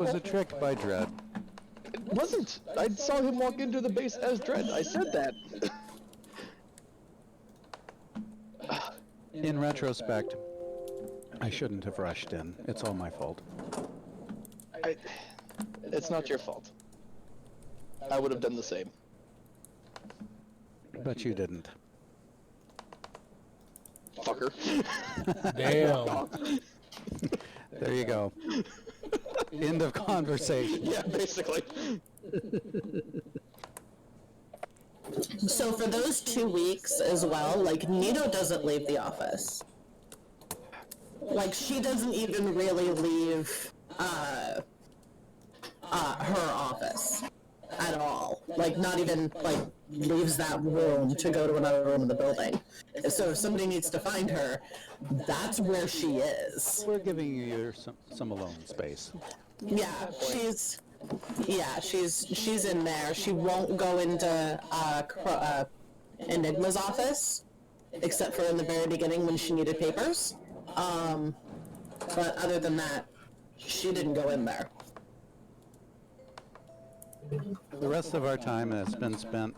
was a trick by Dredd. It wasn't. I saw him walk into the base as Dredd. I said that. In retrospect, I shouldn't have rushed in. It's all my fault. It's not your fault. I would have done the same. But you didn't. Fucker. Damn. There you go. End of conversation. Yeah, basically. So for those 2 weeks as well, like, Nito doesn't leave the office. Like, she doesn't even really leave her office at all. Like, not even, like, leaves that room to go to another room in the building. So if somebody needs to find her, that's where she is. We're giving you some alone space. Yeah, she's in there. She won't go into Enigma's office, except for in the very beginning when she needed papers. But other than that, she didn't go in there. The rest of our time has been spent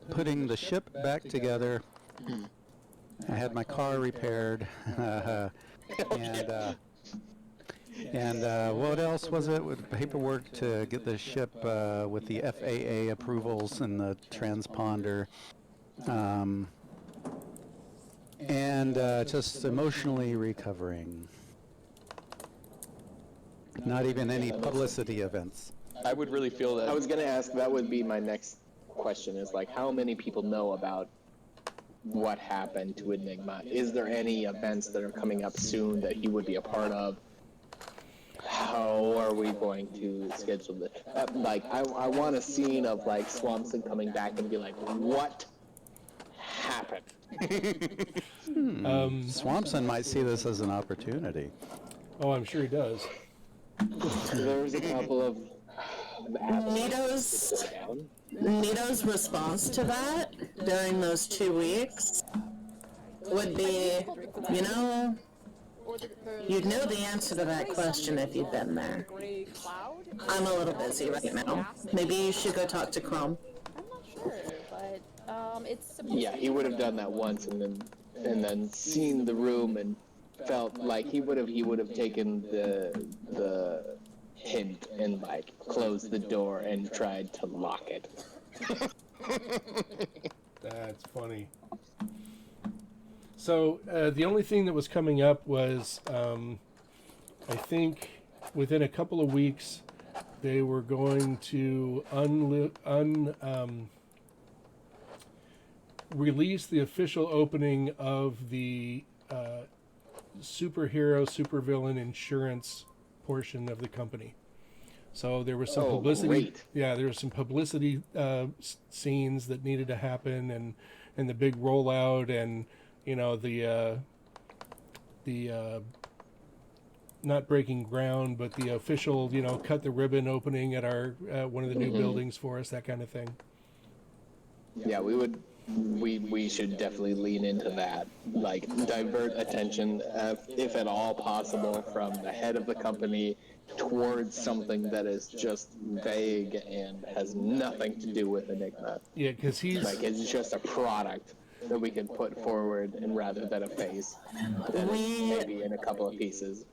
putting the ship back together. I had my car repaired, and what else was it? With paperwork to get the ship with the FAA approvals and the transponder, and just emotionally recovering. Not even any publicity events. I would really feel that. I was gonna ask, that would be my next question, is like, how many people know about what happened to Enigma? Is there any events that are coming up soon that he would be a part of? How are we going to schedule this? Like, I want a scene of, like, Swampson coming back and be like, what happened? Swampson might see this as an opportunity. Oh, I'm sure he does. There's a couple of... Nito's response to that during those 2 weeks would be, you'd know the answer to that question if you'd been there. I'm a little busy right now. Maybe you should go talk to Chrome. I'm not sure, but it's supposed Yeah, he would have done that once and then seen the room and felt like he would have taken the hint and, like, closed the door and tried to lock it. That's funny. So the only thing that was coming up was, I think within a couple of weeks, they were going to release the official opening of the supervillain insurance portion of the company. So there was some publicity. Great. Yeah, there was some publicity scenes that needed to happen, and the big rollout, and the not breaking ground, but the official cut the ribbon opening at our one of the new buildings for us, that kind of thing. Yeah, we should definitely lean into that. Like, divert attention, if at all possible, from the head of the company towards something that is just vague and has nothing to do with Enigma. Yeah, because he's like, it's just a product that we can put forward, and rather than a face, maybe in a couple of pieces.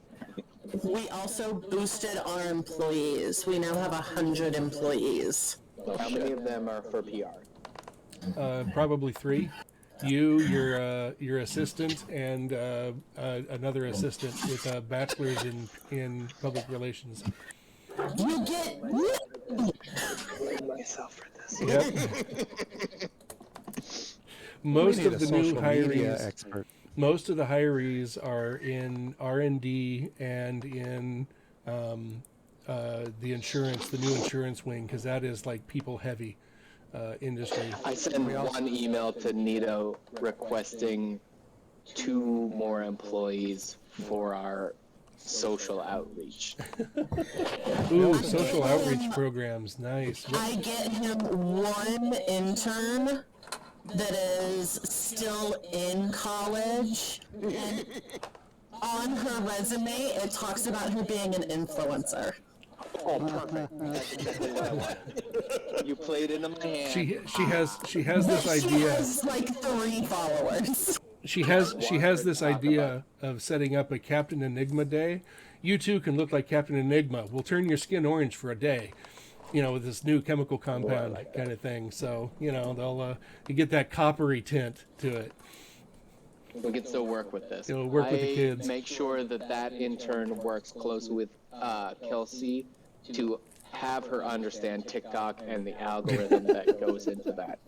We also boosted our employees. We now have 100 employees. How many of them are for PR? Probably 3. You, your assistant, and another assistant with a bachelor's in public relations. You get myself for this. Yep. Most of the new hirees, most of the hirees are in R&D and in the insurance, the new insurance wing, because that is like people heavy. Industry. I sent one email to Nito requesting 2 more employees for our social outreach. Ooh, social outreach programs, nice. I get him 1 intern that is still in college, and On her resume, it talks about her being an influencer. Oh, perfect. That's exactly what I want. You played into my hand. She has this idea. She has like 3 followers. She has this idea of setting up a Captain Enigma day. You too can look like Captain Enigma. We'll turn your skin orange for a day, with this new chemical compound kind of thing. So they'll you get that coppery tint to it. We can still work with this. It'll work with the kids. Make sure that intern works close with Kelsey to have her understand TikTok and the algorithm that goes into that.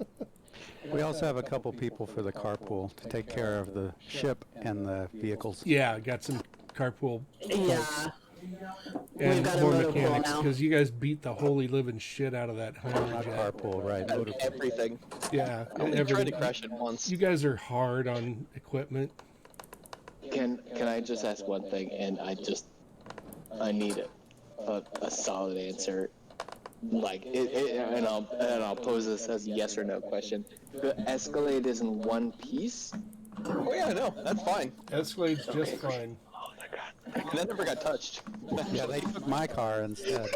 We also have a couple people for the carpool to take care of the ship and the vehicles. Yeah, got some carpool. Yeah. And We've got a more motor pool mechanics now. because you guys beat the holy living shit out of that Not jet. carpool, right? Out of everything. Yeah, I only tried to crash it once. You guys are hard on equipment. Can I just ask one thing? And I need a solid answer. Like and I'll pose this as a yes or no question. The Escalade is in one piece. Oh yeah, no, that's fine. Escalade's just fine. Oh my god. And that never got touched. Yeah, they took my car instead.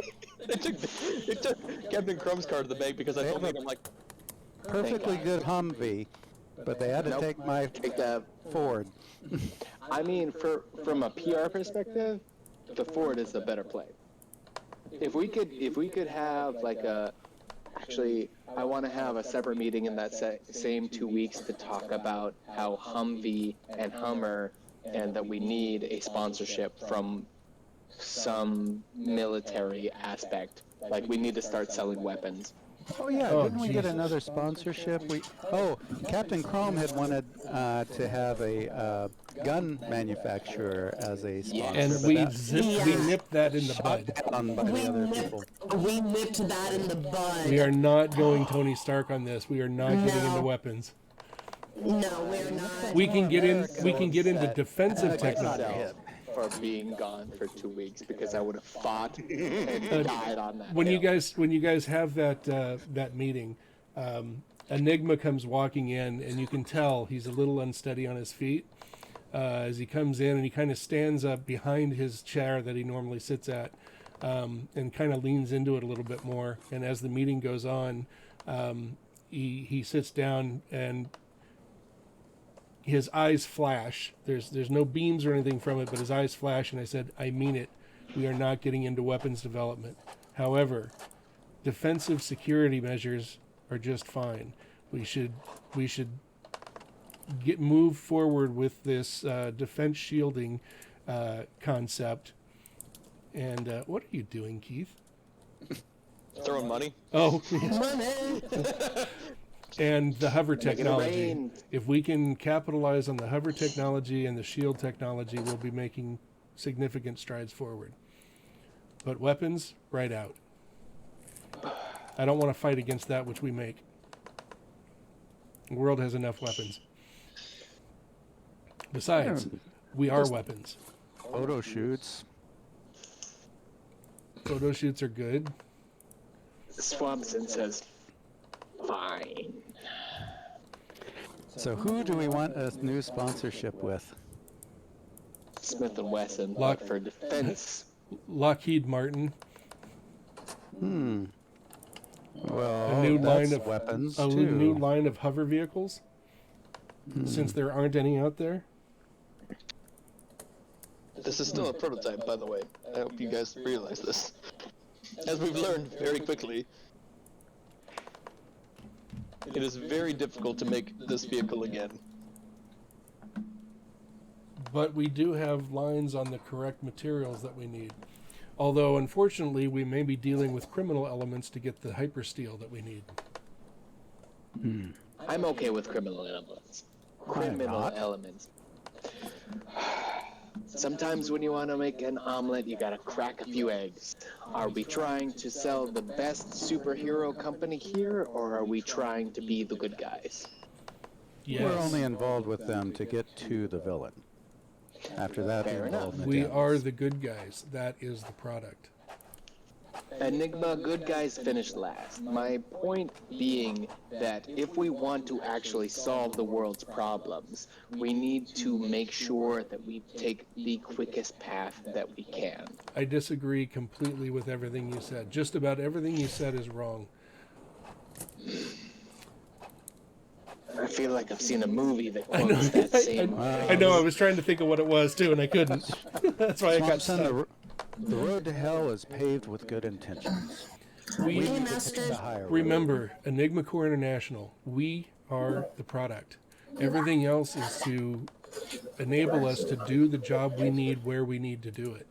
They took Captain Crumb's car to the bank because I told him, I'm like, Perfectly good Humvee, but they had to take my Take that. Ford. I mean, from a PR perspective, the Ford is the better play. If we could have actually, I want to have a separate meeting in that same 2 weeks to talk about how Humvee and Hummer, and that we need a sponsorship from some military aspect. Like we need to start selling weapons. Oh yeah, Oh, didn't we get geez. another sponsorship? Captain Chrome had wanted to have a gun manufacturer as a sponsor. And but we that nipped that in the shot bud. down by the other people. We nipped that in the bud. We are not going Tony Stark on this. We are not getting into No. weapons. No, we're not. We can get into defensive Myself technology. for being gone for 2 weeks because I would have fought and died on that. When you hill. guys have that meeting, Enigma comes walking in, and you can tell he's a little unsteady on his feet as he comes in, and he kind of stands up behind his chair that he normally sits at, and kind of leans into it a little bit more. And as the meeting goes on, he sits down and his eyes flash. There's no beams or anything from it, but his eyes flash, and I said, I mean it. We are not getting into weapons development. However, defensive security measures are just fine. We should move forward with this defense shielding concept. And what are you doing, Keith? throwing money. Oh, Money. and the hover Making it technology. rain. If we can capitalize on the hover technology and the shield technology, we'll be making significant strides forward. But weapons, right out. I don't want to fight against that which we make. The world has enough weapons. Besides, we are weapons. Photo shoots. Photo shoots are good. Swampson says, fine. So who do we want a new sponsorship with? Smith & Wesson, Lock- but for defense. Lockheed Martin, Well, A new that's line of- weapons a too. new line of hover vehicles, since there aren't any out there. This is still a prototype, by the way. I hope you guys realize this. As we've learned very quickly, it is very difficult to make this vehicle again. But we do have lines on the correct materials that we need. Although, unfortunately, we may be dealing with criminal elements to get the hypersteel that we need. I'm okay with criminal elements. Criminal not. elements. Sometimes when you want to make an omelet, you gotta crack a few eggs. Are we trying to sell the best superhero company here, or are we trying to be the good guys? Yes, We're only involved with them to get to the villain. After that, Fair they're enough. involved in the we demos. are the good guys. That is the product. Enigma, good guys finish last. My point being that if we want to actually solve the world's problems, we need to make sure that we take the quickest path that we can. I disagree completely with everything you said. Just about everything you said is wrong. I feel like I've seen a movie that quotes that same. I know. I was trying to think of what it was too, and I couldn't. That's why I got stuck. The road to hell is paved with good intentions. We need to take the higher road. remember, Enigma Corps International. We are the product. Everything else is to enable us to do the job we need where we need to do it.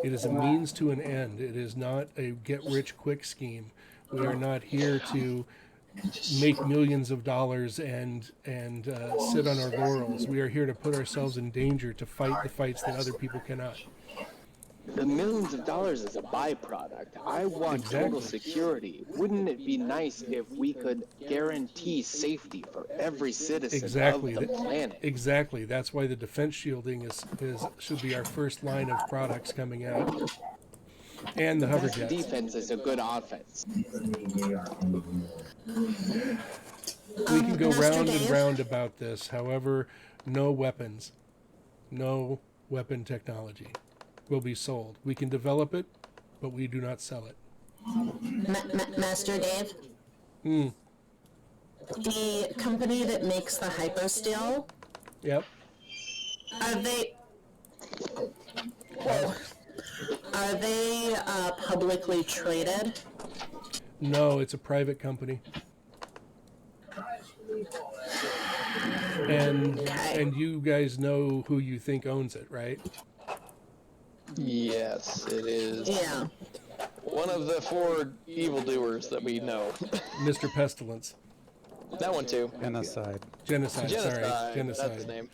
It is a means to an end. It is not a get-rich-quick scheme. We are not here to make millions of dollars and sit on our laurels. We are here to put ourselves in danger to fight the fights that other people cannot. The millions of dollars is a byproduct. I want total security. Wouldn't it be nice if we could guarantee safety for every citizen of the planet? Exactly. That's why the defense shielding should be our first line of products coming out. And the hover jets. Defense is a good offense. We can go round and round about this. However, no weapons, no weapon technology will be sold. We can develop it, but we do not sell it. Master Dave? The company that makes the hyposteel? Yep. Are they... Whoa. Are they publicly traded? No, it's a private company. And you guys know who you think owns it, right? Yes, it is. Yeah. One of the 4 evildoers that we know. Mr. Pestilence. That one too. Genocide. Genocide. Sorry, genocide. That's his name.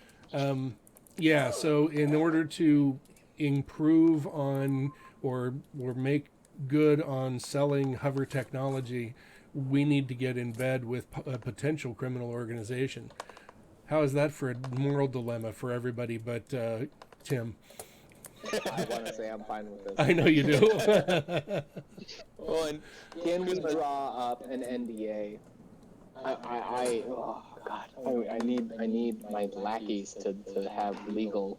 Yeah. So in order to improve on or make good on selling hover technology, we need to get in bed with a potential criminal organization. How is that for a moral dilemma for everybody but Tim? I want to say I'm fine with this. I know you do. Well, and Can we draw up an NDA? Oh God, I need my lackeys to have legal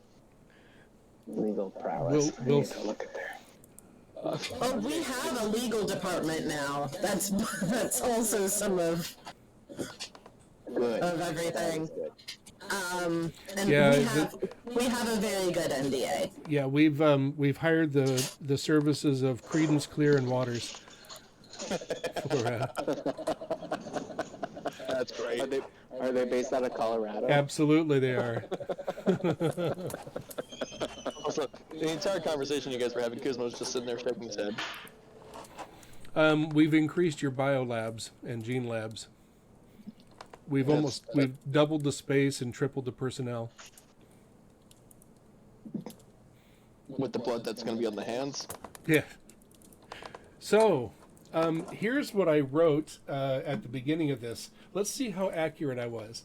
prowess. We'll look at there. Oh, we have a legal department now. That's also some of everything. And yeah, we have a very good NDA. Yeah, we've hired the services of Credence Clear and Waters. that's great. Are they based out of Colorado? Absolutely, they are. Also, the entire conversation you guys were having, Gizmo's just sitting there shaking his head. We've increased your biolabs and gene labs. We've doubled the space and tripled the personnel. With the blood that's going to be on the hands. Yeah. So, here's what I wrote at the beginning of this. Let's see how accurate I was.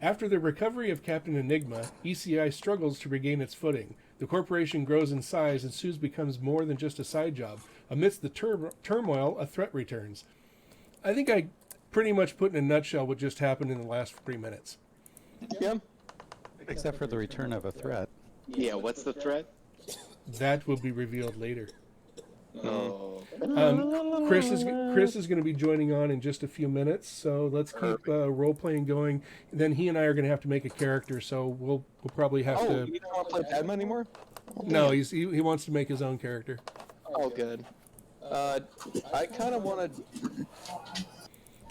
After the recovery of Captain Enigma, ECI struggles to regain its footing. The corporation grows in size and soon becomes more than just a side job. Amidst the turmoil, a threat returns. I think I pretty much put in a nutshell what just happened in the last 3 minutes. Yeah. Except for the return of a threat. Yeah, what's the threat? That will be revealed later. Oh. Chris is going to be joining on in just a few minutes, so let's keep role playing going. Then he and I are going to have to make a character, so we'll probably have to. Oh, you don't want to play Padma anymore? No, he wants to make his own character. Oh, good. I kind of want to.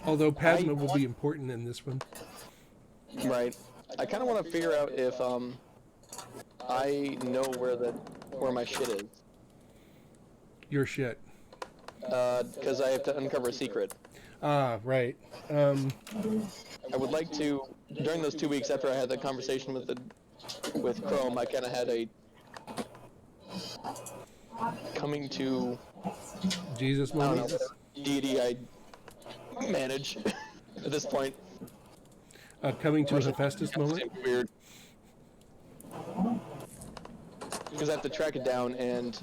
Although Padma will be important in this one. Right. I kind of want to figure out if I know where my shit is. Your shit. Because I have to uncover a secret. Ah, right. I would like to, during those 2 weeks after I had that conversation with Chrome, I kind of had a coming to Jesus I don't moment. know, deity I manage at this point. Coming to a Hephaestus moment. Weird. Because I have to track it down and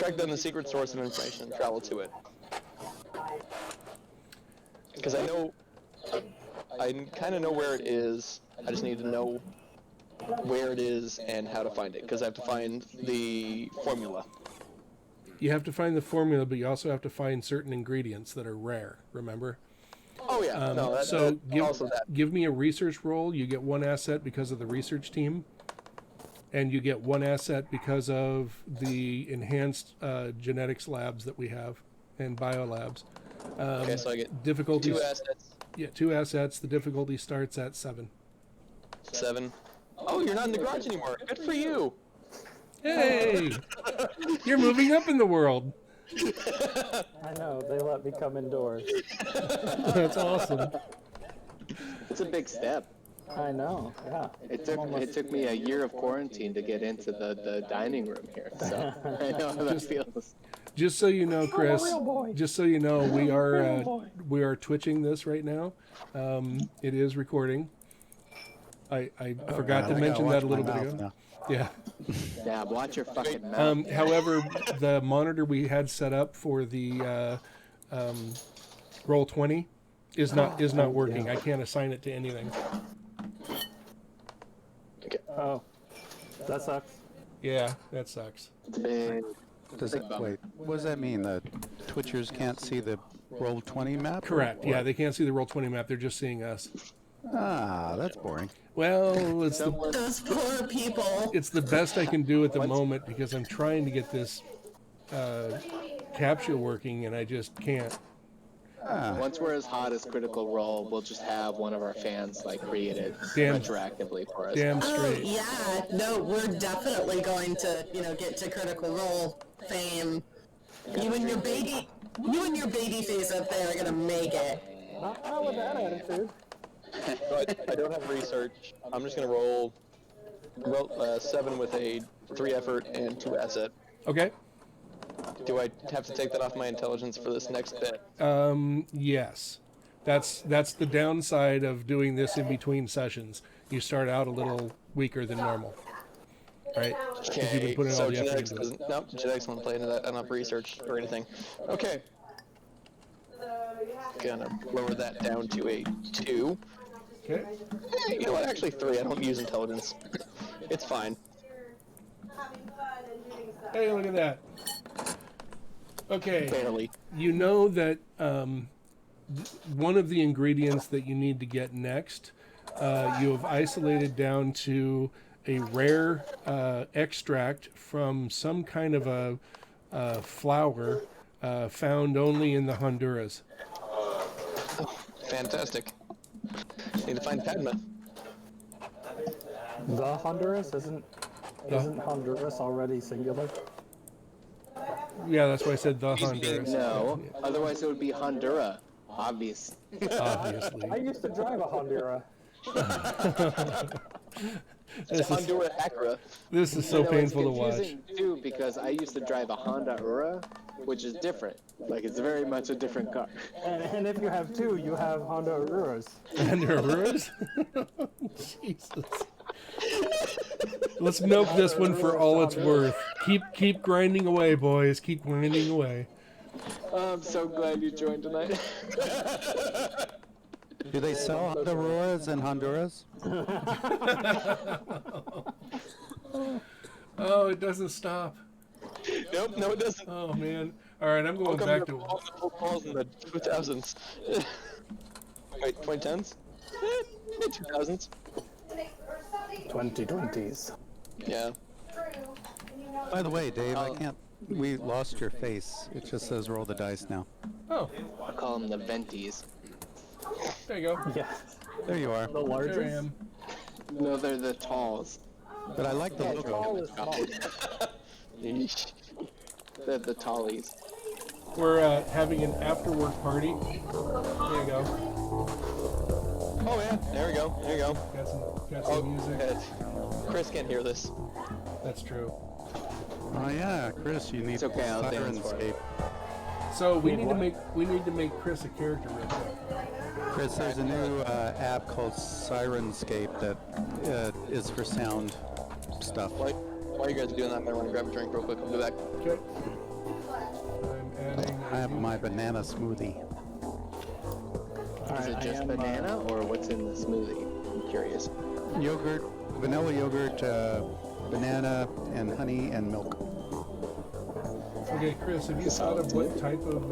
track down the secret source of information and travel to it. Because I kind of know where it is. I just need to know where it is and how to find it. Because I have to find the formula. You have to find the formula, but you also have to find certain ingredients that are rare. Remember? Oh yeah. No. Give me a research roll. You get 1 asset because of the research team, and you get 1 asset because of the enhanced genetics labs that we have and biolabs. Okay, so I get difficulty 2 assets. Yeah, 2 assets. The difficulty starts at 7. 7. Oh, you're not in the garage anymore. Good for you. Hey, you're moving up in the world. I know, they let me come indoors. That's awesome. It's a big step. I know, yeah. It took me a year of quarantine to get into the dining room here, so I know how that feels. Just so you know, Chris. real boy. Just so you know, we boy. are twitching this right now. It is recording. I forgot to mention that a little bit ago. Now. Yeah. Yeah, watch your fucking mouth. However, the monitor we had set up for the Roll20 is not working. I can't assign it to anything. Oh, that sucks. Yeah, that sucks. It's big. Wait, what does that mean? The Twitchers can't see the Roll20 map? Correct. Yeah, they can't see the Roll20 map. They're just seeing us. Ah, that's boring. Well, it's Those poor people. it's the best I can do at the moment because I'm trying to get this capture working and I just can't. Once we're as hot as Critical Role, we'll just have one of our fans create it Damn. retroactively for us. Damn Oh straight. yeah, no, we're definitely going to, get to Critical Role fame. You and your baby face up there are gonna make it. Not with that attitude. So I don't have research. I'm just gonna roll 7 with a 3 effort and 2 asset. Okay. Do I have to take that off my intelligence for this next bit? Yes. That's the downside of doing this in between sessions. You start out a little weaker than normal. Right? 'Cause you've been Okay, putting all so the effort genetics into it. doesn't. Nope, genetics won't play into that. I don't have research or anything. Okay. Gonna lower that down to a 2. Okay. You know what? Actually, 3. I don't use intelligence. It's fine. Hey, look at that. Okay. Barely. You know that one of the ingredients that you need to get next, you have isolated down to a rare extract from some kind of a flower found only in the Honduras. Fantastic. Need to find Padma. The Honduras isn't Honduras already singular? Yeah, that's why I said the Honduras. No, otherwise it would be Honduras. Obvious. I Obviously. used to drive a Honduras. It's a Honduras Acura. This is so painful to it's watch. confusing too because I used to drive a Honda Ura, which is different. It's very much a different car. And if you have 2, you have Honda Auroras. Honduras? Jesus. Let's milk this one for all it's worth. Keep grinding away, boys. Keep grinding away. I'm so glad you joined tonight. Do they sell Honduras in Honduras? Oh, it doesn't stop. Nope, no, it doesn't. Oh man. All right, I'm going Welcome back to to. the calls in the 2000s. Wait, 2010s? Mid 2000s. 2020s. Yeah. By the way, Dave, I can't. We lost your face. It just says roll the dice now. Oh, I call them the Venties. there you go. Yeah. There you are. The There I largest? am. No, they're the Talls. But I like the Yeah, logo. tall is small. They're the Tallies. We're having an after-work party. There you go. Oh yeah, there we go. There you go. Got some music. Chris can't hear this. That's true. Oh yeah, Chris, you need It's okay, I'll dance for Sirenscape. it. So we need to make Chris a character real quick. Chris, there's a new app called Sirenscape that is for sound stuff. While you guys are doing that, I might want to grab a drink real quick. I'll be back. Okay. my banana smoothie. Is it just banana, or what's in the smoothie? I'm curious. Yogurt, vanilla yogurt, banana, and honey and milk. Okay, Chris, have you thought of what type of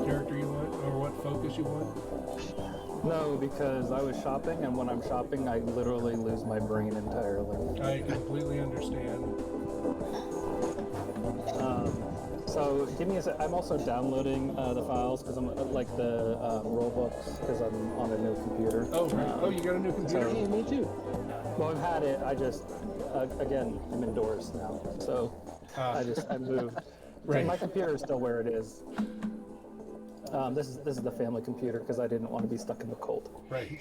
character you want, or what focus you want? No, because I was shopping, and when I'm shopping, I literally lose my brain entirely. I completely understand. So give me a sec. I'm also downloading the files because I'm like the rule books because I'm on a new computer. Oh, right. Oh, you got a new computer? So, me too. Well, I've had it. I just again, I'm indoors now, so I moved. Right. My computer is still where it is. This is the family computer because I didn't want to be stuck in the cold. Right.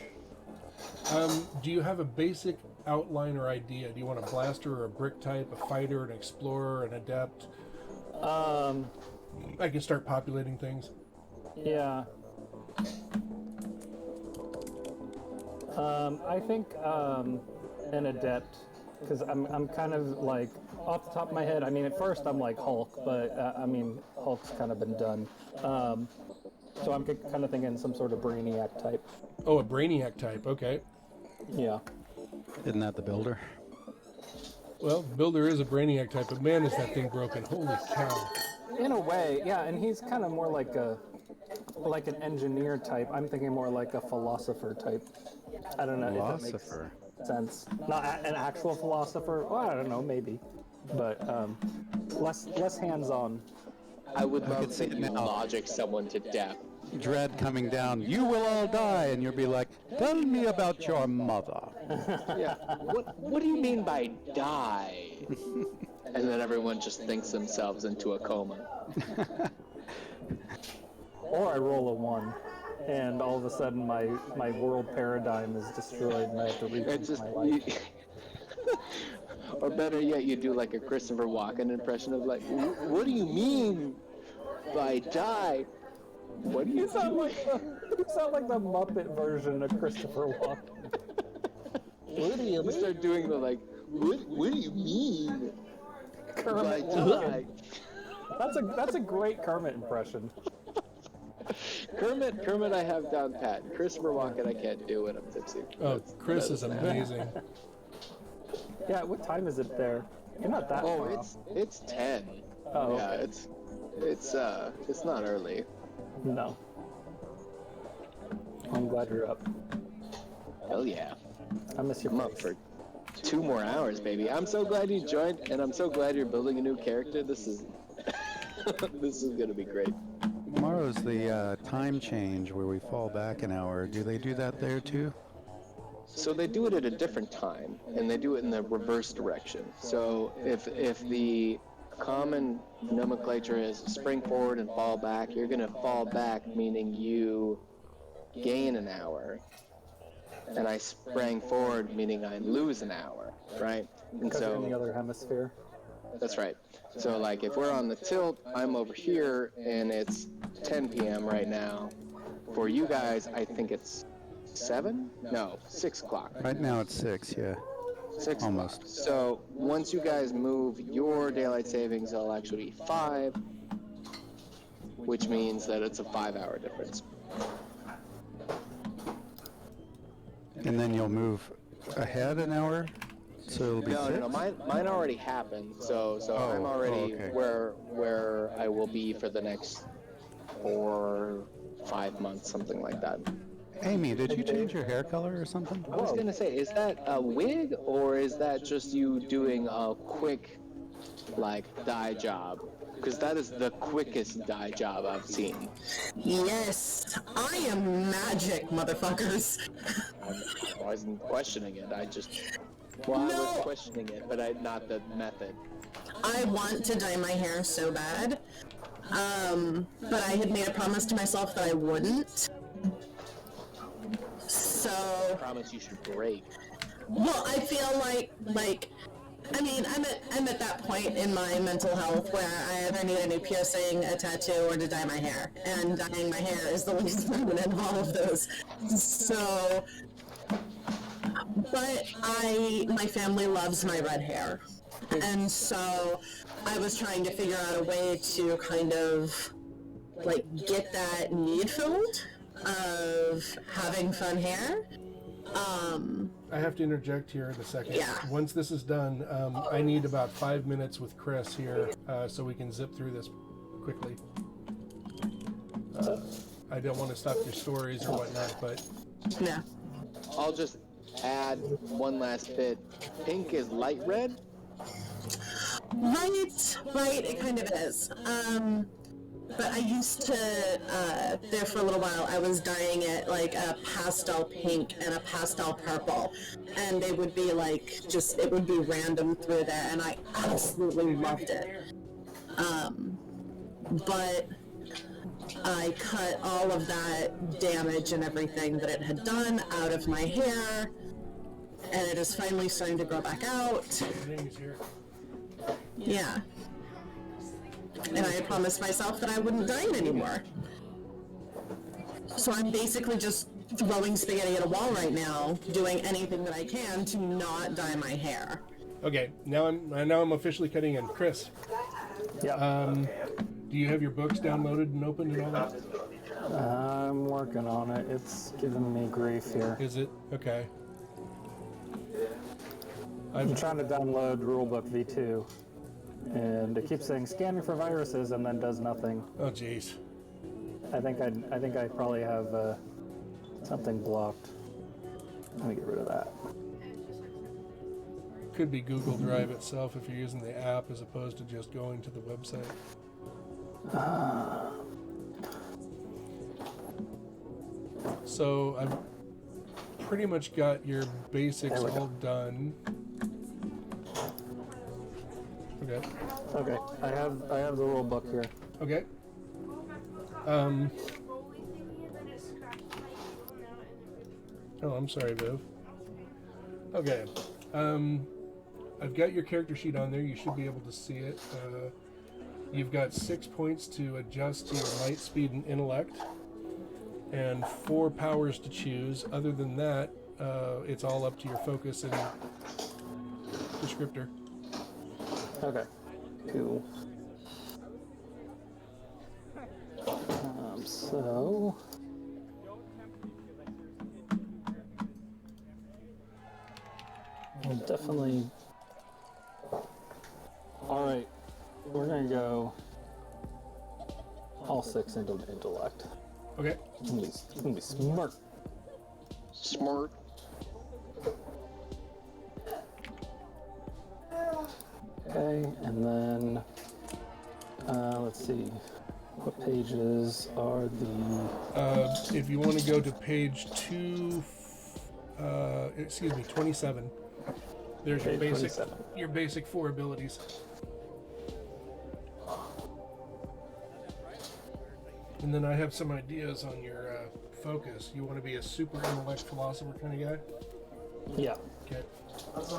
Do you have a basic outline or idea? Do you want a blaster or a brick type, a fighter, an explorer, an adept? I can start populating things. Yeah. I think an adept, because I'm kind of like off the top of my head. I mean, at first I'm like Hulk, but I mean Hulk's kind of been done. So I'm kind of thinking some sort of Brainiac type. Oh, a Brainiac type. Okay. Yeah. Isn't that the builder? Well, Builder is a Brainiac type, but man, is that thing broken. Holy cow. In a way, yeah, and he's kind of more like an engineer type. I'm thinking more like a philosopher type. I don't know Philosopher. if that makes sense. Not an actual philosopher. Well, I don't know, maybe, but less hands-on. I would love could see to it now. logic someone to death. Dread coming down. You will all die, and you'll be like, "Tell me about your mother." Yeah. What do you mean by die? And then everyone just thinks themselves into a coma. Or I roll a 1, and all of a sudden my world paradigm is destroyed, and I have to It's rethink just, my life. or better yet, you do like a Christopher Walken impression of like, what do you mean by die? What do you sound like the Muppet version of Christopher Walken. What do you You mean? start doing the like, what do you mean by Kermit die? Walken. That's a great Kermit impression. Kermit I have down pat. Christopher Walken I can't do when I'm tipsy. Oh, Chris is amazing. Yeah, what time is it there? You're not that Oh, far off. it's 10. Oh, Yeah, okay. it's not early. No. I'm glad you're up. Hell yeah. I miss your I'm up face. for 2 more hours, baby. I'm so glad you joined, and I'm so glad you're building a new character. This is this is gonna be great. Tomorrow's the time change where we fall back an hour. Do they do that there too? So they do it at a different time, and they do it in the reverse direction. So if the common nomenclature is spring forward and fall back, you're gonna fall back, meaning you gain an hour, and I sprang forward, meaning I lose an hour, right? And Because you're in the so other hemisphere. that's right. So like if we're on the tilt, I'm over here, and it's 10 p.m. right now. For you guys, I think it's 7? No, 6 o'clock. Right now it's 6, yeah. 6 Almost. o'clock. So once you guys move your daylight savings, it'll actually be 5, which means that it's a 5-hour difference. And then you'll move ahead an hour, so it'll be 6? No, mine already happened. So I'm already okay. where I will be for the next 4, 5 months, something like that. Amy, did you change your hair color or something? I was gonna say, is that a wig or is that just you doing a quick, like, dye job? Because that is the quickest dye job I've seen. Yes, I am magic, motherfuckers. I wasn't questioning it. I was questioning it, but not the method. I want to dye my hair so bad, but I had made a promise to myself that I wouldn't. So, I promise you should break. well, I feel like, I mean, I'm at that point in my mental health where I either need a new piercing, a tattoo, or to dye my hair. And dyeing my hair is the least permanent of all of those. So, but my family loves my red hair. And so I was trying to figure out a way to kind of like get that need filled of having fun hair. I have to interject here in a second. Yeah. Once this is done, I need about 5 minutes with Chris here so we can zip through this quickly. I don't want to stop your stories or whatnot, but... Yeah. I'll just add one last bit. Pink is light red? Right, it kind of is. But I used to, there for a little while, I was dyeing it like a pastel pink and a pastel purple. And they would be like, it would be random through there, and I absolutely loved it. But I cut all of that damage and everything that it had done out of my hair, and it is finally starting to grow back out. Yeah. And I had promised myself that I wouldn't dye it anymore. So I'm basically just throwing spaghetti at a wall right now, doing anything that I can to not dye my hair. Okay, now I'm officially cutting in. Chris. Yeah. Do you have your books downloaded and opened and all that? I'm working on it. It's giving me grief here. Is it? Okay. I'm trying to download Rulebook V2, and it keeps saying scanning for viruses and then does nothing. Oh, jeez. I think I probably have something blocked. Let me get rid of that. Could be Google Drive itself if you're using the app as opposed to just going to the website. So I've pretty much got your basics all done. Okay. Okay, I have the rule book here. Okay. Oh, I'm sorry, Viv. Okay. I've got your character sheet on there. You should be able to see it. You've got 6 points to adjust to your light, speed, and intellect, and 4 powers to choose. Other than that, it's all up to your focus and descriptor. Okay, cool. So... I'll definitely... Alright, we're gonna go all 6 into intellect. Okay. It's gonna be smart. Smart. Okay, and then let's see, what pages are the? If you want to go to page 27. There's your Page basic 27. your basic 4 abilities. And then I have some ideas on your focus. You want to be a super intellect philosopher kind of guy? Yeah. Okay. Okay.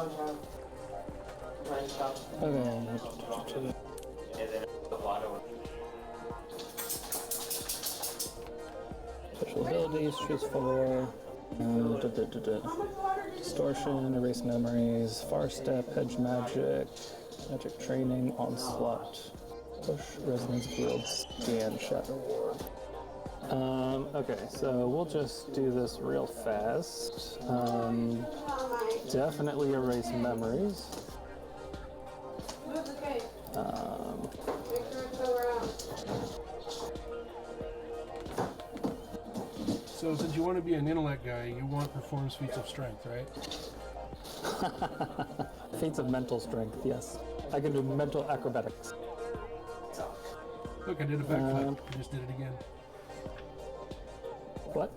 Special abilities, choose 4. Distortion, erase memories, far step, hedge magic, magic training, onslaught, push, resonance field, scan, shadow ward. Okay, so we'll just do this real fast. Definitely erase memories. So since you want to be an intellect guy, you want performs feats of strength, right? Feats of mental strength, yes. I can do mental acrobatics. Look, I did a backflip. I just did it again. What?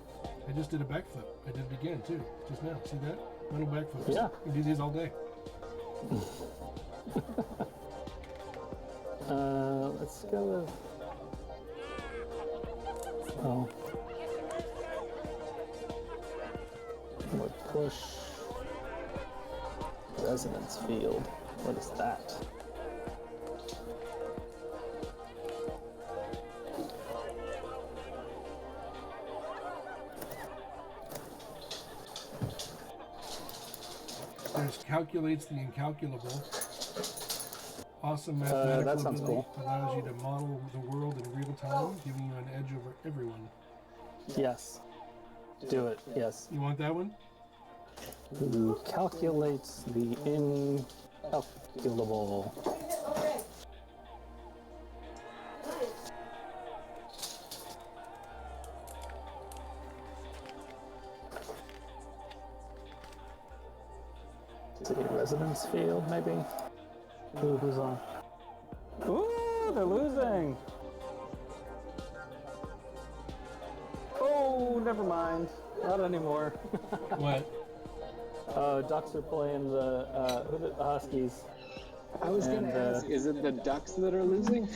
I just did a backflip. I did it again, too, just now. See that? Mental backflips. Yeah. You do these all day. Let's go with... Oh. With push... Resonance field. What is that? There's calculates the incalculable. Awesome mathematical that sounds ability cool. allows you to model the world in real time, giving you an edge over everyone. Yes. Do it. Yes. You want that one? Who calculates the incalculable? City residence field, maybe? Ooh, who's on? Ooh, they're losing! Oh, never mind. Not anymore. What? Ducks are playing the Huskies. I was going to ask, is it the Ducks that are losing?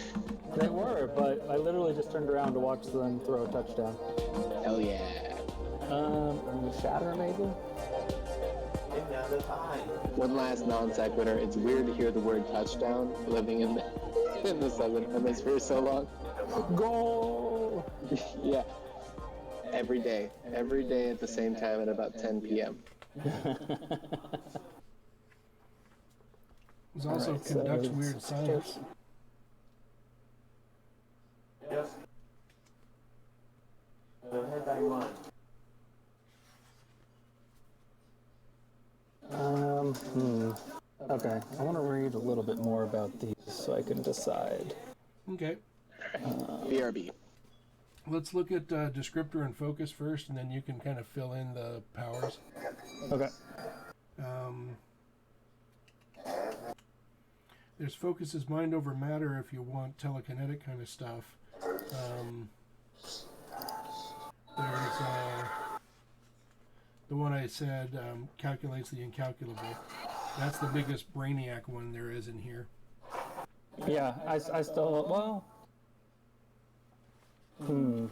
They were, but I literally just turned around to watch them throw a touchdown. Hell yeah. Shatter maybe? One last non sequitur. It's weird to hear the word touchdown living in the Southern Hemisphere so long. Goal! Yeah. Every day at the same time at about 10 p.m. It also Alright, so conducts it's- weird science. Yes. Okay, I want to read a little bit more about these so I can decide. Okay. BRB. Let's look at descriptor and focus first, and then you can kind of fill in the powers. Okay. There's focus is mind over matter if you want telekinetic kind of stuff. There's the one I said calculates the incalculable. That's the biggest brainiac one there is in here. Yeah, I still, well... So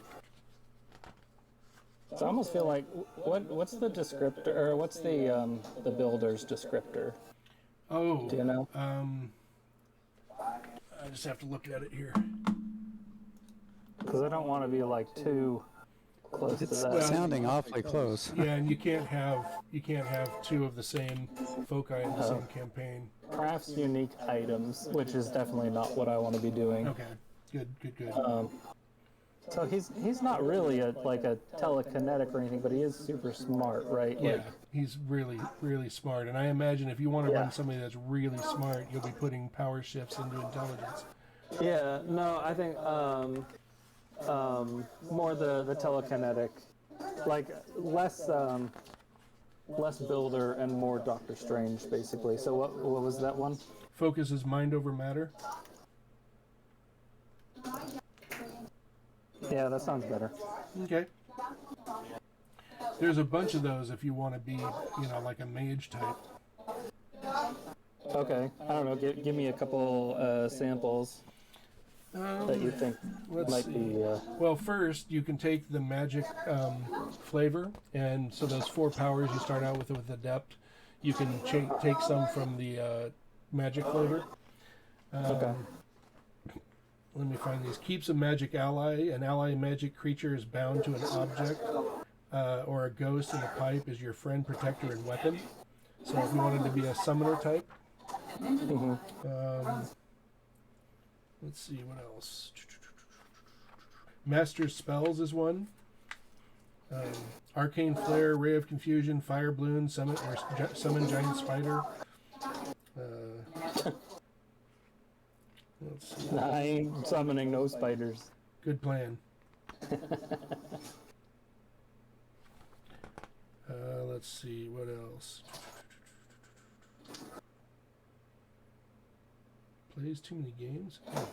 I almost feel like, what's the descriptor, or what's the builder's descriptor? Oh, Do you know? I just have to look at it here. Because I don't want to be like too close to It's that. sounding awfully close. Yeah, and you can't have two of the same foci in the same campaign. Crafts unique items, which is definitely not what I want to be doing. Okay, good. So he's not really a telekinetic or anything, but he is super smart, right? Yeah, Like, he's really, really smart. And I imagine if you want to Yeah. run somebody that's really smart, you'll be putting power shifts into intelligence. yeah, no, I think more the telekinetic, like less builder and more Doctor Strange, basically. So what was that one? Focus is mind over matter. Yeah, that sounds better. Okay. There's a bunch of those if you want to be, like a mage type. Okay, I don't know. Give me a couple samples that you think Let's might see. be. Well, first you can take the magic flavor, and so those 4 powers you start out with adept. You can take some from the magic flavor. Okay. Let me find these. Keeps a magic ally. An ally magic creature is bound to an object or a ghost in a pipe is your friend, protector, and weapon. So if you wanted to be a summoner type. Let's see, what else? Master spells is one. Arcane flare, ray of confusion, fire balloon, summon giant spider. Let's see. I ain't summoning no spiders. Good plan. Let's see, what else? Plays too many games? Oh.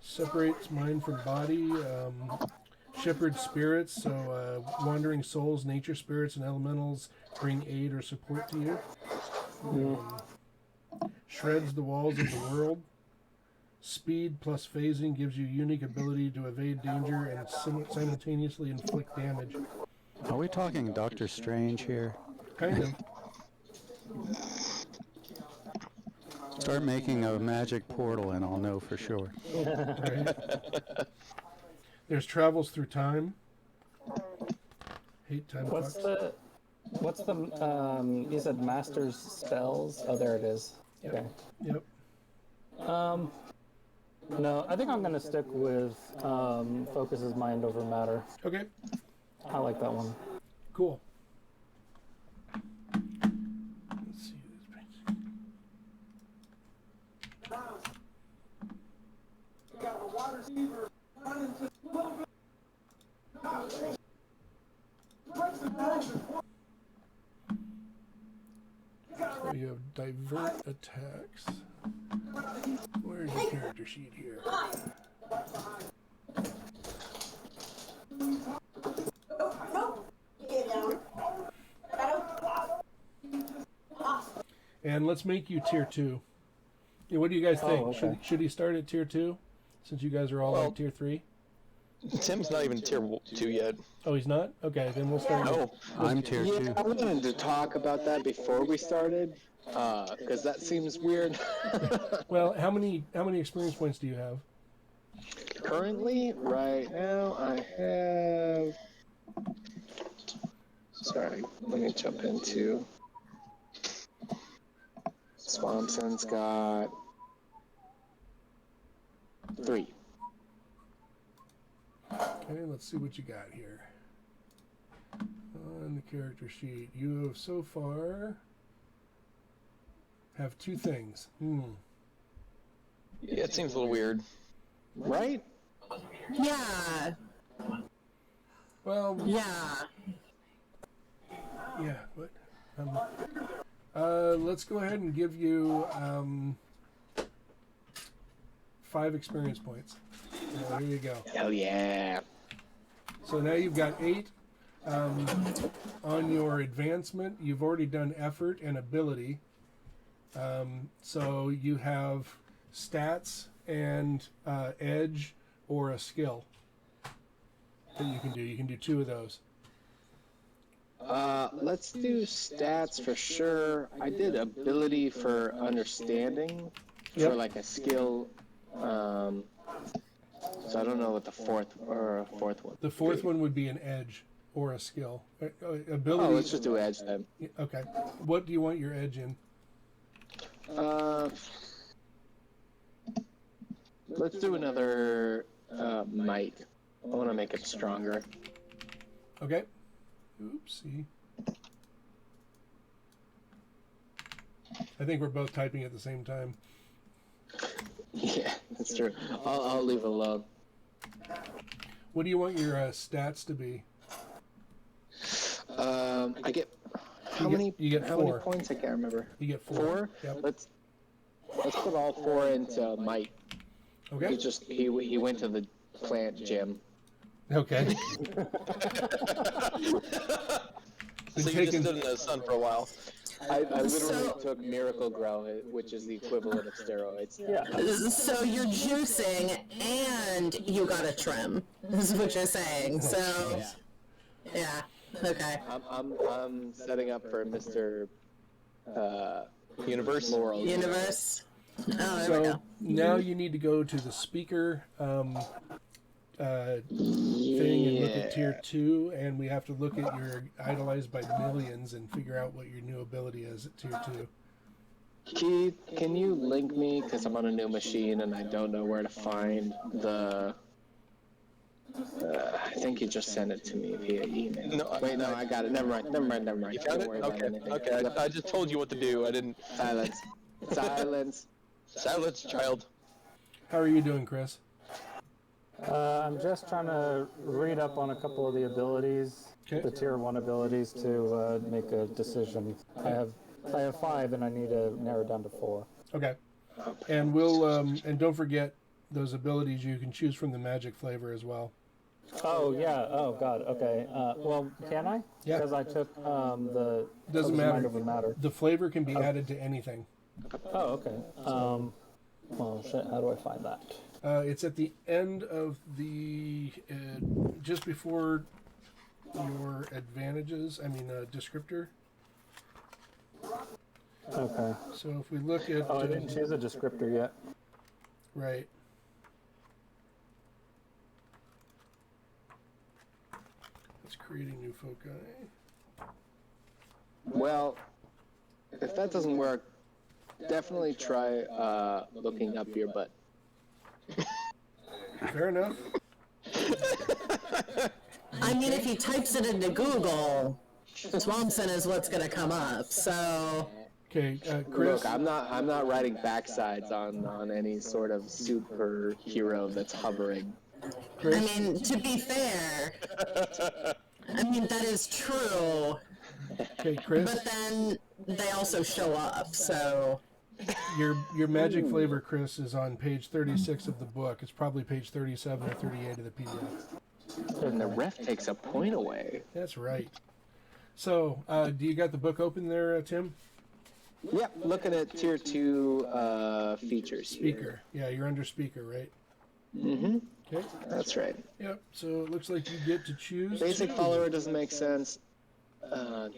Separates mind from body. Shepherd spirits, so wandering souls, nature spirits, and elementals bring aid or support to you. Shreds the walls of the world. Speed plus phasing gives you unique ability to evade danger and simultaneously inflict damage. Are we talking Doctor Strange here? Kind of. Start making a magic portal and I'll know for sure. Right. There's travels through time. Hate time What's clocks. What's the you said master's spells? Oh, there it is. Okay. Yep. No, I think I'm gonna stick with focuses mind over matter. Okay. I like that one. Cool. Let's see this page. So you have divert attacks. Where's your character sheet here? And let's make you tier 2. Yeah, what do you guys think? Oh, okay. Should he start at tier 2? Since you guys are all Well- like tier 3? Tim's not even tier 2 yet. Oh, he's not? Okay, then we'll start. No. I'm tier Yeah, 2. I wanted to talk about that before we started, because that seems weird. Well, how many experience points do you have? Currently, right now, I have. Sorry, let me jump into. Swampson's got 3. Okay, let's see what you got here. On the character sheet, you have so far have 2 things. Yeah, it seems a little weird. Right? Yeah. Well, Yeah. yeah, but let's go ahead and give you 5 experience points. Here you go. Oh, yeah. So now you've got 8. On your advancement, you've already done effort and ability. So you have stats and edge or a skill that you can do. You can do 2 of those. Let's do stats for sure. I did ability for understanding Yep. for like a skill. So I don't know what the fourth one. The 4th one would be an edge or a skill. Ability. Oh, let's just do edge then. Okay. What do you want your edge in? Let's do another might. I want to make it stronger. Okay. Oopsie. I think we're both typing at the same time. Yeah, that's true. I'll leave it alone. What do you want your stats to be? I get how You get- many? you get how 4. many points? I can't remember. You get 4. 4. Yep. Let's put all 4 into might. Okay. He went to the plant gym. Okay. So you just stood in the sun for a while. I literally So- took Miracle Grow, which is the equivalent of steroids. Yeah. So you're juicing and you got a trim, is what you're saying. So, yeah. Okay. I'm setting up for Mr. Universe. Laurel. Universe. Oh, there we So go. now you need to go to the speaker thing and look at tier 2, and we have to look at your idolized by millions and figure out what your new ability is at tier 2. Keith, can you link me? Because I'm on a new machine and I don't know where to find the. I think you just sent it to me via email. No, Wait, no, I got it. Never mind. You found Don't it? worry about Okay. anything. Okay. I just told you what to do. I didn't. Silence. Silence. Silence, child. How are you doing, Chris? I'm just trying to read up on a couple of the abilities, Okay. the tier 1 abilities, to make a decision. I have 5, and I need to narrow down to 4. Okay. And we'll and don't forget those abilities you can choose from the magic flavor as well. Oh yeah. Oh god. Okay. Well, can I? Yeah. Because I took the. Doesn't focus matter. mind over matter. The flavor can be added to anything. Oh, okay. Well, shit. How do I find that? It's at the end of the just before your advantages. I mean, descriptor. Okay. So if we look at Oh, I didn't choose a descriptor yet. right. Let's create a new foci. Well, if that doesn't work, definitely try looking up your butt. Fair enough. I mean, if he types it into Google, Swampson is what's going to come up. So, Okay, Chris. Look, I'm not writing backsides on any sort of superhero that's hovering. Chris. I mean, to be fair, I mean that is true. Okay, Chris. But then they also show up. So Your magic flavor, Chris, is on page 36 of the book. It's probably page 37 or 38 of the PDF. And the ref takes a point away. That's right. So, do you got the book open there, Tim? Yep, looking at tier 2 features. Speaker. Yeah, you're under speaker, right? Mm-hmm. Okay. That's right. Yep. So it looks like you get to choose. Basic two. follower doesn't make sense.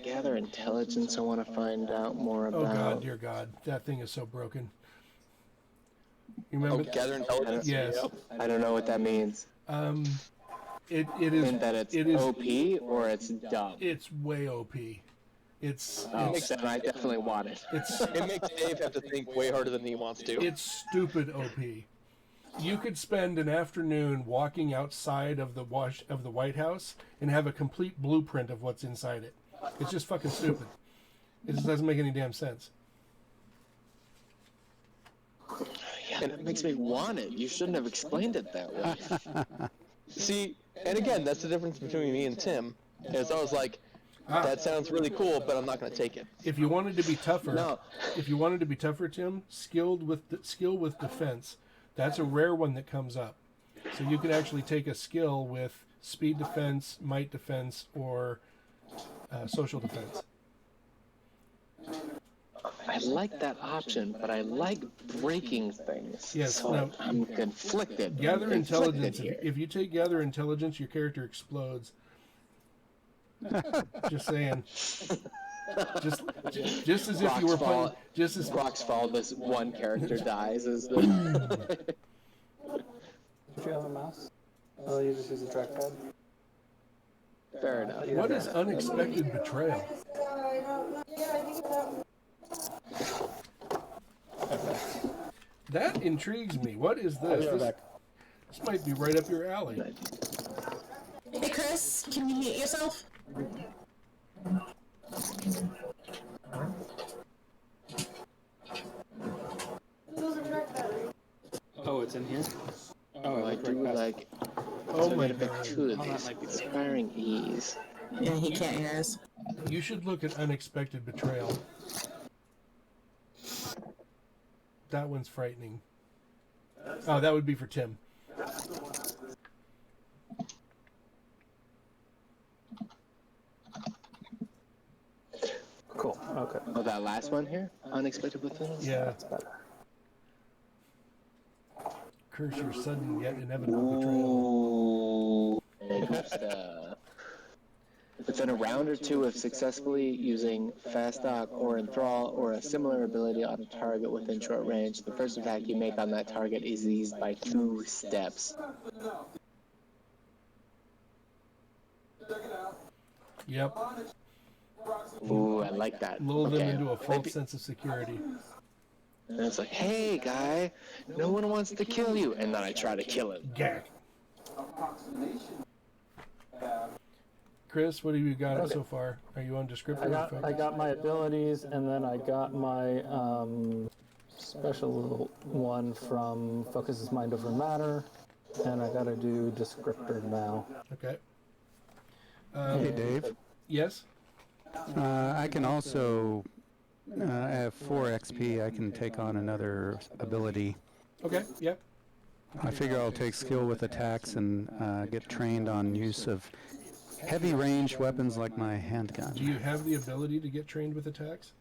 Gather intelligence. I want to find out more about. Oh God, dear God, that thing is so broken. You remember? Gather intelligence? Yes. I don't know what that means. It is. Mean that it's OP or it's dumb. It's way OP. It's Then I definitely want it. It makes Dave have to think way harder than he wants to. It's stupid OP. You could spend an afternoon walking outside of the White House and have a complete blueprint of what's inside it. It's just fucking stupid. It just doesn't make any damn sense. Yeah, it makes me want it. You shouldn't have explained it that way. See, and again, that's the difference between me and Tim. Is I was like, that sounds really cool, but I'm not going to take it. If you wanted to be tougher, No. If you wanted to be tougher, Tim, skill with defense. That's a rare one that comes up. So you could actually take a skill with speed defense, might defense, or social defense. I like that option, but I like breaking things. Yes, So no. I'm conflicted. Gather I'm intelligence. conflicted here. If you take gather intelligence, your character explodes. Just saying. Just as if you were playing. Just as Rocks fall, this one character dies. Is the If you have a mouse, oh, you just use a trackpad. fair enough. what is unexpected betrayal? That intrigues me. What is this? This might be right up your alley. hey, Chris, can you mute yourself? Oh, it's in here? Oh, I I looked do right past like. Oh my Bit God. two of Oh, that these. might be- Inspiring ease. Yeah, he can't hear us. You should look at unexpected betrayal. That one's frightening. Oh, that would be for Tim. Cool. Okay. Oh, that last one here? Unexpected withdrawals? Yeah. That's better. Curse your sudden yet inevitable betrayal. Ooh. Just, within a round or two of successfully using fast dock or enthrall or a similar ability on a target within short range, the first attack you make on that target is eased by 2 steps. Yep. Ooh, I like that. Lull them Okay. into a false Maybe- sense of security. And it's like, hey, guy, no one wants to kill you. And then I try to kill him. Gag. Chris, what have you got so far? Are you on descriptor? I got my abilities, and then I got my special one from Focuses Mind Over Matter, and I got to do descriptor now. Okay. Hey, Dave. Yes? I can also, I have 4 XP. I can take on another ability. Okay, yep. I figure I'll take skill with attacks and get trained on use of heavy range weapons like my handgun. Do you have the ability to get trained with attacks?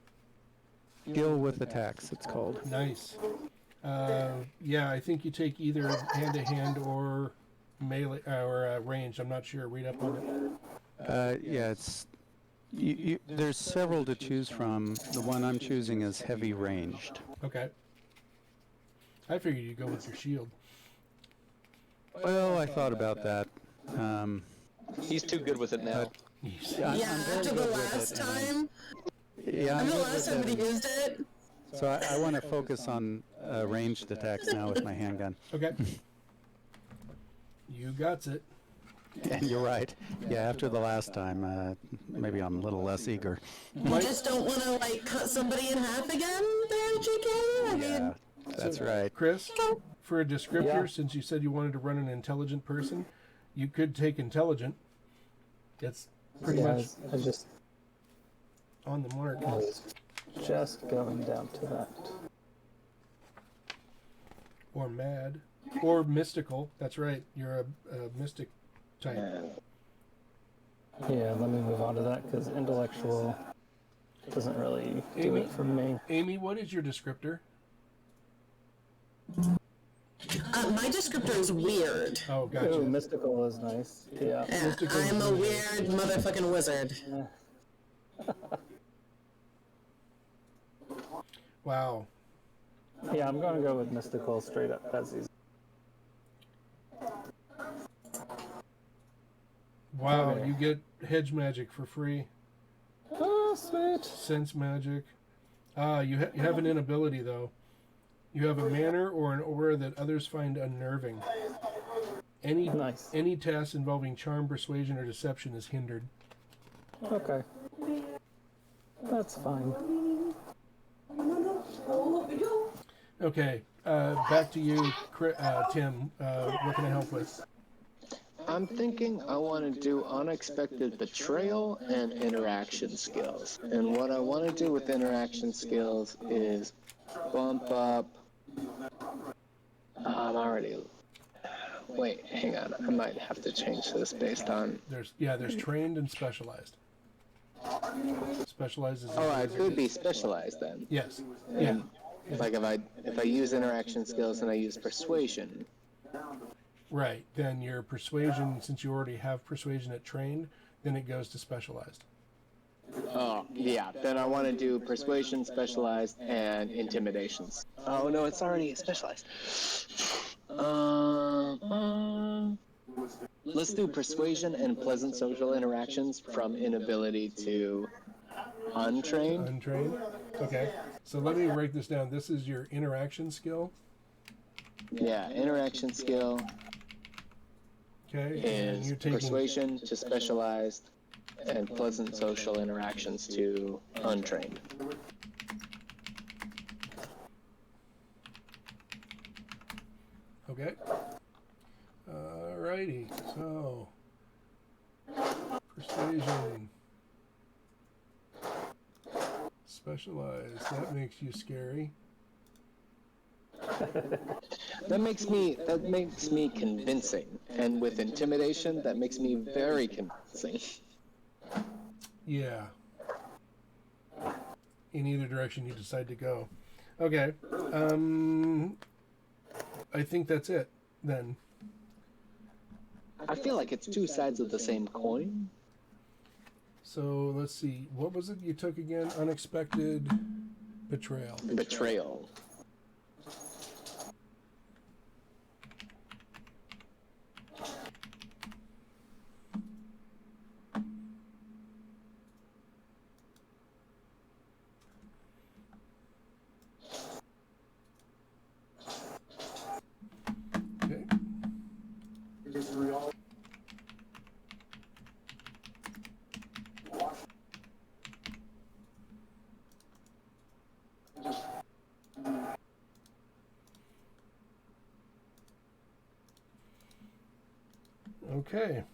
Skill with attacks, it's called. Nice. Yeah, I think you take either hand-to-hand or melee or range. I'm not sure. Read up on it. Yeah, it's there's several to choose from. The one I'm choosing is heavy ranged. Okay. I figured you'd go with your shield. Well, I thought about that. He's too good with it now. I'm Yeah, very after good the with last it, time, Yeah, I'm I'm the good last with somebody that. used it. So I want to focus on ranged attacks now with my handgun. Okay. You got it. And you're right. Yeah, after the last time, maybe I'm a little less eager. You just don't want to like cut somebody in half again, there, JK? I Yeah, mean, that's right. Chris, for a descriptor, Yeah. since you said you wanted to run an intelligent person, you could take intelligent. It's pretty much I just on the mark. I was just going down to that. Or mad. Or mystical. That's right. You're a mystic type. Yeah, let me move on to that because intellectual doesn't really do Amy? it for me. Amy, what is your descriptor? my descriptor is weird. Oh, gotcha. Ooh, mystical is nice. Yeah. Yeah, Mystical I'm is a really weird motherfucking wizard. Wow. Yeah, I'm going to go with mystical straight up as easy. Wow, Okay. you get hedge magic for free. Oh, sweet. Sense magic. You have an inability, though. You have a manner or an aura that others find unnerving. Nice. Any task involving charm, persuasion, or deception is hindered. Okay. That's fine. Okay, back to you, Tim. What can I help with? I'm thinking I want to do unexpected betrayal and interaction skills. And what I want to do with interaction skills is bump up. I'm already. Wait, hang on. I might have to change this based on. There's trained and specialized. Specialized is. Oh, I could be specialized then. Yes. And like if I use interaction skills and I use persuasion. Right. Then your persuasion, since you already have persuasion at trained, then it goes to specialized. Oh, yeah. Then I want to do persuasion, specialized, and intimidations. Oh, no, it's already specialized. Let's do persuasion and pleasant social interactions from inability to untrained. Untrained. Okay. So let me write this down. This is your interaction skill. Yeah, interaction skill Okay. And you're is taking persuasion to specialized and pleasant social interactions to untrained. Okay. Alrighty. So persuasion. Specialized. That makes you scary. That makes me convincing, and with intimidation, that makes me very convincing. Yeah. In either direction you decide to go. Okay. I think that's it then. I feel like it's two sides of the same coin. So let's see. What was it you took again? Unexpected betrayal. Betrayal. Okay. Okay.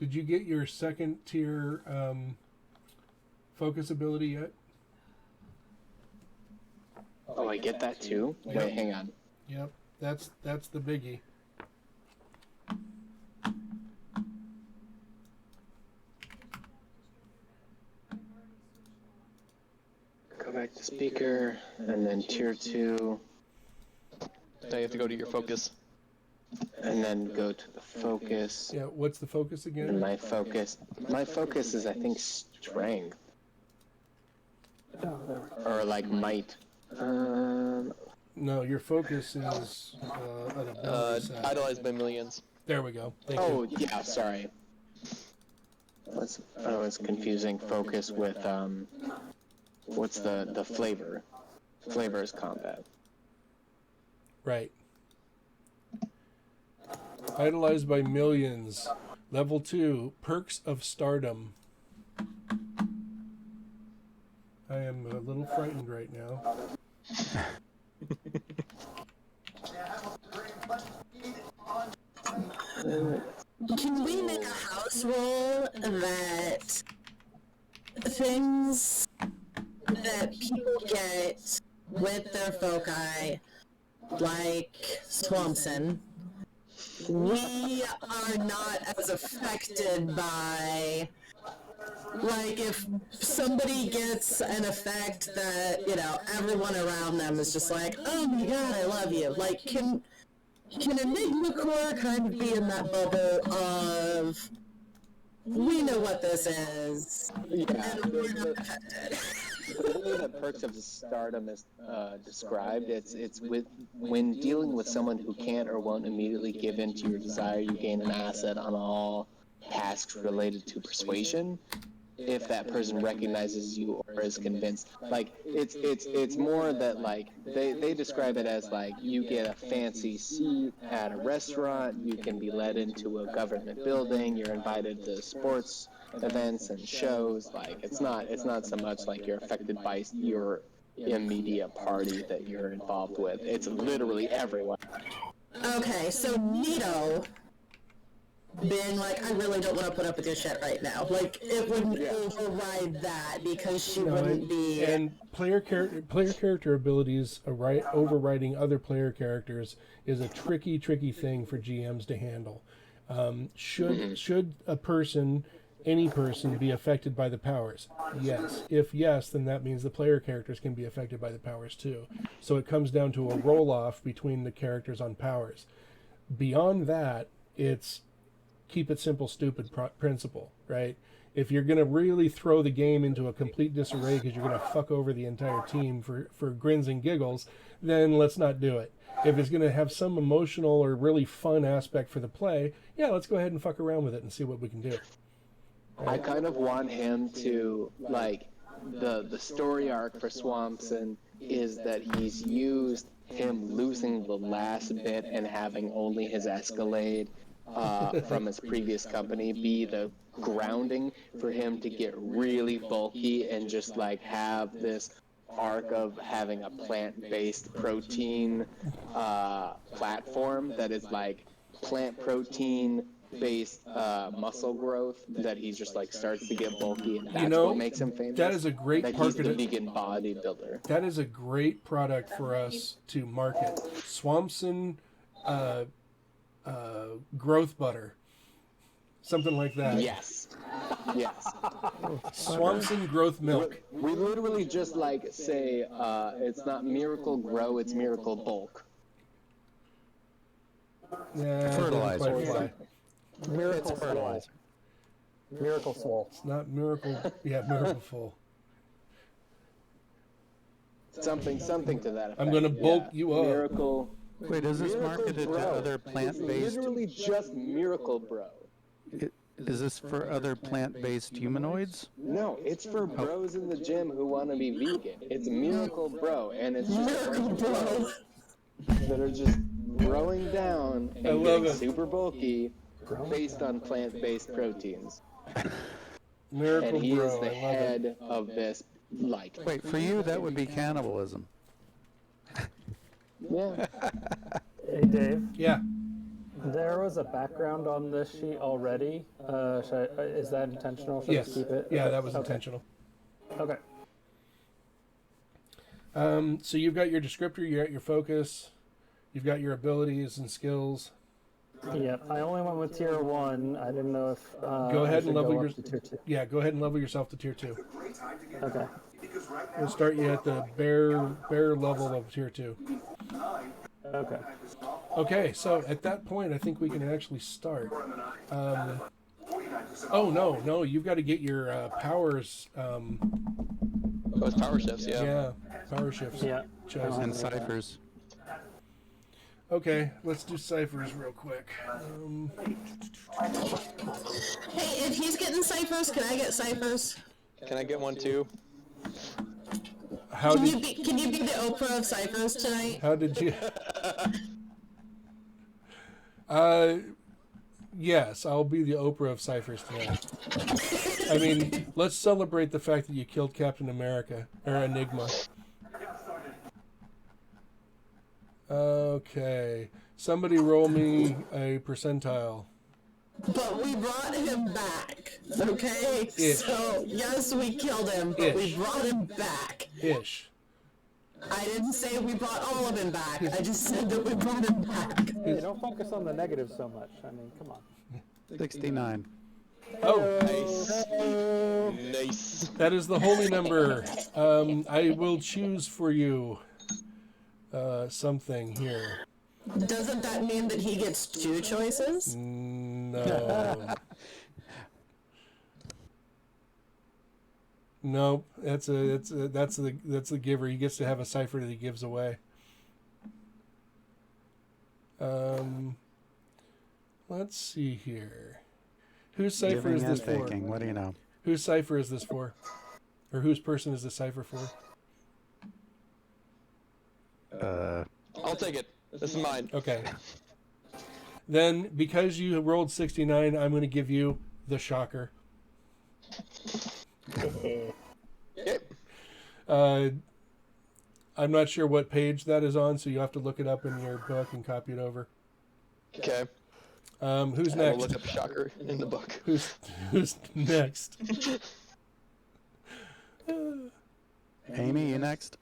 Did you get your second tier focus ability yet? Oh, I get that too? Wait, hang on. Yep. That's the biggie. Go back to speaker, and then tier 2, Now you have to go to your focus. and then go to the focus. Yeah, what's the focus And again? my focus is, I think, strength. Or like might. No, your focus is an ability set. Idolized by millions. There we go. Thank you. Oh, yeah, sorry. was confusing focus with what's the flavor? Flavor is combat. Right. Idolized by millions. Level 2, perks of stardom. I am a little frightened right now. Can we make a house rule that things that people get with their foci, like Swampson, we are not as affected by, like, if somebody gets an effect that, you know, everyone around them is just like, oh my god, I love you. Like, can Enigma Core kind of be in that bubble of, we know what this is, Yeah, and we're not affected? the way that perks of stardom is described, it's with when dealing with someone who can't or won't immediately give in to your desire, you gain an asset on all tasks related to persuasion. If that person recognizes you or is convinced, like it's more that like they describe it as like you get a fancy seat at a restaurant, you can be led into a government building, you're invited to sports events and shows. Like it's not so much like you're affected by your immediate party that you're involved with. It's literally everyone. Okay, so Nito being like, I really don't want to put up with your shit right now. Like, it wouldn't override that because she wouldn't be... And player character abilities overriding other player characters is a tricky thing for GMs to handle. Should a person, any person, be affected by the powers? Yes. If yes, then that means the player characters can be affected by the powers too. So it comes down to a roll-off between the characters on powers. Beyond that, it's keep it simple, stupid principle, right? If you're going to really throw the game into a complete disarray because you're going to fuck over the entire team for grins and giggles, then let's not do it. If it's going to have some emotional or really fun aspect for the play, yeah, let's go ahead and fuck around with it and see what we can do. I kind of want him to, like, the story arc for Swampson is that he's used him losing the last bit and having only his Escalade from his previous company be the grounding for him to get really bulky and just like have this arc of having a plant-based protein platform that is like plant protein based muscle growth, that he just like starts to get bulky, and that's what makes him famous. That is a great he's the vegan bodybuilder. That is a great product for us to market. Swampson growth butter, something like that. Yes. Swampson growth milk. We literally just like say it's not Miracle Grow, it's Miracle Bulk. Yeah, fertilizer. Miracle fertilizer. Miracle Swole. It's not Miracle. Yeah, Miracle Full. Something to that effect. I'm going to bulk you up. Miracle. Wait, is this marketed to other plant-based? It's literally just Miracle Bro. Is this for other plant-based humanoids? No, it's for bros in the gym who want to be vegan. It's Miracle Bro, and it's just bros that are just growing down and getting super bulky based on plant-based proteins. Miracle and he Bro, is the head of this, like... Wait, for you, that would be cannibalism. Yeah. Hey, Dave. Yeah. There was a background on this sheet already. Is that intentional? Should Yes. I keep it? Yeah, that was intentional. Okay. So you've got your descriptor, you got your focus, you've got your abilities and skills. Yep. I only went with tier 1. I didn't know if Go ahead and level your tier 2. Yeah, go ahead and level yourself to tier 2. Okay. We'll start you at the bare level of tier 2. Okay. Okay, so at that point, I think we can actually start. Oh no, you've got to get your powers. Those power shifts, yeah. Yeah, power shifts. Yeah. Chosen. And ciphers. Okay, let's do ciphers real quick. Hey, if he's getting ciphers, can I get ciphers? Can I get one too? How Can did you be the Oprah of ciphers tonight? how did you? Yes, I'll be the Oprah of ciphers tonight. I mean, let's celebrate the fact that you killed Captain America or Enigma. Okay, somebody roll me a percentile. But we brought him back, okay? Ish. So, yes, we killed him, but we Ish. brought him back. Ish. I didn't say we brought all of him back. I just said that we brought him back. Hey, don't focus on the negative so much. I mean, come on. 69. Oh, Nice. that is the holy number. I will choose for you something here. Doesn't that mean that he gets two choices? No. Nope. That's the giver. He gets to have a cipher that he gives away. Let's see here. Whose cipher Giving is this and for? taking. What do you know? Whose cipher is this for? Or whose person is the cipher for? I'll take it. This is mine. Okay. Then, because you rolled 69, I'm going to give you the shocker. Okay. I'm not sure what page that is on, so you have to look it up in your book and copy it over. Okay. Who's I will next? look up shocker in the book. Who's next? Amy, you next?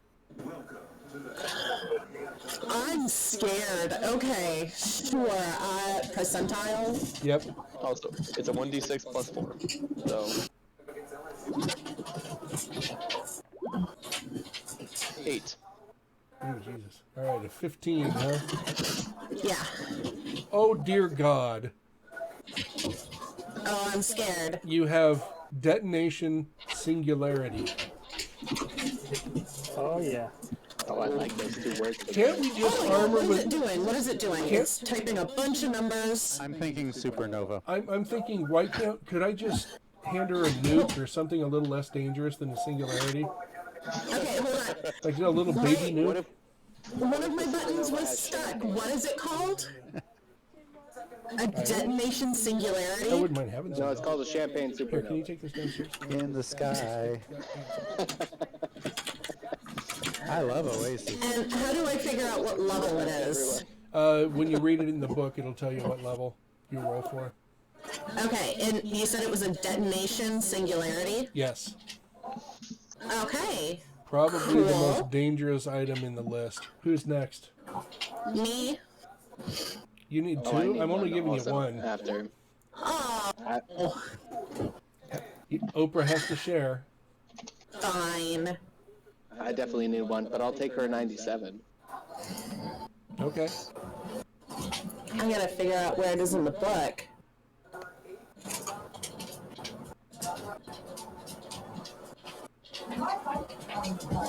I'm scared. Okay, sure. Percentile? Yep. Also, it's a 1d6 plus 4. So 8. Oh, Jesus. All right, a 15, huh? Yeah. Oh, dear God. Oh, I'm scared. You have detonation singularity. Oh, yeah. Oh, I like those two words. Can't we just Oh my God, armor what is with... it doing? What is it doing? It's typing a bunch of numbers. I'm thinking supernova. I'm thinking, why can't... Could I just hand her a nuke or something a little less dangerous than a singularity? Okay, hold on. Like a little baby nuke? One of my buttons was stuck. What is it called? A detonation I singularity? wouldn't mind having No, some. it's called a champagne Here, can you supernova. take this downstairs? In the sky. I love Oasis. And how do I figure out what level it is? When you read it in the book, it'll tell you what level you roll for. Okay, and you said it was a detonation singularity? Yes. Okay. Probably the Cool. most dangerous item in the list. Who's next? Me? You need two? Oh, I need I'm only one giving you also one. After. Oh, Oprah has to share. fine. I definitely need one, but I'll take her 97. Okay. I gotta figure out where it is in the book.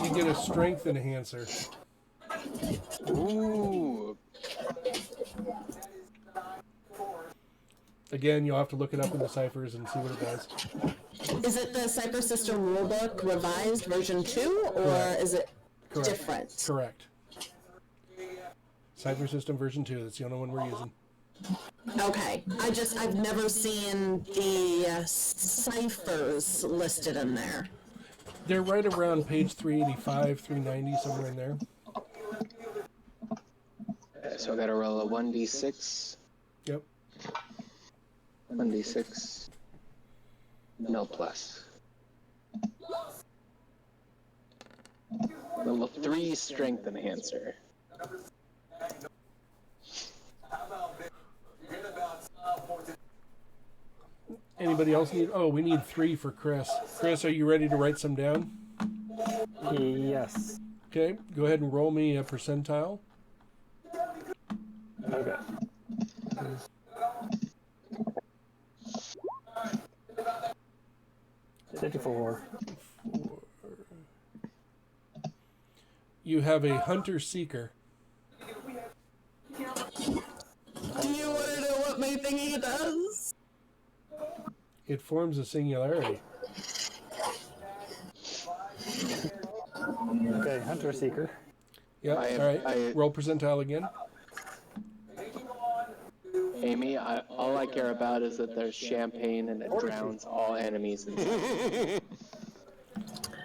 You get a strength enhancer. Ooh. Again, you'll have to look it up in the ciphers and see what it does. Is it the Cypher System Rulebook Revised version 2, or Correct. is it Correct. different? Correct. Cypher System version 2. That's the only one we're using. Okay. I've never seen the ciphers listed in there. They're right around page 385, 390, somewhere in there. So I gotta roll a 1d6. Yep. 1d6. No plus. Level 3 strength enhancer. Anybody else need... Oh, we need 3 for Chris. Chris, are you ready to write some down? Yes. Okay, go ahead and roll me a percentile. Okay. $54. You have a hunter-seeker. thingy does. It forms a singularity. Okay, Hunter Seeker. Yep. All right. Roll percentile again. Amy, all I care about is that there's champagne and it drowns all enemies.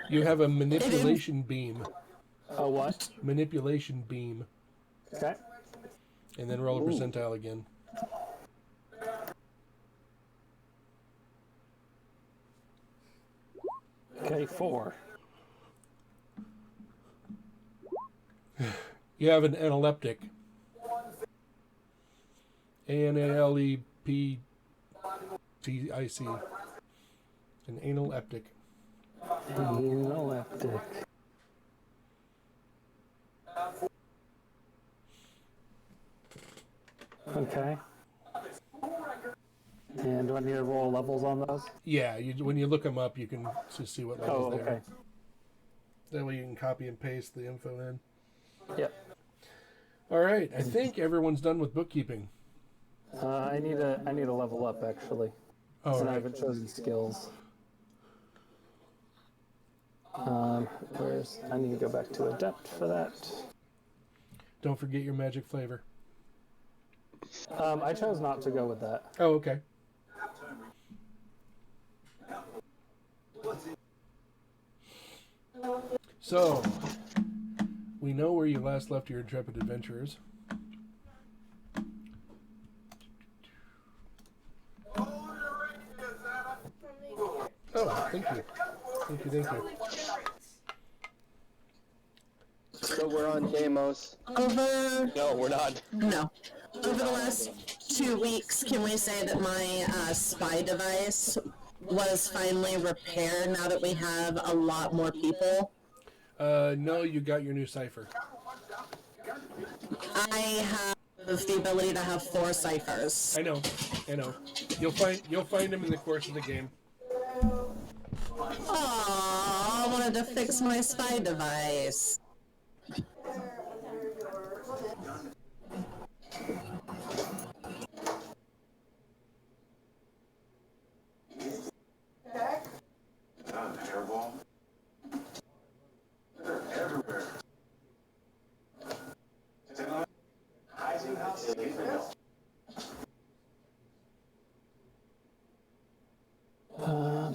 You have a manipulation beam. A what? Manipulation beam. Okay. And then roll a percentile again. Okay, 4. You have an analeptic. A-N-A-L-E-P-T-I-C. An analeptic. Analeptic. Okay. And do I need to roll levels on those? Yeah, when you look them up, you can just see what levels they okay. are. That way you can copy and paste the info in. Yep. All right, I think everyone's done with bookkeeping. I need a level up actually. Oh, and right. I haven't chosen skills. I need to go back to adept for that. Don't forget your magic flavor. I chose not to go with that. Oh, okay. So, we know where you last left your intrepid adventurers. Oh, thank you. Thank you. So we're on Deimos. No, we're not. No. Over the last 2 weeks, can we say that my spy device was finally repaired now that we have a lot more people? No, you got your new Cypher. I have the ability to have 4 Cyphers. I know. You'll find them in the course of the game. Aww, I wanted to fix my spy device.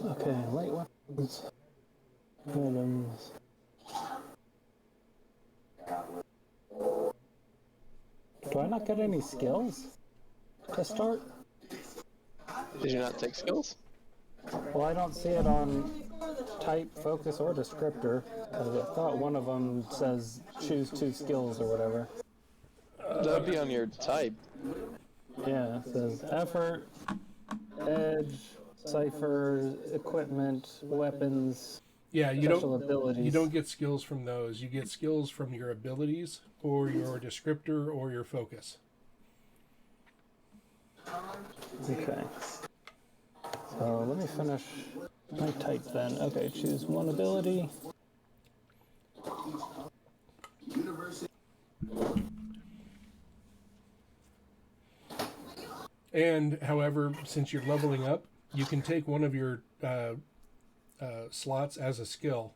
Okay, light weapons. Items. Do I not get any skills to start? Did you not take skills? Well, I don't see it on type, focus, or descriptor. I thought one of them says choose 2 skills or whatever. That would be on your type. Yeah, it says effort, edge, Cypher, equipment, weapons. Yeah, special abilities. You don't get skills from those. You get skills from your abilities or your descriptor or your focus. Okay. So let me finish my type then. Okay, choose 1 ability. And, however, since you're leveling up, you can take one of your slots as a skill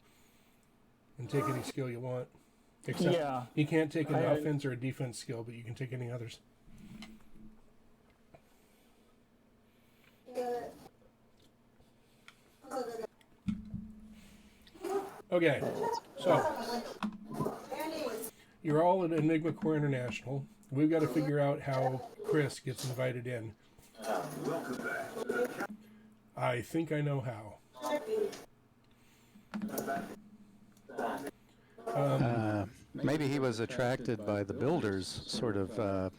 and take any skill you want. Except you can't take an offense or a defense skill, but you can take any others. Okay, so you're all at Enigma Corps International. We've got to figure out how Chris gets invited in. I think I know how. Maybe he was attracted by the builders' sort of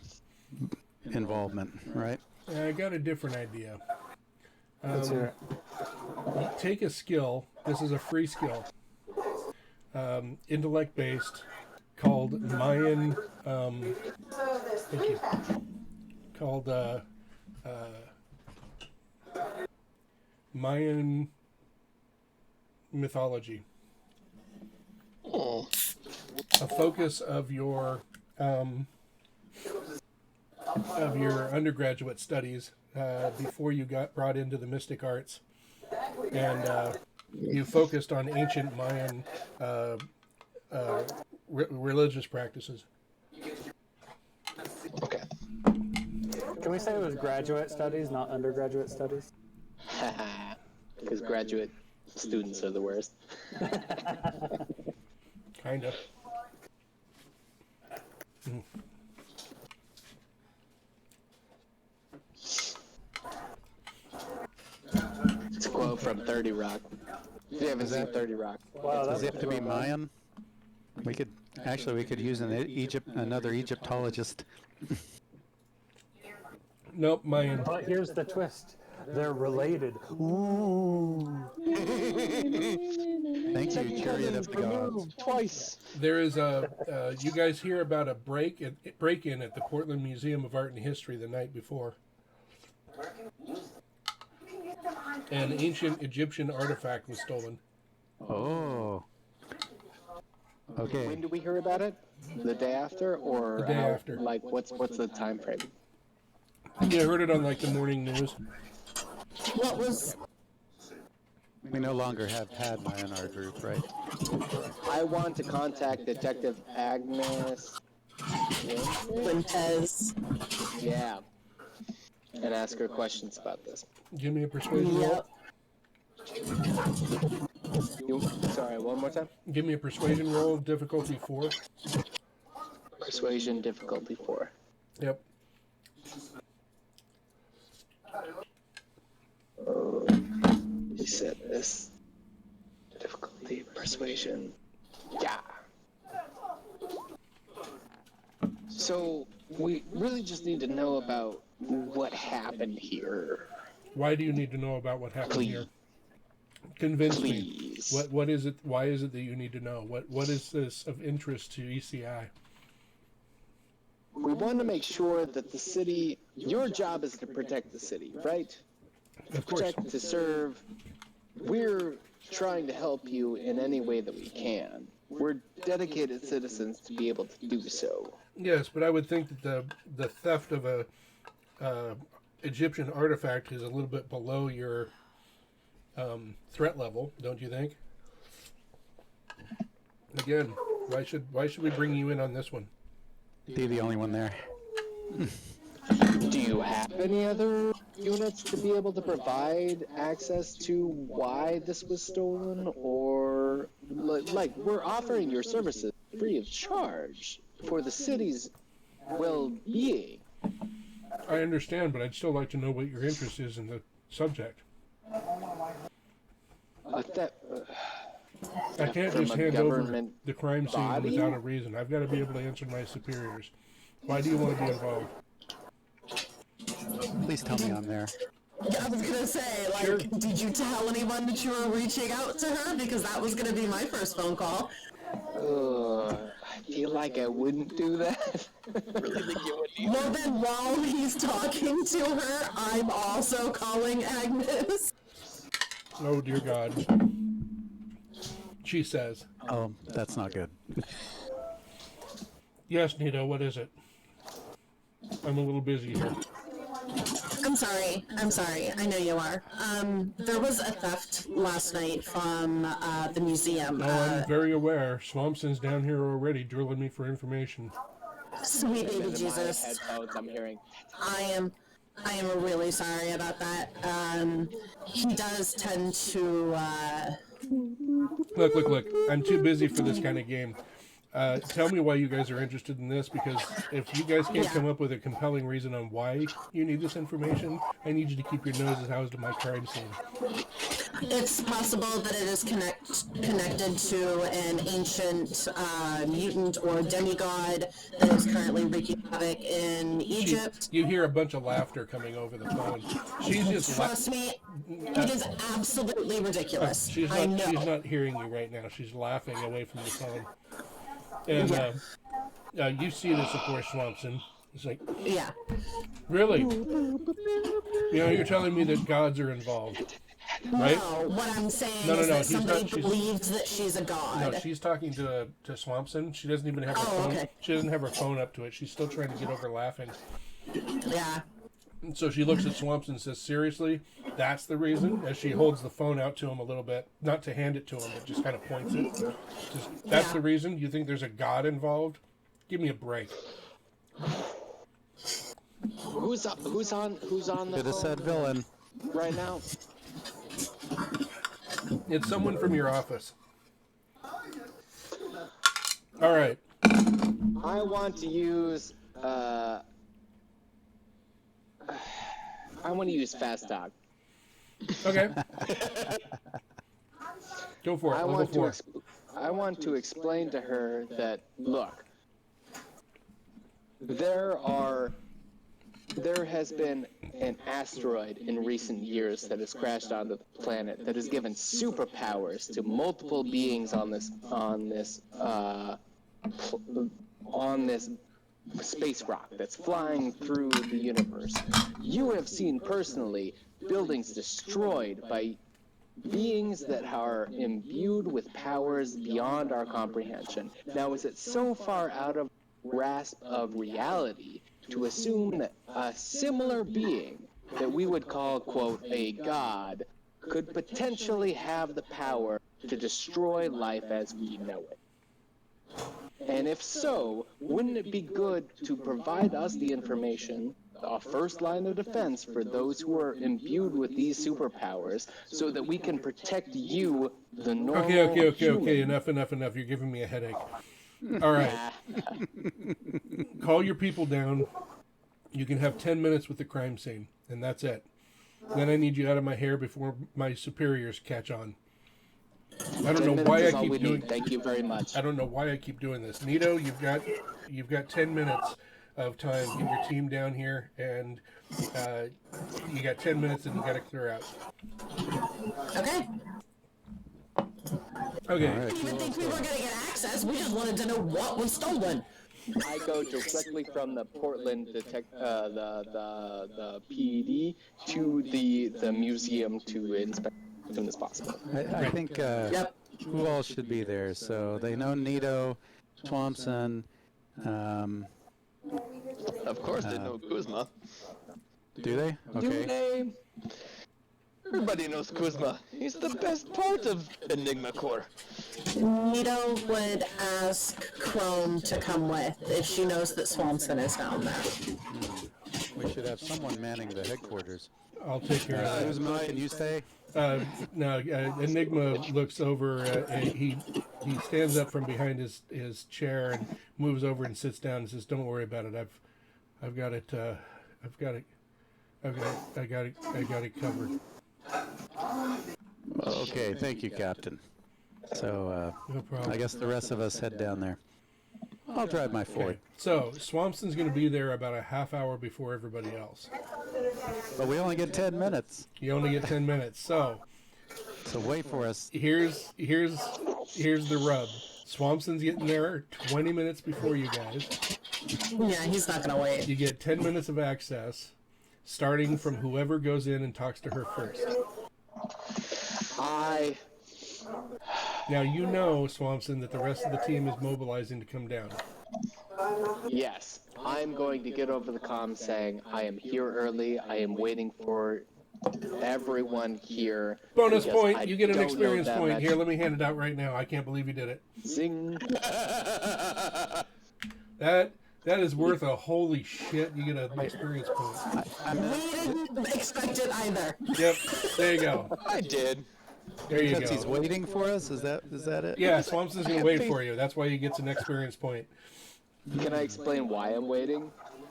involvement, right? I got a different idea. Let's hear it. Take a skill. This is a free skill. Intellect-based, called Mayan. Thank you. Called Mayan mythology. Oh. A focus of your of your undergraduate studies before you got brought into the mystic arts, and you focused on ancient Mayan religious practices. Okay. Can we say it was graduate studies, not undergraduate studies? Because graduate students are the worst. Kind of. It's a quote from 30 Rock. If you haven't seen 30 Rock. Wow, Does it that's have to be Mayan? We could use another Egyptologist. Nope, Mayan. But here's the twist. They're related. Ooh. Thank you, chariot of the gods. Twice. There is you guys hear about a break-in at the Portland Museum of Art and History the night before. An ancient Egyptian artifact was stolen. Oh. Okay. When do we hear about it? The day after, or The day after. Like, what's the time frame? Yeah, I heard it on like the morning news. What was? We no longer have had my in our group, right? I want to contact Detective Agnes. Quintez. Yeah. And ask her questions about this. Give me a persuasion roll. Sorry, one more time? Give me a persuasion roll, difficulty 4. Persuasion, difficulty 4. Yep. He said this. Difficulty, persuasion. Yeah. So, we really just need to know about what happened here. Why do you need to know about what happened Please. here? Convince Please. me. What is it? Why is it that you need to know? What is this of interest to ECI? We want to make sure that the city, your job is to protect the city, right? To Of course. protect, to serve. We're trying to help you in any way that we can. We're dedicated citizens to be able to do so. Yes, but I would think that the theft of a Egyptian artifact is a little bit below your threat level, don't you think? Again, why should we bring you in on this one? Be the only one there. Do you have any other units to be able to provide access to why this was stolen? Or, like, we're offering your services free of charge for the city's well-being. I understand, but I'd still like to know what your interest is in the subject. I can't From just a hand over government the crime scene body? without a reason. I've got to be able to answer my superiors. Why do you want to be involved? Please tell me I'm there. I was gonna say, like, Sure. did you tell anyone that you were reaching out to her? Because that was gonna be my first phone call. I feel like I wouldn't do that. Really think you would either. Well, then while he's talking to her, I'm also calling Agnes. Oh, dear God. She says. Oh, that's not good. Yes, Nito, what is it? I'm a little busy here. I'm sorry. I know you are. There was a theft last night from the museum. Oh, I'm very aware. Swampson's down here already drilling me for information. Sweet baby In my Jesus. headphones, I'm hearing. I am really sorry about that. He does tend to, Look. I'm too busy for this kind of game. Tell me why you guys are interested in this, because if you guys can't come up with a compelling reason on why you need this information, I need you to keep your noses housed to my crime scene. it's possible that it is connected to an ancient mutant or demigod that is currently wreaking havoc in Egypt. You hear a bunch of laughter coming over the phone. She's just Trust me, it is absolutely ridiculous. She's I know. not hearing you right now. She's laughing away from the phone. And you see this, of course, Swampson. It's like, Yeah. really? You're telling me that gods are involved, right? No, what I'm saying No, is that he's somebody not- she's- believes that she's a god. No, she's talking to Swampson. She doesn't even have her Oh, phone. okay. She doesn't have her phone up to it. She's still trying to get over laughing. Yeah. And so she looks at Swamps and says, seriously, that's the reason? As she holds the phone out to him a little bit, not to hand it to him, but just kind of points it. That's the reason? You think there's a god involved? Give me a break. Who's on the Could have said villain. right now? It's someone from your office. All right. I want to use Fast Dog. Okay. Go for it. I want to explain to her that, look, there has been an asteroid in recent years that has crashed onto the planet that has given superpowers to multiple beings on this space rock that's flying through the universe. You have seen personally buildings destroyed by beings that are imbued with powers beyond our comprehension. Now, is it so far out of grasp of reality to assume that a similar being that we would call, quote, a god, could potentially have the power to destroy life as we know it? And if so, wouldn't it be good to provide us the information, a first line of defense for those who are imbued with these superpowers, so that we can protect you, the normal Okay. Enough. You're giving me a headache. All right. Call your people down. You can have 10 minutes with the crime scene, and that's it. Then I need you out of my hair before my superiors catch on. I don't know why I keep doing. Thank you very much. I don't know why I keep doing this. Nito, you've got 10 minutes of time. Get your team down here, and you got 10 minutes, and you got to clear out. Okay. Okay. We didn't even think we were going to get access. We just wanted to know what was stolen. I go directly from the Portland the PED to the museum to inspect as soon as possible. I think who all should be there? So they know Nito, Swampson. Of course they know Kuzma. Do they? Do Okay. they? Everybody knows Kuzma. He's the best part of Enigma Corps. Nito would ask Chrome to come with if she knows that Swampson is down there. We should have someone manning the headquarters. I'll take care of that. Kuzma, can you stay? No, Enigma looks over. He stands up from behind his chair and moves over and sits down and says, "Don't worry about it. I've got it. I got it covered." Okay, thank you, Captain. So No problem. I guess the rest of us head down there. I'll drive my Ford. Okay. So Swampson's going to be there about a half hour before everybody else. But we only get 10 minutes. You only get 10 minutes. So wait for us. here's the rub. Swampson's getting there 20 minutes before you guys. Yeah, he's not going to wait. You get 10 minutes of access, starting from whoever goes in and talks to her first. Now you know, Swampson, that the rest of the team is mobilizing to come down. Yes, I'm going to get over the comm saying I am here early. I am waiting for everyone here. Bonus because point, I you get an don't know experience that point. much. Here, let me hand it out right now. I can't believe you did it. Zing. That is worth a holy shit. You get an experience point. We didn't expect it either. Yep, there you go. I did. There you Because he's go. waiting for us? Is that it? Yeah, Swampson's going to wait for you. That's why he gets an experience point. Can I explain why I'm waiting?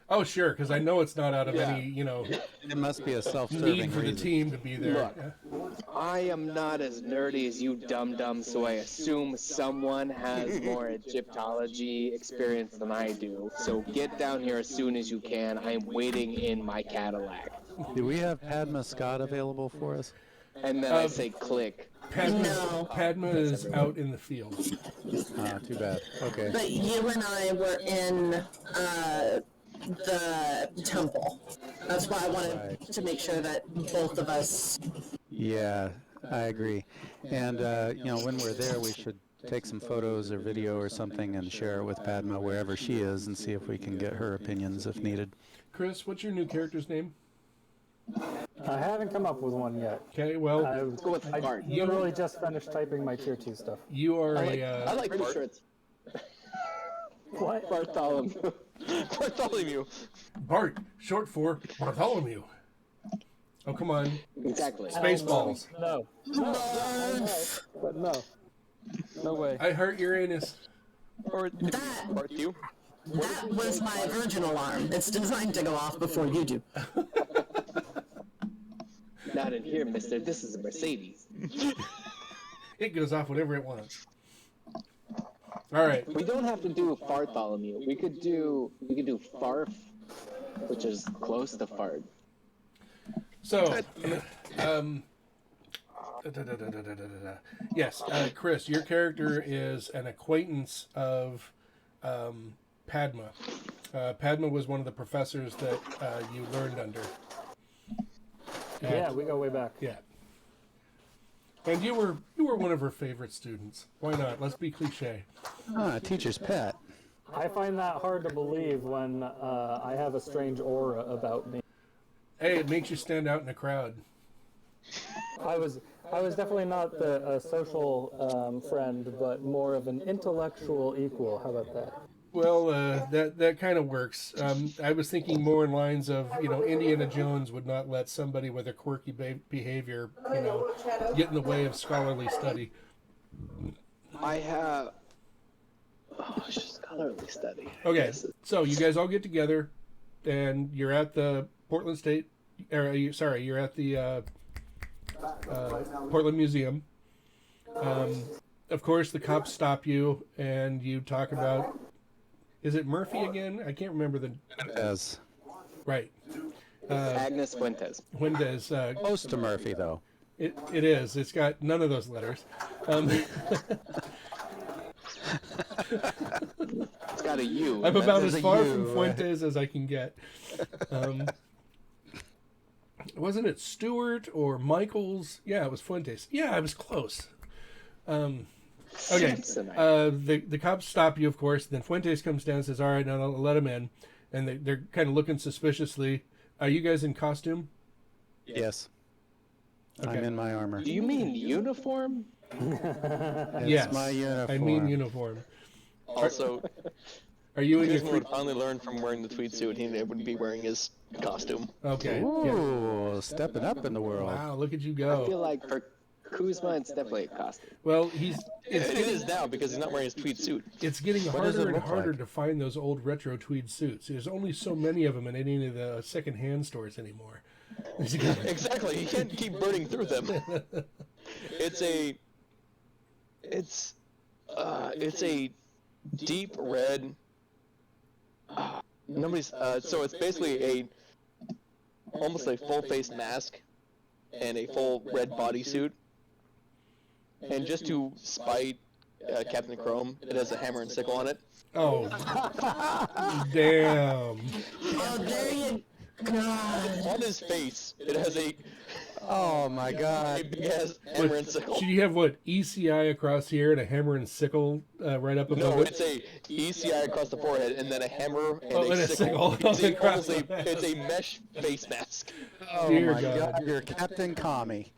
Oh, sure, because I know it's not out of any, It must be a self-serving need for the reason. team to be there. Look, I am not as nerdy as you dum-dums, so I assume someone has more Egyptology experience than I do. So get down here as soon as you can. I am waiting in my Cadillac. Do we have Padma Scott available for us? And then I say click. Padma is out in the field. Too bad. Okay. But you and I were in the temple. That's why I wanted to make sure that both of us... Yeah, I agree. And, when we're there, we should take some photos or video or something and share it with Padma wherever she is and see if we can get her opinions if needed. Chris, what's your new character's name? I haven't come up with one yet. Okay, well, Let's go with Bart. You literally just finished typing my tier 2 stuff. you are I like Pretty Bart. sure it's What? Bartholomew. Bartholomew. Bart, short for Bartholomew. Oh, come on. Exactly. Spaceballs. No. But no. No way. I heart Uranus. Or That- Bart you. That was my Virgin alarm. It's designed to go off before you do. Not in here, mister. This is a Mercedes. It goes off whenever it wants. All right. We don't have to do Bartholomew. We could do Farf, which is close to fart. So, yes, Chris, your character is an acquaintance of Padma. Padma was one of the professors that you learned under. Yeah, we go way back. Yeah. And you were one of her favorite students. Why not? Let's be cliche. Ah, teacher's pet. I find that hard to believe when I have a strange aura about me. Hey, it makes you stand out in a crowd. I was definitely not the social friend, but more of an intellectual equal. How about that? Well, that kind of works. I was thinking more in lines of, Indiana Jones would not let somebody with a quirky behavior, get in the way of scholarly study. I have scholarly study. Okay, so you guys all get together, and you're at the Portland State, you're at the Portland Museum. Of course, the cops stop you, and you talk about. Is it Murphy again? I can't remember the. As Right. Agnes Fuentes. Fuentes. close to Murphy, though. It is. It's got none of those letters. It's got a U. I'm about There's as a far U, from Fuentes as I can get. Wasn't it Stewart or Michaels? Yeah, it was Fuentes. Yeah, I was close. Okay. The cops stop you, of course. Then Fuentes comes down and says, "All right, now I'll let him in." And they're kind of looking suspiciously. Are you guys in costume? Yes. Okay. I'm in my armor. Do you mean uniform? It's Yes, my uniform. I mean uniform. Also, Are you in your Kuzma would finally learn from wearing the tweed suit. He wouldn't be wearing his costume. Okay. Yeah. Ooh, stepping up in the world. Wow, look at you I go. feel like for Kuzma, it's definitely a costume. Well, It is now because he's not wearing his tweed suit. it's getting What does it harder and look harder like? to find those old retro tweed suits. There's only so many of them in any of the second-hand stores anymore. Exactly. He can't keep burning through them. It's a deep red. So it's basically almost a full face mask and a full red bodysuit. And just to spite Captain Chrome, it has a hammer and sickle on it. Oh, damn. Oh, there you go. On his face, it has a Oh my God. big ass hammer and sickle. Should you have what, ECI across here and a hammer and sickle right up above No, it? it's a ECI across the forehead and then a hammer and Oh, and a a sickle. sickle It's a, across almost the it's a mesh face mask. Oh Dear my God. God. You're Captain Kami.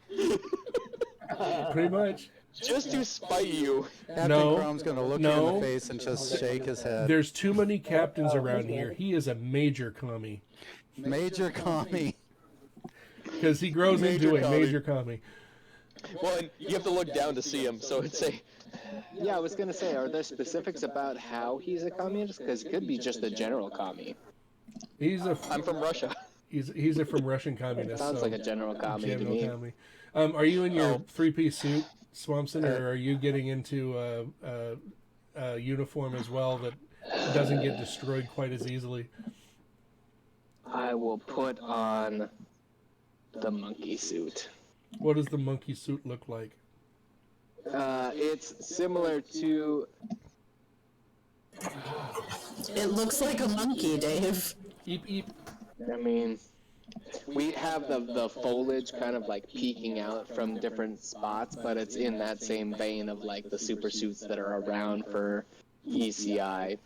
Pretty much. Just to spite you. Captain No, Chrome's gonna look you in the face and just shake his head. There's too many captains around here. He is a major commie. Major Kami. Because he grows Major into a commie. major commie. Well, and you have to look down to see him, so it's a... Yeah, I was gonna say, are there specifics about how he's a communist? Because it could be just a general commie. I'm from Russia. He's a from Russian communist. Sounds so like a general commie to general me. commie. Are you in your Oh. three-piece suit, Swampson, or are you getting into a uniform as well that doesn't get destroyed quite as easily? I will put on the monkey suit. What does the monkey suit look like? It's similar to... It looks like a monkey, Dave. Eep, eep. I mean, We have the foliage kind of like peeking out from different spots, but it's in that same vein of like the super suits that are around for ECI.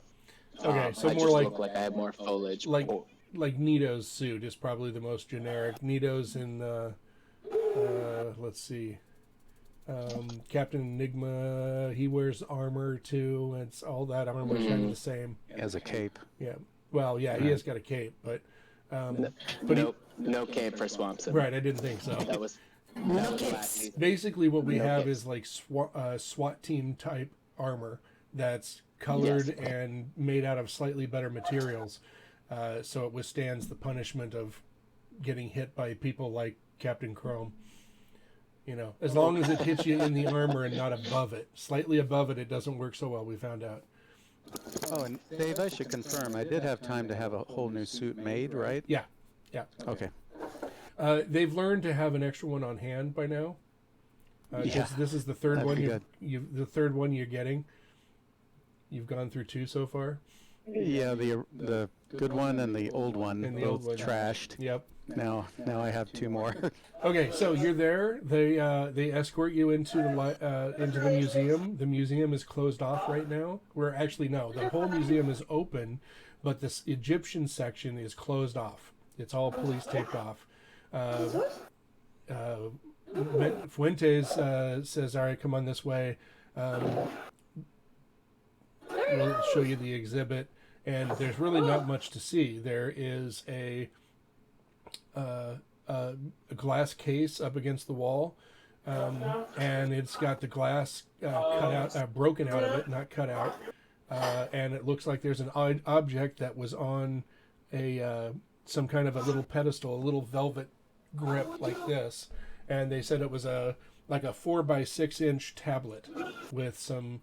Okay, so I more just like look like I have more foliage. like Nito's suit is probably the most generic. Nito's in let's see, Captain Enigma. He wears armor too. It's all that armor is kind of the same. As a cape. Yeah. Well, yeah, he has got a cape, but no cape for Swampson. Right, I didn't think so. That was last. Basically, what we No have capes. is like SWAT team type armor that's colored and made out of slightly better materials, so it withstands the punishment of getting hit by people like Captain Chrome. You know, as long as it hits you in the armor and not above it. Slightly above it, it doesn't work so well, we found out. Oh, and Dave, I should confirm, I did have time to have a whole new suit made, right? Yeah. Okay. They've learned to have an extra one on hand by now. This is the third That'd one be the third one you're getting. You've gone through 2 so far. Yeah, the good one and the old one, And the both old one. trashed. Yep. Now I have 2 more. Okay, so you're there. They escort you into the museum. The museum is closed off right now. The whole museum is open, but this Egyptian section is closed off. It's all police taped off. Fuentes says, "All right, come on this way. We'll show you the exhibit." And there's really not much to see. There is a glass case up against the wall, and it's got the glass cut out, broken out of it, not cut out, and it looks like there's an object that was on some kind of a little pedestal, a little velvet grip like this, and they said it was like a 4x6-inch tablet with some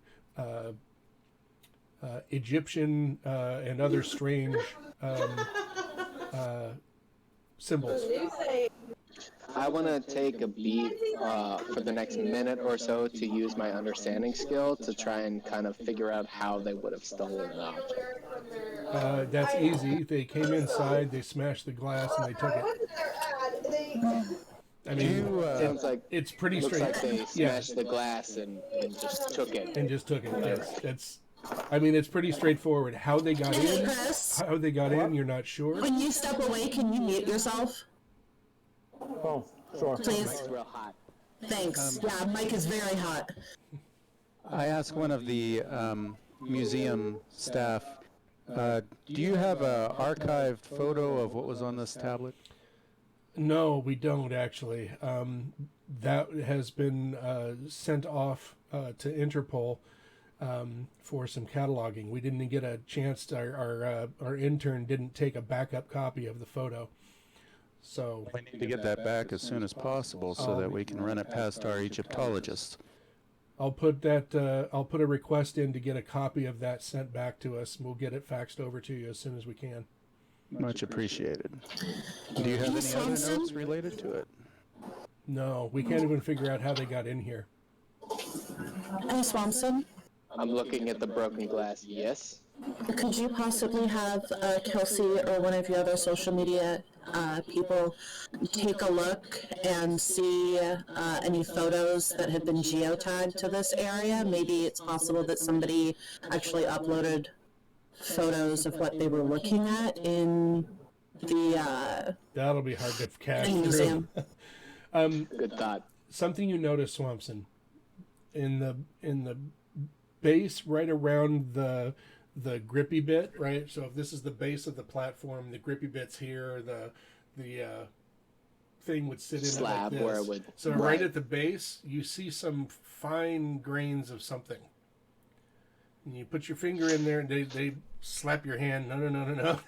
Egyptian and other strange symbols. I want to take a beat for the next minute or so to use my understanding skill to try and kind of figure out how they would have stolen an object. That's easy. They came inside, they smashed the glass, and they took it. I mean, Sounds like it's pretty looks straight. like they smashed the glass and just took it. Yes, it's pretty straightforward. How they got in, Chris, you're not sure. when you step away, can you mute yourself? Oh, sure. Please. It's real hot. Thanks. Yeah, Mike is very hot. I asked one of the museum staff, do you have an archived photo of what was on this tablet? No, we don't actually. That has been sent off to Interpol for some cataloging. We didn't get a chance. Our intern didn't take a backup copy of the photo. So We need to get that back as soon as possible so that we can run it past our Egyptologists. I'll put a request in to get a copy of that sent back to us. We'll get it faxed over to you as soon as we can. Much appreciated. Do you have any other notes related to it? No, we can't even figure out how they got in here. Hey, Swanson, I'm looking at the broken glass. Yes. could you possibly have Kelsey or one of your other social media people take a look and see any photos that have been geotagged to this area? Maybe it's possible that somebody actually uploaded photos of what they were looking at in the That'll be hard to cash museum. through. Good thought. Something you notice, Swampson, in the base right around the grippy bit, right? So if this is the base of the platform, the grippy bit's here, the thing would sit in Slab it like this. where it would. So right at the base, you see some fine grains of something. And you put your finger in there, and they slap your hand. No.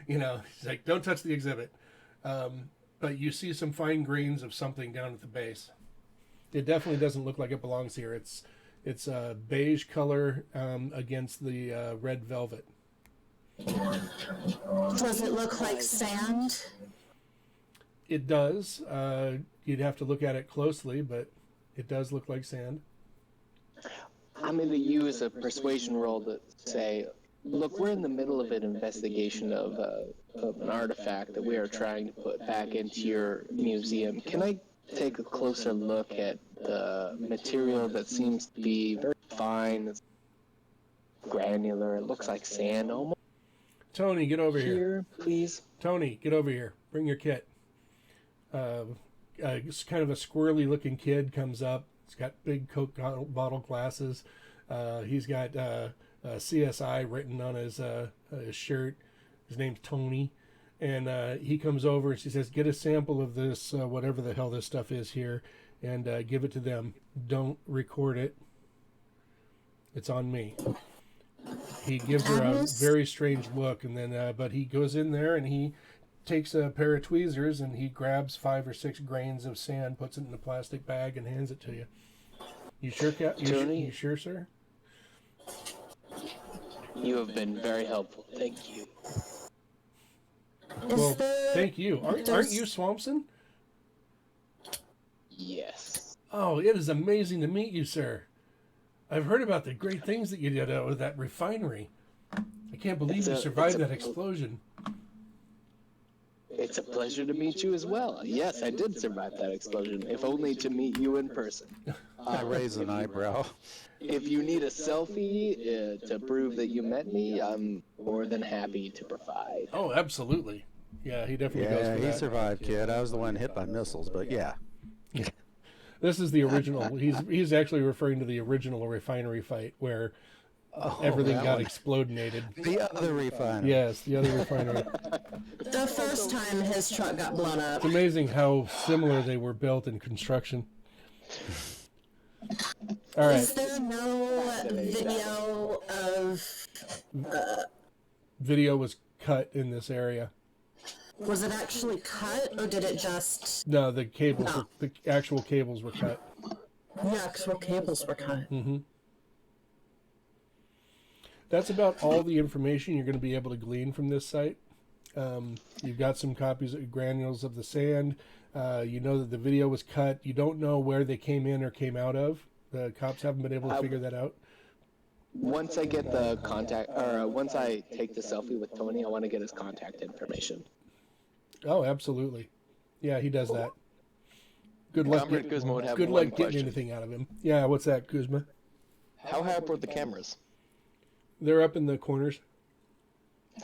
You know, it's like, don't touch the exhibit. But you see some fine grains of something down at the base. It definitely doesn't look like it belongs here. It's a beige color against the red velvet. Does it look like sand? It does. You'd have to look at it closely, but it does look like sand. I'm going to use a persuasion roll to say, look, we're in the middle of an investigation of an artifact that we are trying to put back into your museum. Can I take a closer look at the material that seems to be very fine, it's granular, it looks like sand almost? Tony, get over here. Please. Tony, get over here. Bring your kit. It's kind of a squirrely looking kid comes up. He's got big Coke bottle glasses. He's got CSI written on his shirt. His name's Tony. And he comes over and she says, get a sample of this, whatever the hell this stuff is here, and give it to them. Don't record it. It's on me. He gives her a very strange look, and then but he goes in there and he takes a pair of tweezers and he grabs 5 or 6 grains of sand, puts it in a plastic bag, and hands it to you. You sure, you sure, sir? You have been very helpful. Thank you. Well, thank you. Aren't you Swampson? Yes. Oh, it is amazing to meet you, sir. I've heard about the great things that you did out of that refinery. I can't believe you survived that explosion. It's a pleasure to meet you as well. Yes, I did survive that explosion, if only to meet you in person. I raise an eyebrow. If you need a selfie to prove that you met me, I'm more than happy to provide. Oh, absolutely. Yeah, he definitely goes for that. Yeah, he survived, kid. I was the one hit by missiles, but yeah. This is the original. He's actually referring to the original refinery fight where everything got explodinated. The other refinery. Yes, the other refinery. The first time his truck got blown up. It's amazing how similar they were built in construction. All right. Is there no video of... Video was cut in this area. Was it actually cut, or did it just... No, the cables, the actual cables were cut. The actual cables were cut. Mm-hmm. That's about all the information you're going to be able to glean from this site. You've got some copies of granules of the sand. You know that the video was cut. You don't know where they came in or came out of. The cops haven't been able to figure that out. Once I get the contact, or once I take the selfie with Tony, I want to get his contact information. Oh, absolutely. Yeah, he does that. Good luck, good luck getting anything out of him. Yeah, what's that, Kuzma? How high up are the cameras? They're up in the corners.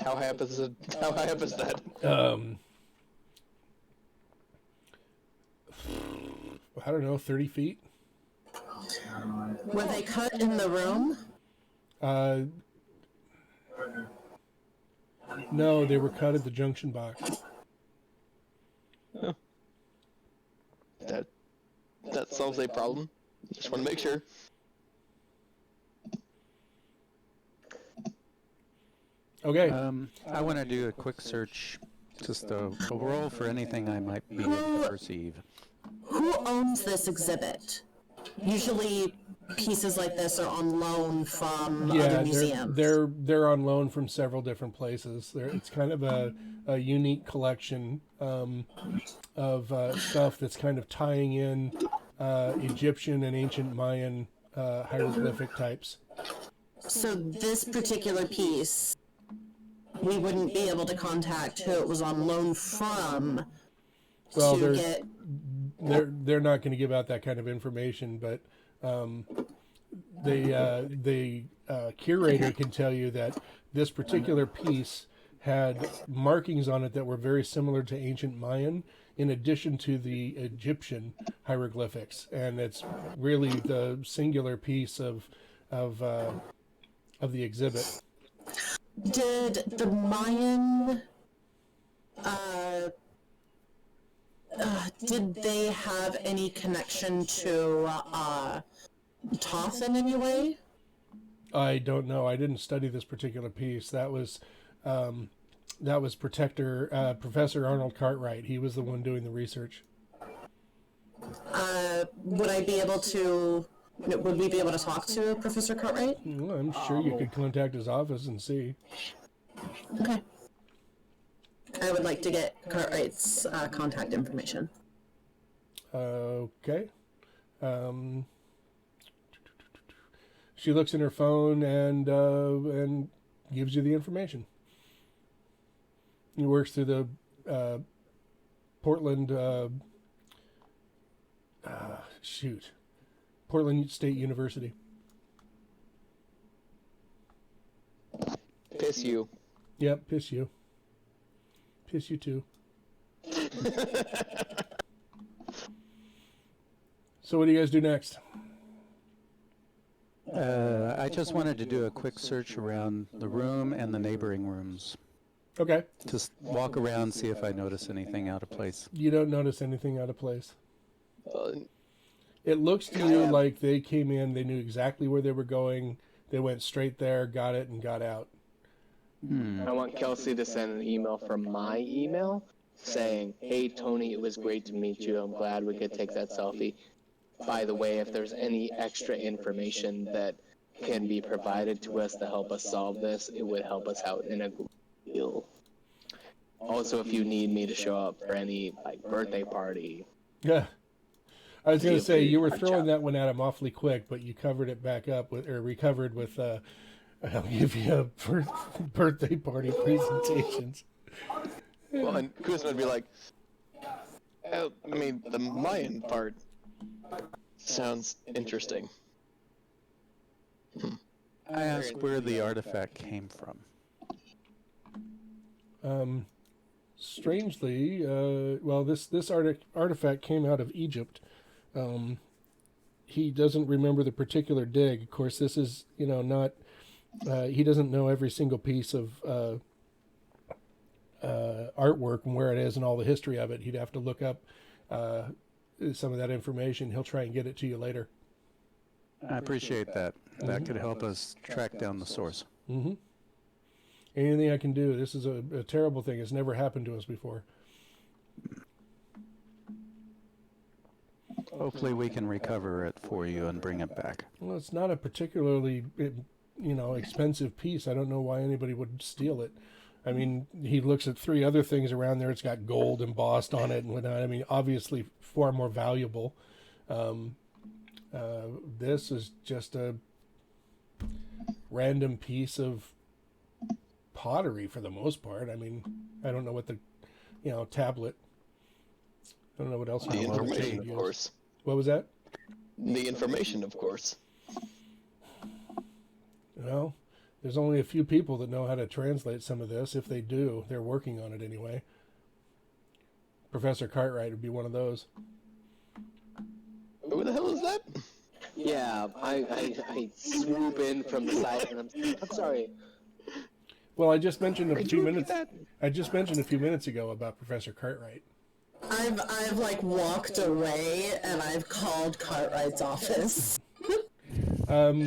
How high up is it? How high up is that? I don't know, 30 feet. Were they cut in the room? No, they were cut at the junction box. Oh. That solves a problem. Just want to make sure. Okay. I want to do a quick search, just a roll for anything I might be able to perceive. Who owns this exhibit? Usually pieces like this are on loan from other museums. They're on loan from several different places. It's kind of a unique collection of stuff that's kind of tying in Egyptian and ancient Mayan hieroglyphic types. So this particular piece, we wouldn't be able to contact who it was on loan from. Well, they're not going to give out that kind of information, but the curator can tell you that this particular piece had markings on it that were very similar to ancient Mayan, in addition to the Egyptian hieroglyphics, and it's really the singular piece of the exhibit. Did the Mayan did they have any connection to Toth in any way? I don't know. I didn't study this particular piece. That was Professor Arnold Cartwright. He was the one doing the research. Would we be able to talk to Professor Cartwright? Well, I'm sure you could contact his office and see. Okay. I would like to get Cartwright's contact information. Okay. She looks in her phone and gives you the information. He works through the Portland State University. Piss you. Yep, piss you. Piss you too. So what do you guys do next? I just wanted to do a quick search around the room and the neighboring rooms. Okay. Just walk around, see if I notice anything out of place. You don't notice anything out of place. Uh, It looks to you like they came in, they knew exactly where they were going, they went straight there, got it, and got out. I want Kelsey to send an email from my email saying, "Hey Tony, it was great to meet you. I'm glad we could take that selfie. By the way, if there's any extra information that can be provided to us to help us solve this, it would help us out in a great deal. Also, if you need me to show up for any birthday party." Yeah. I was going to say, you were Good throwing job. that one at him awfully quick, but you covered it back up with, or recovered with, I'll give you a birthday party presentations. well, and Kuzma would be like, "Oh, I mean, the Mayan part sounds interesting." I ask where the artifact came from. Strangely, well, this artifact came out of Egypt. He doesn't remember the particular dig. Of course, this is, not, he doesn't know every single piece of artwork and where it is and all the history of it. He'd have to look up some of that information. He'll try and get it to you later. I appreciate that. That could help us track down the source. Mm-hmm. Anything I can do. This is a terrible thing. It's never happened to us before. Hopefully we can recover it for you and bring it back. Well, it's not a particularly, expensive piece. I don't know why anybody would steal it. I mean, he looks at 3 other things around there. It's got gold embossed on it and whatnot. I mean, obviously far more valuable. This is just a random piece of pottery for the most part. I mean, I don't know what the, tablet. I don't know what else. The information, of course. What was that? The information, of course. Well, there's only a few people that know how to translate some of this. If they do, they're working on it anyway. Professor Cartwright would be one of those. Who the hell is that? Yeah, I swoop in from the side and I'm sorry. Well, I just mentioned a Could few you repeat minutes. that? I just mentioned a few minutes ago about Professor Cartwright. I've walked away and I've called Cartwright's office. Try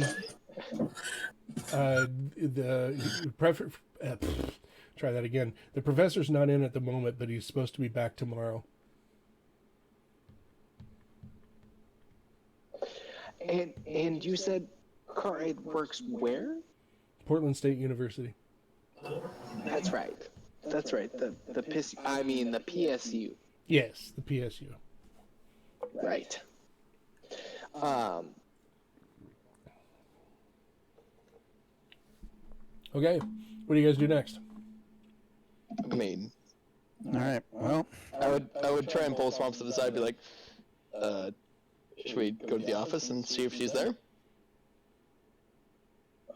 that again. The professor's not in at the moment, but he's supposed to be back tomorrow. And you said Cartwright works where? Portland State University. That's right. That's right. The PSU. Yes, the PSU. Right. Okay, what do you guys do next? I mean, All right. Well, I would try and pull Swamps to the side and be like, should we go to the office and see if she's there?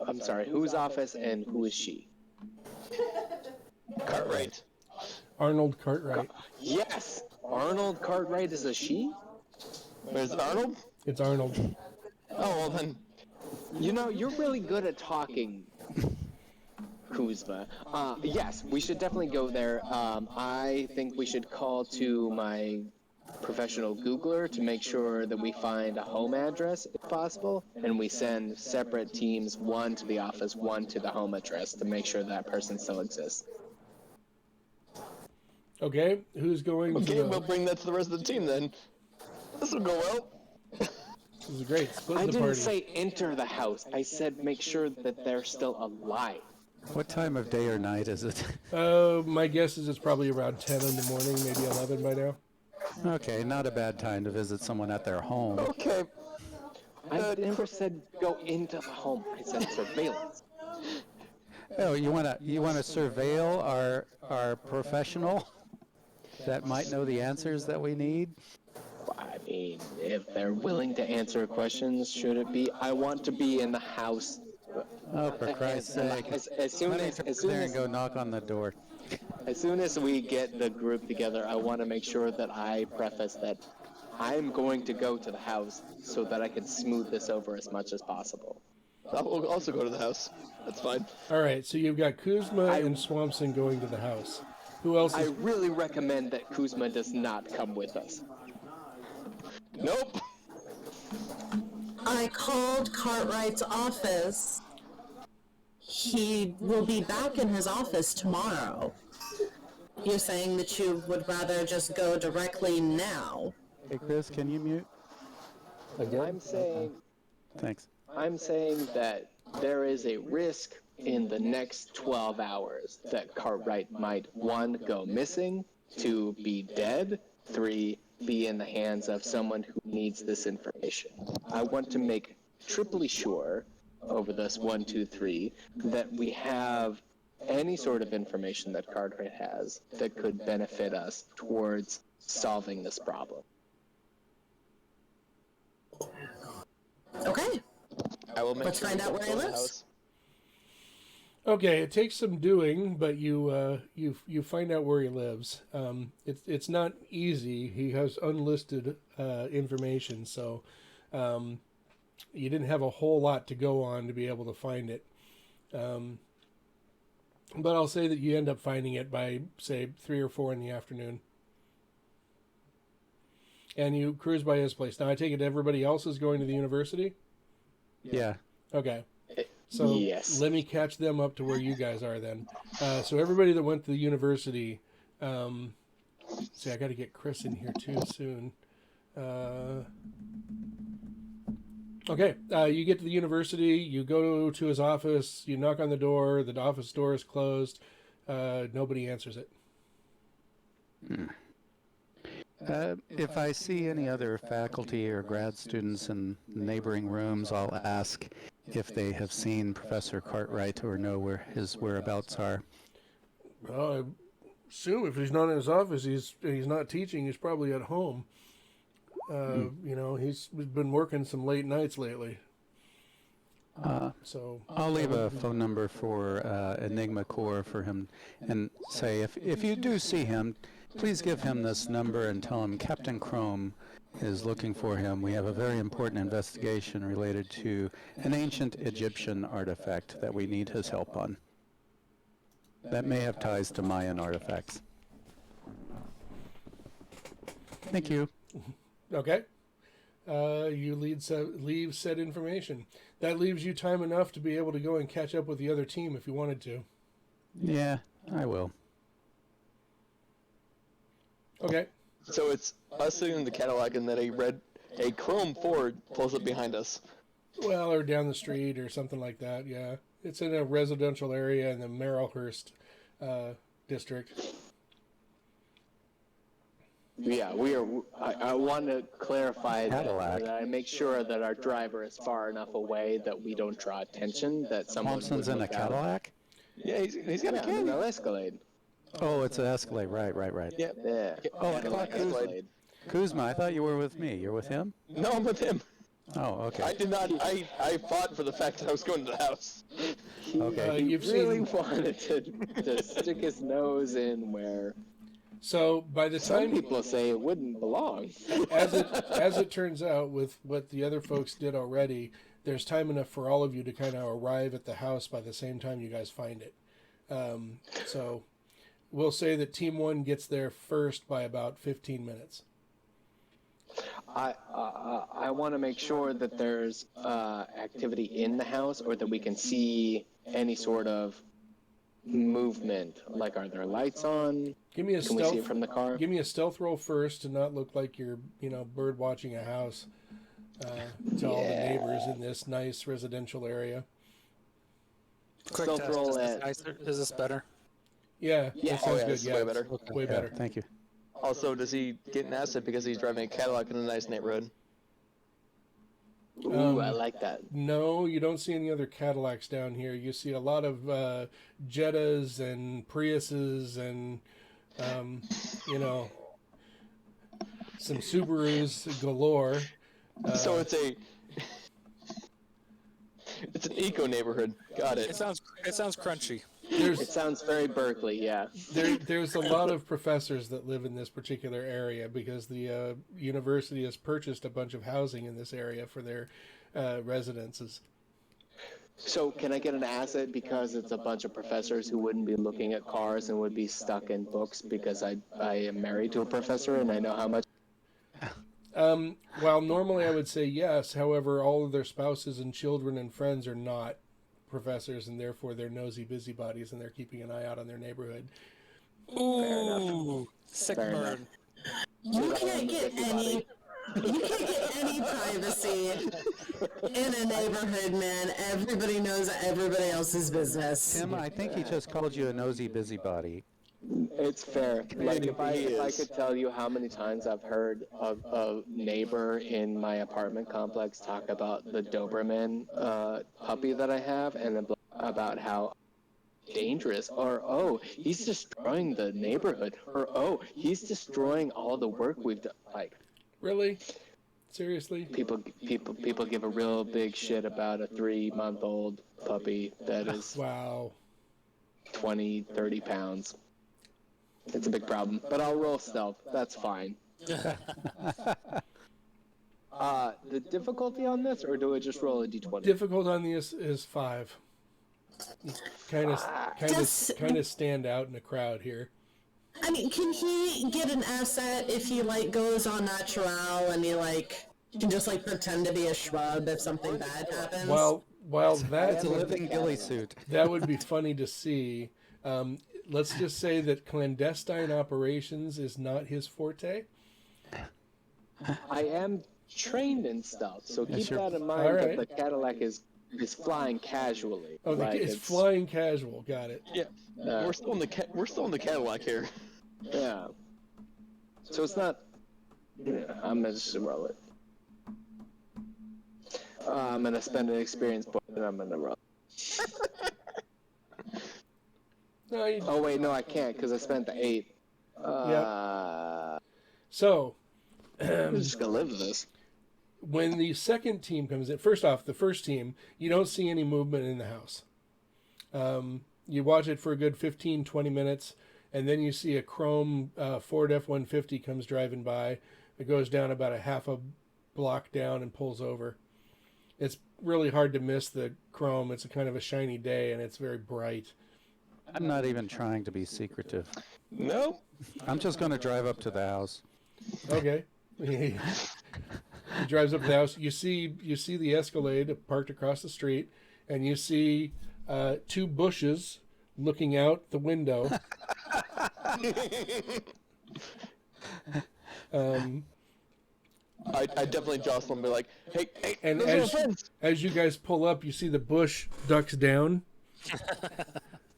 I'm sorry, whose office and who is she? Cartwright. Arnold Cartwright. Yes! Arnold Cartwright is a she? Where's Arnold? It's Arnold. Oh, well then. You're really good at talking, Kuzma. Yes, we should definitely go there. I think we should call to my professional Googler to make sure that we find a home address, if possible, and we send separate teams, one to the office, one to the home address, to make sure that person still exists. Okay, who's going to Okay, the... we'll bring that to the rest of the team then. This will go well. This is great. Split I the didn't party. say enter the house. I said make sure that they're still alive. what time of day or night is it? My guess is it's probably around 10 in the morning, maybe 11 by now. Okay, not a bad time to visit someone at their home. Okay. I never said go into the home. I said surveillance. Oh, you wanna surveil our professional that might know the answers that we need? I mean, if they're willing to answer questions, should it be? I want to be in the house. Oh, for Christ's sake! As soon Let me as go as soon there as and go knock on the door. as soon as we get the group together, I want to make sure that I preface that I'm going to go to the house so that I can smooth this over as much as possible. I'll also go to the house. That's fine. All right, so you've got Kuzma and Swampson going to the house. Who else I is... really recommend that Kuzma does not come with us. Nope. I called Cartwright's office. He will be back in his office tomorrow. You're saying that you would rather just go directly now? Hey, Chris, can you mute? I'm saying Thanks. that there is a risk in the next 12 hours that Cartwright might, 1, go missing, 2, be dead, 3, be in the hands of someone who needs this information. I want to make triply sure over this 1, 2, 3 that we have any sort of information that Cartwright has that could benefit us towards solving this problem. Okay. I will make Let's find out where he go to the lives. house. Okay, it takes some doing, but you find out where he lives. It's not easy. He has unlisted information, so you didn't have a whole lot to go on to be able to find it. But I'll say that you end up finding it by, say, 3 or 4 in the afternoon. And you cruise by his place. Now, I take it everybody else is going to the university? Yeah. Okay. So Yes. let me catch them up to where you guys are then. So everybody that went to the university, see, I got to get Chris in here too soon. Okay, you get to the university, you go to his office, you knock on the office door is closed, nobody answers it. If I see any other faculty or grad students in neighboring rooms, I'll ask if they have seen Professor Cartwright or know where his whereabouts are. Well, I assume if he's not in his office, he's not teaching, he's probably at home. You know, he's been working some late nights lately. So I'll leave a phone number for Enigma Corps for him and say, if you do see him, please give him this number and tell him Captain Chrome is looking for him. We have a very important investigation related to an ancient Egyptian artifact that we need his help on. That may have ties to Mayan artifacts. Thank you. okay, you leave said information. That leaves you time enough to be able to go and catch up with the other team if you wanted to. Yeah, I will. Okay. So it's us sitting in the Cadillac and then a chrome Ford pulls up behind us. Well, or down the street or something like that, yeah. It's in a residential area in the Merrillhurst district. Yeah, I want to clarify Cadillac. that I make sure that our driver is far enough away that we don't draw attention, that someone Thompson's would in a look out. Cadillac? Yeah, he's got a Yeah, caddy. no Escalade. Oh, it's an Escalade. Right. Yeah. Yeah. Oh, I Cadillac thought Escalade. Kuzma, I thought you were with me. You're with him? No, I'm with him. Oh, okay. I did not. I fought for the fact that I was going to the house. Okay. You've Really seen... wanted to stick his nose in where So by the some time... people say it wouldn't belong. as it turns out, with what the other folks did already, there's time enough for all of you to kind of arrive at the house by the same time you guys find it. So we'll say that Team 1 gets there first by about 15 minutes. I want to make sure that there's activity in the house, or that we can see any sort of movement. Like, are there lights on? Give me a Can we see it from the car? Give me a stealth roll first to not look like you're, bird watching a house to all the neighbors in this nice residential area. Quick Stealth test. roll Is this better? Yeah, Yeah. that sounds yeah, good. this is Yeah, way better. Way Yeah, better. thank you. Also, does he get an asset because he's driving a Cadillac in a nice neighborhood? Ooh, I like that. No, you don't see any other Cadillacs down here. You see a lot of Jettas and Priuses and, some Subarus galore. So it's an eco neighborhood. Got it. It sounds crunchy. It sounds very Berkeley, yeah. There's a lot of professors that live in this particular area because the university has purchased a bunch of housing in this area for their residences. So can I get an asset because it's a bunch of professors who wouldn't be looking at cars and would be stuck in books because I am married to a professor and I know how much. While normally I would say yes, however, all of their spouses and children and friends are not professors, and therefore they're nosy busybodies, and they're keeping an eye out on their neighborhood. Ooh, sick burn. You can't get any privacy in a neighborhood, man. Everybody knows everybody else's business. Tim, I think he just called you a nosy busybody. It's fair. Like if I could tell you how many times I've heard a neighbor in my apartment complex talk about the Doberman puppy that I have, and about how dangerous, or oh, he's destroying the neighborhood, or oh, he's destroying all the work we've done. Like, really? Seriously? People give a real big shit about a 3-month-old puppy that is wow, 20, 30 pounds. It's a big problem, but I'll roll stealth. That's fine. The difficulty on this, or do I just roll a d20? Difficult on this is 5. Kind of stand out in a crowd here. I mean, can he get an asset if he goes on natural and he can just pretend to be a shrub if something bad happens? While that's a living ghillie suit. That would be funny to see. Let's just say that clandestine operations is not his forte. I am trained in stuff, so keep that in mind. Right. That the Cadillac is flying casually. Oh, it's flying casual. Got it. Yeah, we're still in the Cadillac here. Yeah. So it's not. Yeah, I'm gonna just roll it. I'm gonna spend an experience point, and I'm gonna roll. No, oh wait, no, I can't because I spent the 8. So, I'm just gonna live with this. When the second team comes in, first off, the first team, you don't see any movement in the house. You watch it for a good 15, 20 minutes, and then you see a chrome Ford F-150 comes driving by. It goes down about a half a block down and pulls over. It's really hard to miss the chrome. It's a kind of a shiny day, and it's very bright. I'm not even trying to be secretive. No. I'm just going to drive up to the house. Okay. He drives up to the house. You see the Escalade parked across the street, and you see 2 bushes looking out the window. I definitely jostle and be like, hey, and those are my friends. As you guys pull up, you see the bush ducks down.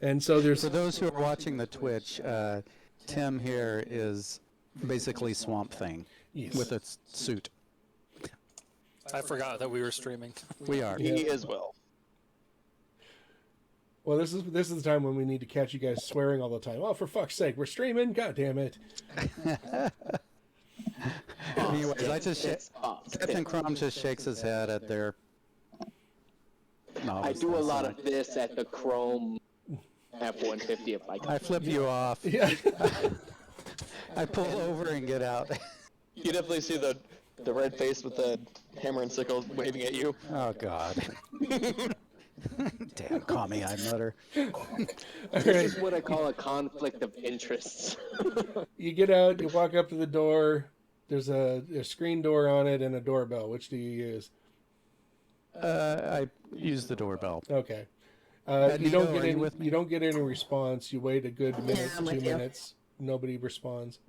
And so there's... For those who are watching the Twitch, Tim here is basically Swamp Thing with a suit. I forgot that we were streaming. We are. Me as well. Well, this is the time when we need to catch you guys swearing all the time. Oh, for fuck's sake, we're streaming? God damn it. Anyways, Captain Crom just shakes his head at their... I do a lot of this at the Chrome F-150 if I can. I flip you off. Yeah. I pull over and get out. You definitely see the red face with the hammer and sickle waving at you. Oh, God. Damn, commie, I mutter. This is what I call a conflict of interests. You get out, you walk up to the door. There's a screen door on it and a doorbell. Which do you use? I use the doorbell. Okay. You don't get any response. You wait a good minute, 2 minutes. Nobody responds.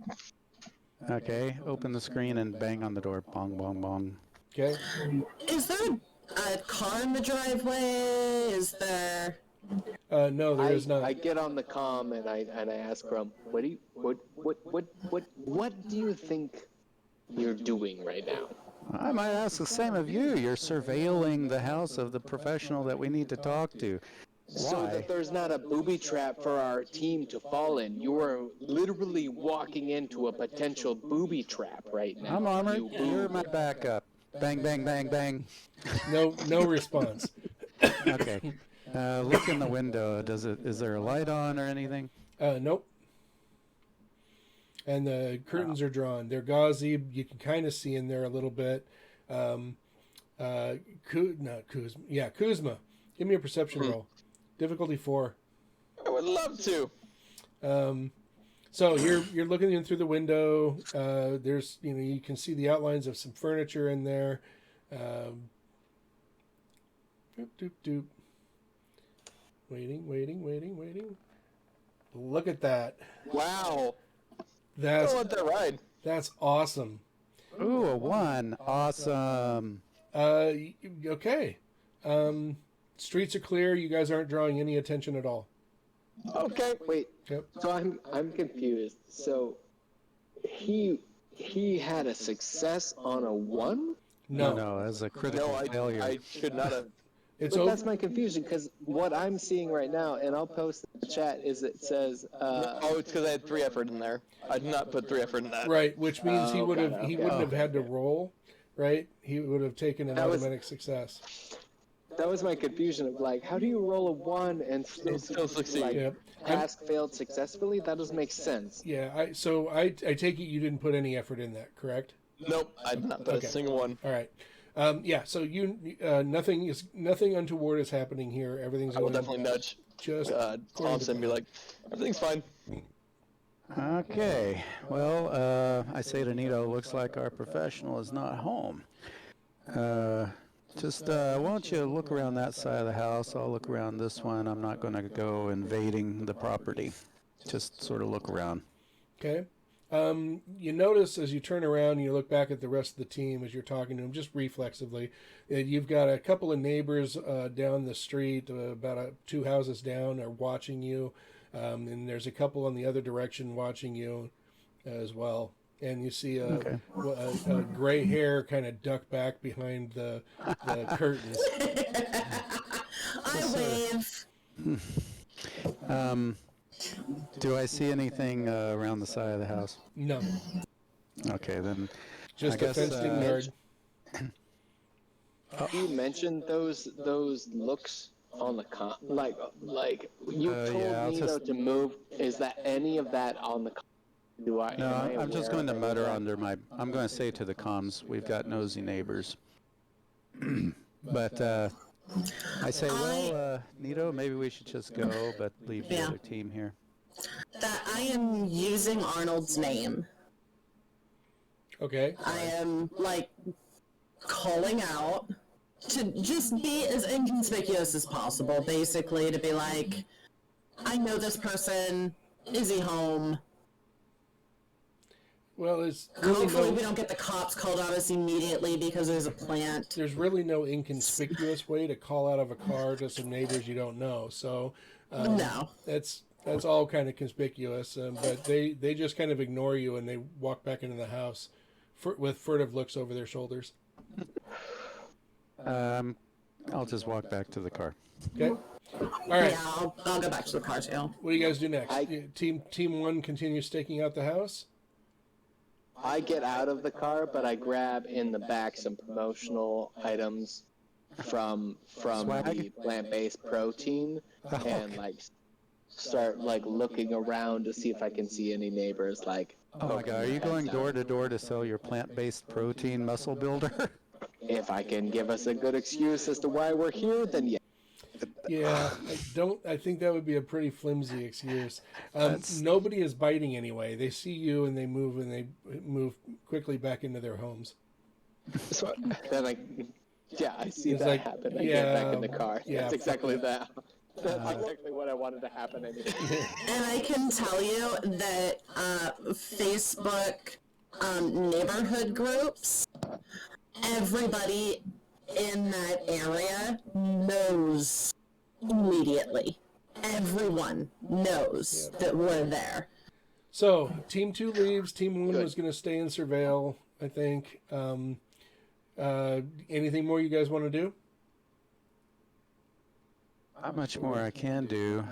Okay, open the screen and bang on the door. Bong, bong, bong. Okay. Is there a car in the driveway? Is there? No, there is not. I get on the comm and I ask Chrome, what do you think you're doing right now? I might ask the same of you. You're surveilling the house of the professional that we need to talk to. So that there's not a booby trap for our team to fall in. You are literally walking into a potential booby trap right now. I'm armored. You're my backup. Bang, bang, bang, bang. No response. Okay. Look in the window. Is there a light on or anything? Nope. And the curtains are drawn. They're gauzy. You can kind of see in there a little bit. Kuzma. Give me a perception roll. Difficulty 4. I would love to. So you're looking in through the window. There's you can see the outlines of some furniture in there. Doop, doop, doop. Waiting. Look at that. Wow. That's I want that ride. That's awesome. Ooh, a 1. Awesome. Okay. Streets are clear. You guys aren't drawing any attention at all. Okay. Wait. Yep. So I'm confused. So he had a success on a 1? No, as a critical failure. I should not have. But that's my confusion, because what I'm seeing right now, and I'll post in the chat, is it says... it's because I had 3 effort in there. I did not put 3 effort in that. Right, which means he wouldn't have had to roll, right? He would have taken an automatic success. That was my confusion of like, how do you roll a 1 and still succeed? Like, Yep. task failed successfully? That doesn't make sense. Yeah, I take it you didn't put any effort in that, correct? Nope, I did not put a single one. All right. So you nothing untoward is happening here. Everything's I will going definitely nudge just Thompson and be like, everything's fine. Okay. Well, I say to Nito, looks like our professional is not home. Just why don't you look around that side of the house? I'll look around this one. I'm not going to go invading the property. Just sort of look around. Okay. You notice as you turn around and you look back at the rest of the team as you're talking to them, just reflexively, you've got a couple of neighbors down the street, about 2 houses down, are watching you, and there's a couple on the other direction watching you as well. And you see a gray hair kind of duck back behind the curtains. I wave. Do I see anything around the side of the house? No. Okay, then. Just a fenced-in yard. You mentioned those looks on the like you told me to move. Is that any of that on the? No, I'm just going to mutter under my. I'm going to say to the comms, we've got nosy neighbors. But I say, well, Nito, maybe we should just go, but leave the other team here. That I am using Arnold's name. Okay. I am calling out to just be as inconspicuous as possible, basically, to be like, I know this person. Is he home? Well, there's hopefully we don't get the cops called on us immediately because there's a plant. There's really no inconspicuous way to call out of a car to some neighbors you don't know. So no, that's all kind of conspicuous. But they just kind of ignore you and they walk back into the house with furtive looks over their shoulders. I'll just walk back to the car. Okay. All right. Yeah, I'll go back to the car too. What do you guys do next? Team 1 continues staking out the house. I get out of the car, but I grab in the back some promotional items from the plant-based protein and start looking around to see if I can see any neighbors Oh my God, are you going door to door to sell your plant-based protein muscle builder? If I can give us a good excuse as to why we're here, then yeah. Yeah, I think that would be a pretty flimsy excuse. Nobody is biting anyway. They see you and they move quickly back into their homes. So then I see that happen. I get back in the car. Yeah, that's exactly that. That's exactly what I wanted to happen anyway. And I can tell you that Facebook neighborhood groups, everybody in that area knows immediately. Everyone knows that we're there. So, Team 2 leaves. Team 1 was going to stay and surveil, I think. Anything more you guys want to do? Not much more I can do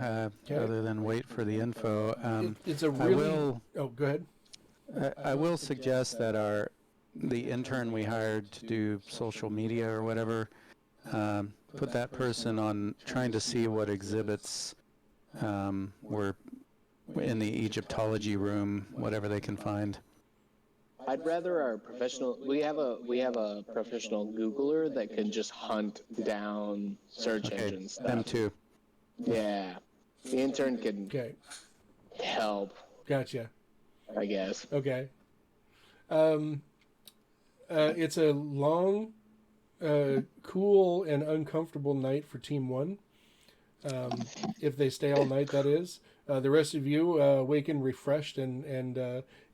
other than wait for the info. It's a really... Oh, go ahead. I will suggest that the intern we hired to do social media or whatever, put that person on trying to see what exhibits were in the Egyptology room, whatever they can find. I'd rather our professional. We have a professional Googler that can just hunt down search engine stuff. Them too. Yeah, the intern can help. Gotcha. I guess. Okay. It's a long, cool, and uncomfortable night for Team 1. If they stay all night, that is. The rest of you awaken refreshed and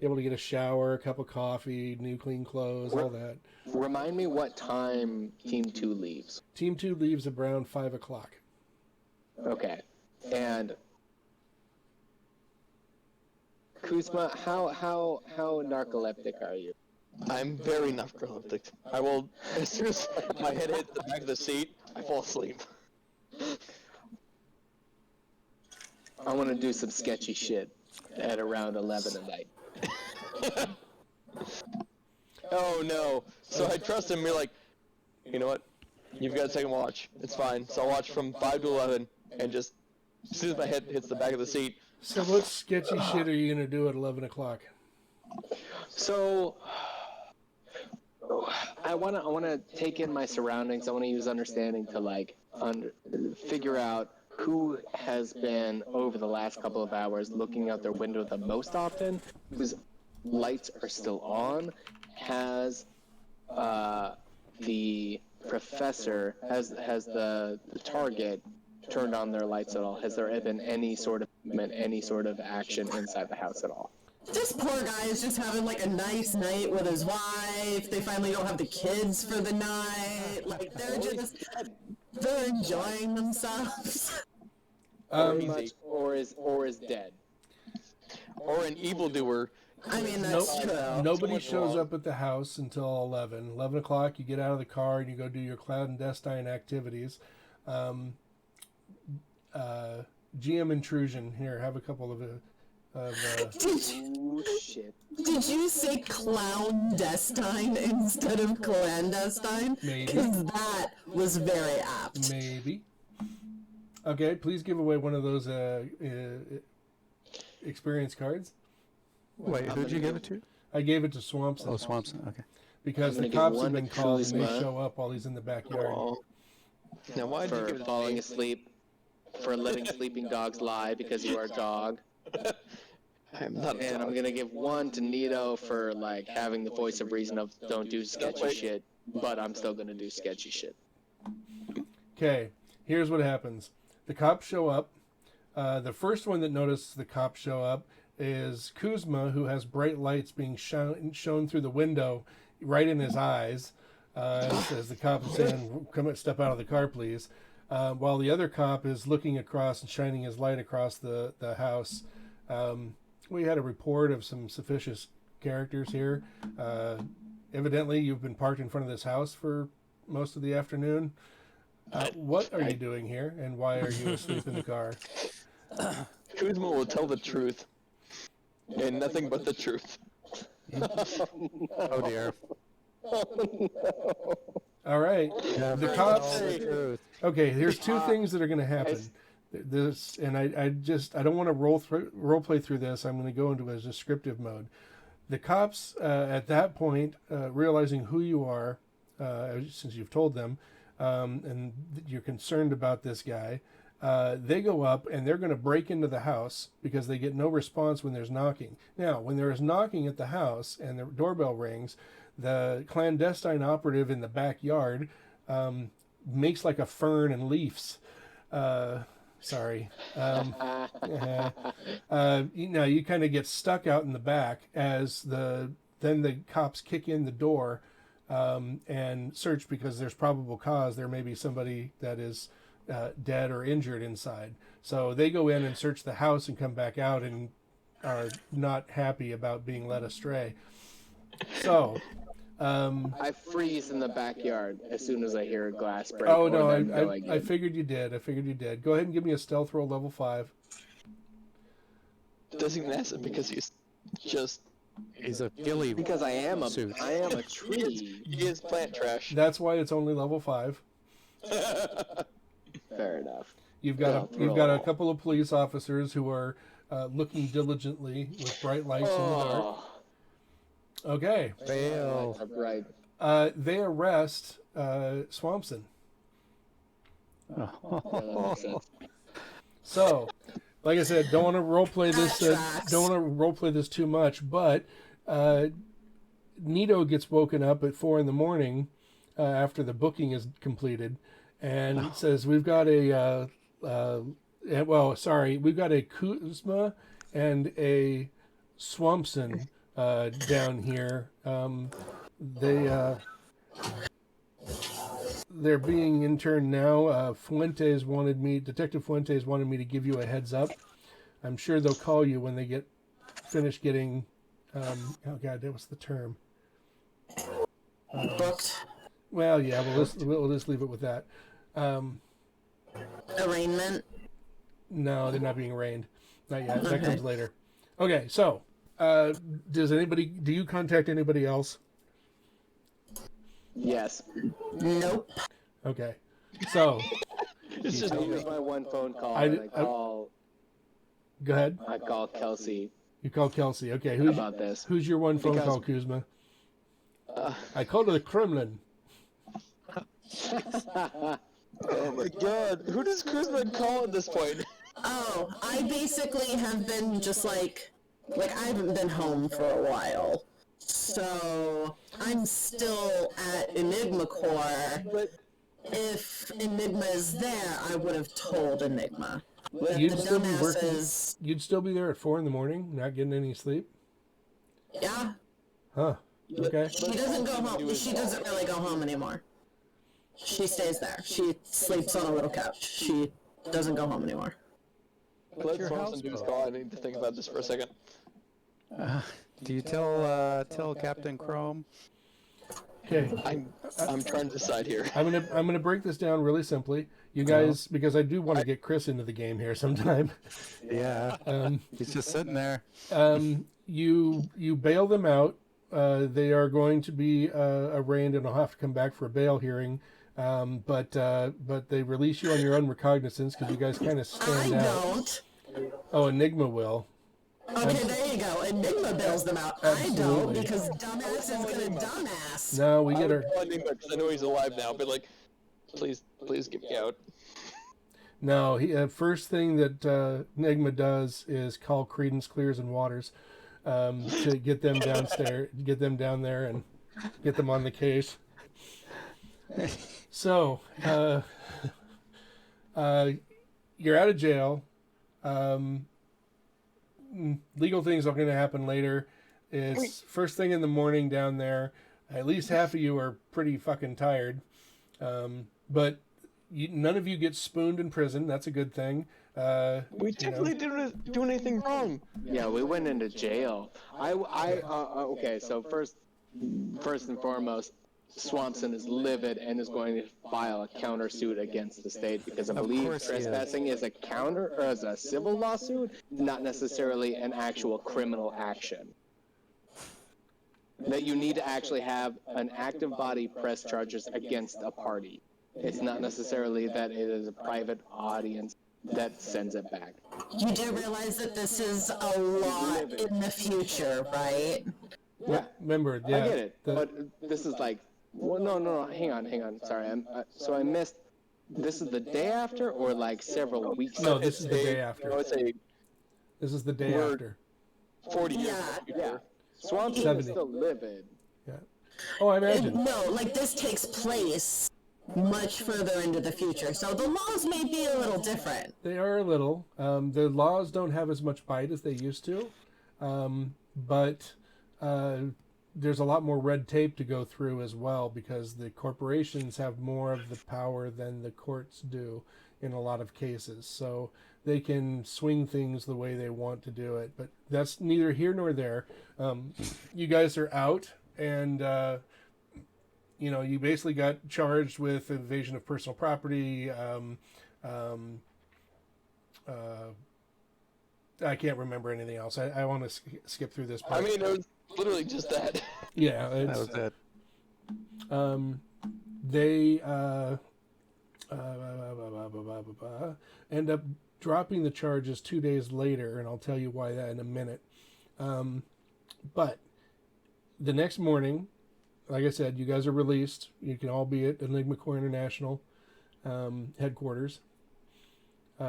able to get a shower, a cup of coffee, new clean clothes, all that. Remind me what time Team 2 leaves. Team 2 leaves around 5 o'clock. Okay. And Kuzma, how narcoleptic are you? I'm very narcoleptic. I will, as soon as my head hits the back of the seat, I fall asleep. I want to do some sketchy shit at around 11 at night. Oh no. So I trust him. We're like, you know what? You've got a second watch. It's fine. So I'll watch from 5 to 11 and just, as soon as my head hits the back of the seat. So what sketchy shit are you going to do at 11 o'clock? So I want to take in my surroundings. I want to use understanding to like figure out who has been over the last couple of hours looking out their window the most often, whose lights are still on. Has the professor, has the target turned on their lights at all? Has there been any sort of movement, any sort of action inside the house at all? This poor guy is just having like a nice night with his wife. They finally don't have the kids for the night. Like they're enjoying themselves. Or is dead. Or an evildoer. I mean, that's true. Nobody shows up at the house until 11. 11 o'clock, you get out of the car and you go do your clandestine activities. GM intrusion. Here, have a couple of shit. Did you say clandestine instead of clandestine? Maybe. Because that was very apt. Maybe. Okay, please give away one of those experience cards. Wait, who'd you give it to? I gave it to Swampson. Oh, Swampson, okay. Because the cops have been called and they show up while he's in the backyard. Oh. Now, why did you give it falling asleep, for letting sleeping dogs lie because you are a dog. I'm not. And I'm gonna give one to Nito for like having the voice of reason of don't do sketchy shit, but I'm still gonna do sketchy shit. Okay, here's what happens. The cops show up. The first one that notices the cops show up is Kuzma, who has bright lights being shown through the window right in his eyes, as the cop is saying, "Come step out of the car, please." While the other cop is looking across and shining his light across the house. We had a report of some suspicious characters here. Evidently, you've been parked in front of this house for most of the afternoon. What are you doing here, and why are you asleep in the car? Kuzma will tell the truth, and nothing but the truth. Oh dear. All right. The cops. Okay, here's two things that are going to happen. This, and I don't want to role play through this. I'm going to go into a descriptive mode. The cops at that point, realizing who you are, since you've told them, and you're concerned about this guy, they go up and they're going to break into the house because they get no response when there's knocking. Now, when there is knocking at the house and the doorbell rings, the clandestine operative in the backyard makes like a fern and leaves. Sorry. You kind of get stuck out in the back as then the cops kick in the door and search because there's probable cause. There may be somebody that is dead or injured inside. So they go in and search the house and come back out and are not happy about being led astray. So I freeze in the backyard as soon as I hear a glass break. Oh or no, them going I in. figured you did. Go ahead and give me a stealth roll, level 5. Doesn't even ask it because he's just. He's a ghillie Because I am a suit. tree. He is plant trash. That's why it's only level 5. Fair enough. You've got a couple of police officers who are looking diligently with bright lights in the dark. Okay. Fail. Right. They arrest Swampson. Yeah, that makes sense. So, like I said, don't want to roleplay this. Don't want to roleplay this too much. But Nito gets woken up at 4 a.m. After the booking is completed, and says, "We've got a we've got a Kuzma and a Swampson down here. They're being interned now. Detective Fuentes wanted me to give you a heads up. I'm sure they'll call you when they get finished getting, oh God, that was the term. Booked. Well, yeah, we'll just leave it with that. Arraignment. No, they're not being arraigned. Not yet. That comes later. Okay, so, do you contact anybody else? Yes. Nope. Okay. So, It's just I use my one phone call. Go ahead. I call Kelsey. You call Kelsey. Okay. About this. Who's your one phone Because- call, Kuzma? I called to the Kremlin. Oh my god, who does Kuzma call at this point? Oh, I basically have been just like I haven't been home for a while. So I'm still at Enigma Core. But If Enigma is there, I would have told Enigma. But You'd the still be working. dumbasses, You'd still be there at 4 a.m, not getting any sleep. yeah. Huh. Okay. She doesn't go home. She doesn't really go home anymore. She stays there. She sleeps on a little couch. She doesn't go home anymore. let Swanson do his call. I need to think about this for a second. Do you tell Captain Chrome? Okay. I'm trying to decide here. I'm gonna break this down really simply. You guys, because I do want to get Chris into the game here sometime. Yeah. He's just sitting there. You bail them out. They are going to be arraigned and will have to come back for a bail hearing. But they release you on your own recognizance because you guys kind of stand I out. don't. Oh, Enigma will. Okay, there you go. Enigma bails them out. I don't Absolutely. because dumbass is gonna dumbass. No, we get I her. would call Enigma because I know he's alive now, but like, please get me out. No, first thing that Enigma does is call Credence Clears and Waters to get them downstairs, get them down there, and get them on the case. So, you're out of jail. Legal things are going to happen later. It's first thing in the morning down there. At least half of you are pretty fucking tired. But none of you get spooned in prison. That's a good thing. We definitely didn't do anything wrong. Yeah, we went into jail. Okay, so first and foremost, Swanson is livid and is going to file a countersuit against the state because I believe trespassing is a civil lawsuit, not necessarily an actual criminal action. That you need to actually have an active body press charges against a party. It's not necessarily that it is a private audience that sends it back. You do realize that this is a lot in the future, right? Yeah, Remember, yeah. I get it, but this is like, well, no, hang on. Sorry, so I missed. This is the day after, or like several weeks? No, this is the day after. I would say This is the day after. 40 years. Yeah. Swanson 70. is still livid. Yeah. Oh, I imagine. No, like this takes place much further into the future, so the laws may be a little different. They are a little. The laws don't have as much bite as they used to, but there's a lot more red tape to go through as well because the corporations have more of the power than the courts do in a lot of cases. So they can swing things the way they want to do it. But that's neither here nor there. You guys are out, and you basically got charged with invasion of personal property. I can't remember anything else. I want to skip through this part. I mean, it was literally just that. Yeah, That was it. They end up dropping the charges 2 days later, and I'll tell you why that in a minute. But the next morning, like I said, you guys are released. You can all be at Enigma Corps International headquarters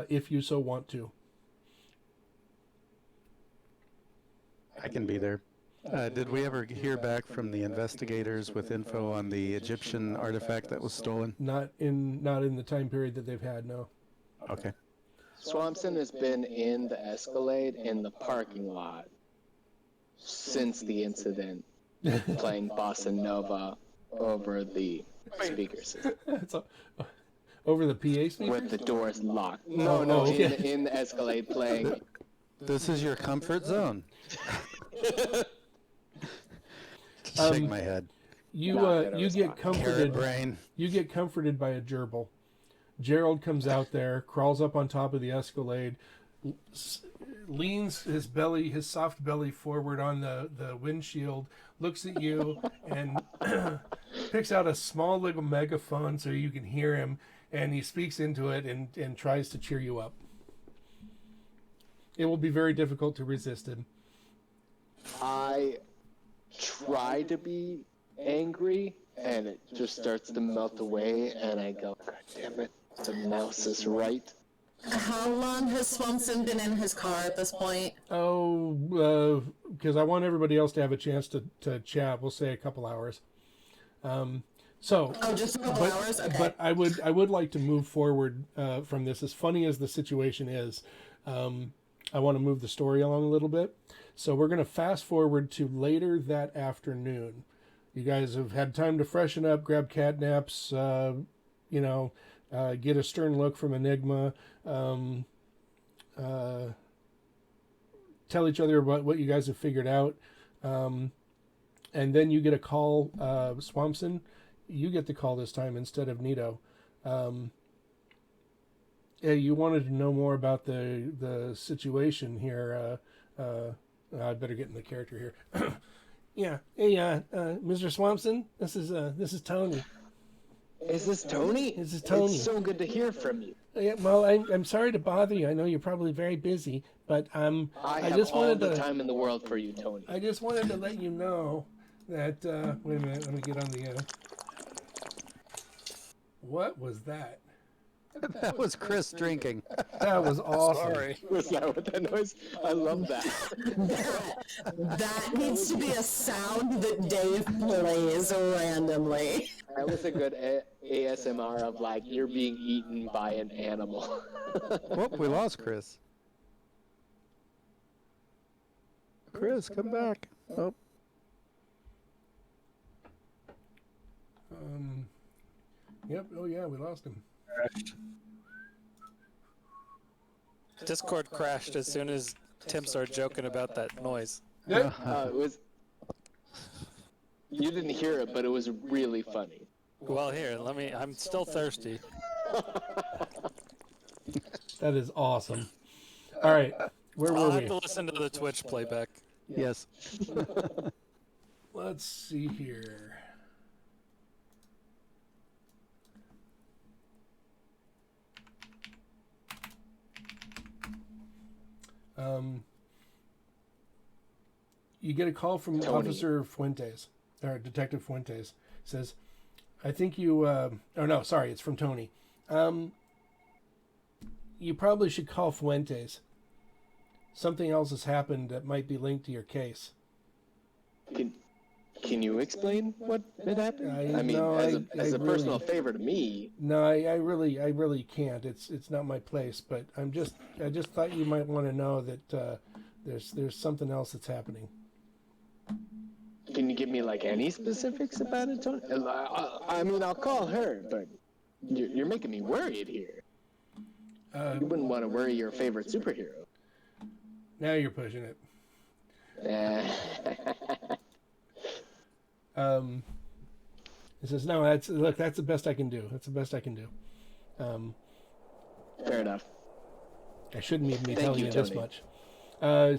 if you so want to. I can be there. Did we ever hear back from the investigators with info on the Egyptian artifact that was stolen? Not in the time period that they've had, no. Okay. Swampson has been in the Escalade in the parking lot since the incident, playing Bossa Nova over the speaker system. Over the PA speakers? With the doors locked. Okay. In the Escalade playing. This is your comfort zone. Shake my head. You get Carrot comforted. brain. You get comforted by a gerbil. Gerald comes out there, crawls up on top of the Escalade, leans his soft belly forward on the windshield, looks at you, and picks out a small little megaphone so you can hear him, and he speaks into it and tries to cheer you up. It will be very difficult to resist him. I try to be angry, and it just starts to melt away, and I go, God damn it, the mouse is right. How long has Swanson been in his car at this point? Oh, because I want everybody else to have a chance to chat. We'll say a couple hours. Just a couple hours? Okay. But I would like to move forward from this. As funny as the situation is, I want to move the story along a little bit. So we're going to fast forward to later that afternoon. You guys have had time to freshen up, grab cat naps, get a stern look from Enigma, tell each other about what you guys have figured out. And then you get a call, Swampson. You get the call this time instead of Nito. You wanted to know more about the situation here. I better get in the character here. Yeah. Hey, Mr. Swampson, this is Tony. Is this Tony? This is Tony. It's so good to hear from you. Yeah, well, I'm sorry to bother you. I know you're probably very busy, but I have just all wanted the to. time in the world for you, Tony. I just wanted to let you know that. Wait a minute. Let me get on the. What was that? That was Chris drinking. That was awesome. Sorry. Was that what that noise? I love that. That needs to be a sound that Dave plays randomly. That was a good ASMR of like you're being eaten by an animal. Oh, we lost Chris. Chris, come back. Oh. Yep. Oh yeah, we lost him. Discord crashed as soon as Tim started joking about that noise. It was. You didn't hear it, but it was really funny. Well, here, I'm still thirsty. That is awesome. All right, where I'll were have we? to listen to the Twitch playback. Yes. Let's see here. You get a call from Tony. Officer Fuentes, or Detective Fuentes. Says, I think you, no, sorry, it's from Tony. You probably should call Fuentes. Something else has happened that might be linked to your case. Can you explain what had happened? I mean, no, as a personal really, favor to me. No, I really can't. It's not my place. But I just thought you might want to know that there's something else that's happening. Can you give me like any specifics about it, Tony? I mean, I'll call her, but you're making me worried here. You wouldn't want to worry your favorite superhero. Now you're pushing it. He says, "No, that's the best I can do. That's the best I can do." Fair enough. I shouldn't even be Thank telling you, you this Tony. much.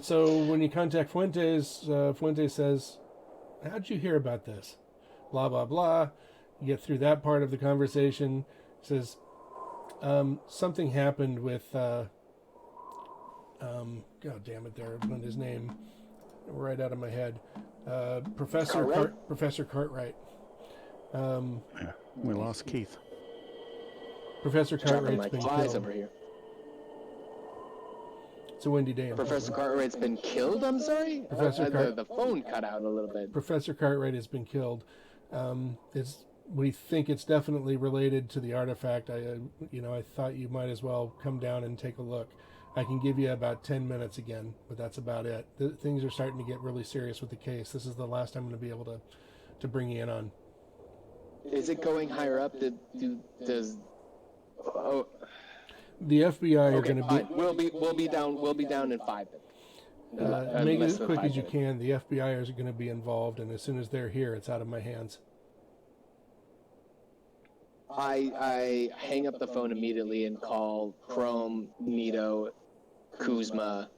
So when you contact Fuentes, Fuentes says, "How'd you hear about this?" Blah blah blah. You get through that part of the conversation. Says, "Something happened with." God damn it! There went his name right out of my head. Professor Cartwright? Professor Cartwright. Yeah, we lost Keith. Professor Dropping Cartwright's like been flies killed. over here. It's a windy day. in Professor Portland. Cartwright's been killed. I'm sorry. The phone cut out a little bit. Professor Cartwright has been killed. We think it's definitely related to the artifact. I thought you might as well come down and take a look. I can give you about 10 minutes again, but that's about it. Things are starting to get really serious with the case. This is the last I'm going to be able to bring you in on. Is it going higher up? Does The FBI are okay, going to fine. We'll be down in 5 minutes. make it Less as than quick 5 as you minutes. can. The FBI are going to be involved, and as soon as they're here, it's out of my hands. I hang up the phone immediately and call Chrome, Nito, Kuzma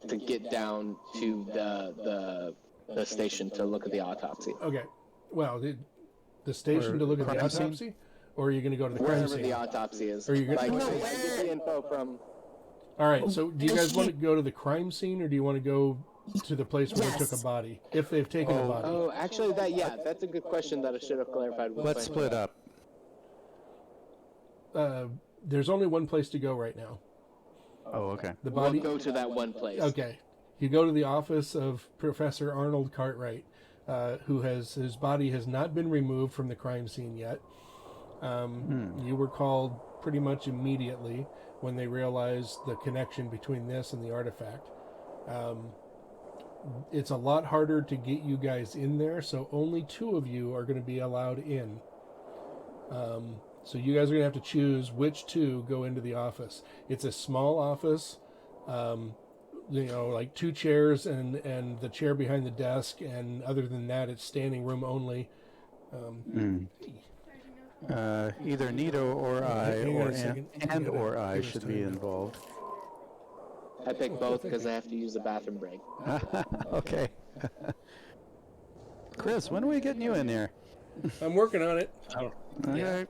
to get down to the station to look at the autopsy. Okay. Well, the station to look at the crime scene? autopsy, or are you going to go to the crime Wherever scene? the autopsy is. Are you gonna- Like, No, I where- get the info from. All right. So, do you guys want to go to the crime scene, or do you want to go to the place where they Yes. took a body, if they've taken a body? Oh, actually, that's a good question that I should have clarified. with Let's my- split up. There's only one place to go right now. Oh, okay. The We'll body. go to that one place. Okay. You go to the office of Professor Arnold Cartwright, his body has not been removed from the crime scene yet. You were called pretty much immediately when they realized the connection between this and the artifact. It's a lot harder to get you guys in there, so only 2 of you are going to be allowed in. So you guys are going to have to choose which 2 go into the office. It's a small office, like 2 chairs and the chair behind the desk, and other than that, it's standing room only. Either Nito or I, Hang on or a second. or I Give us should time be now. involved. I pick both because I have to use the bathroom break. Okay. Chris, when are we getting you in here? I'm working on it. All right.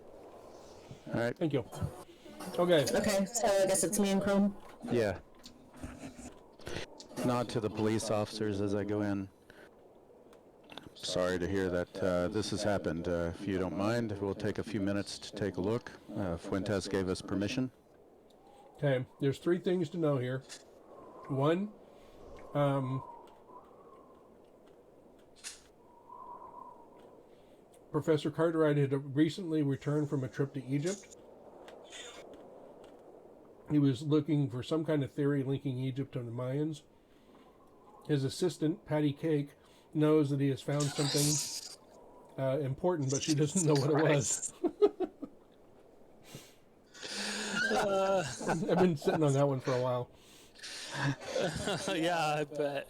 All right. Thank you. Okay. Okay, so I guess it's me and Chrome. Yeah. Nod to the police officers as I go in. Sorry to hear that this has happened. If you don't mind, we'll take a few minutes to take a look. Fuentes gave us permission. Okay. There's 3 things to know here. 1, Professor Cartwright had recently returned from a trip to Egypt. He was looking for some kind of theory linking Egypt to the Mayans. His assistant, Patty Cake, knows that he has found something important, but she doesn't know what it was. I've been sitting on that one for a while. Yeah, I bet.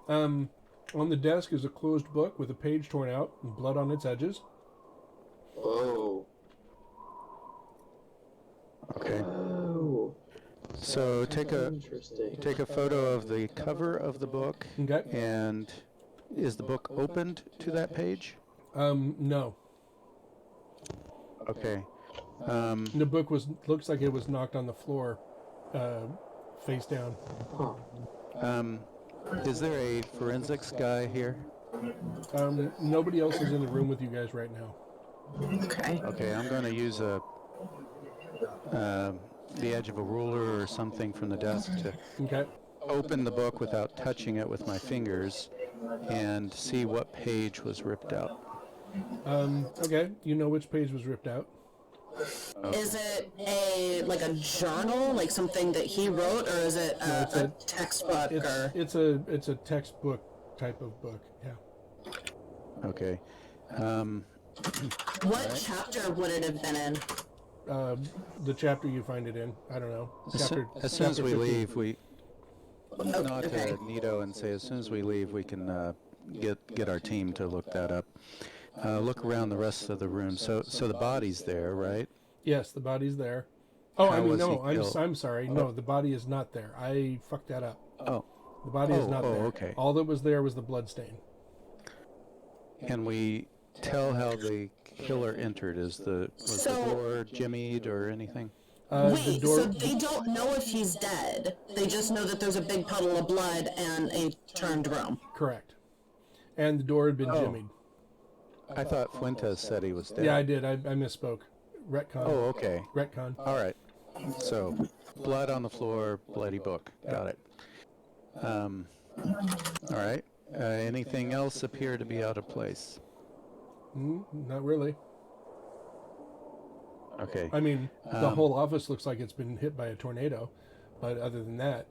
On the desk is a closed book with a page torn out and blood on its edges. Oh. Okay. Oh. So take a Interesting. photo of the cover of the book, Okay. and is the book opened to that page? No. Okay. The book looks like it was knocked on the floor, face down. Is there a forensics guy here? Nobody else is in the room with you guys right now. Okay. Okay, I'm going to use the edge of a ruler or something from the desk to Okay. open the book without touching it with my fingers and see what page was ripped out. Okay. You know which page was ripped out. Is it a journal, like something that he wrote, or is it it's a a- textbook? Or It's a textbook type of book. Yeah. Okay. what chapter would it have been in? The chapter you find it in. I don't know. As Chapter, as soon as chapter we 15. leave, nod to Nito and say, as soon as we leave, we can get our team to look that up. Look around the rest of the room. So the body's there, right? Yes, the body's there. Oh, How I mean, was no, he killed? I'm sorry. No, the body is not there. I fucked that up. Oh. The body is not there. Okay. All that was there was the blood stain. Can we tell how the killer entered? Was the door jimmied or anything? Wait, so they don't know if he's dead. They just know that there's a big puddle of blood and a turned room. Correct. And the door had been jimmied. I thought Fuentes said he was dead. Yeah, I did. I misspoke. Retcon. Oh, okay. Retcon. All right. So, blood on the floor, bloody book. Got it. All right. Anything else appear to be out of place? Not really. Okay. I mean, the whole office looks like it's been hit by a tornado, but other than that...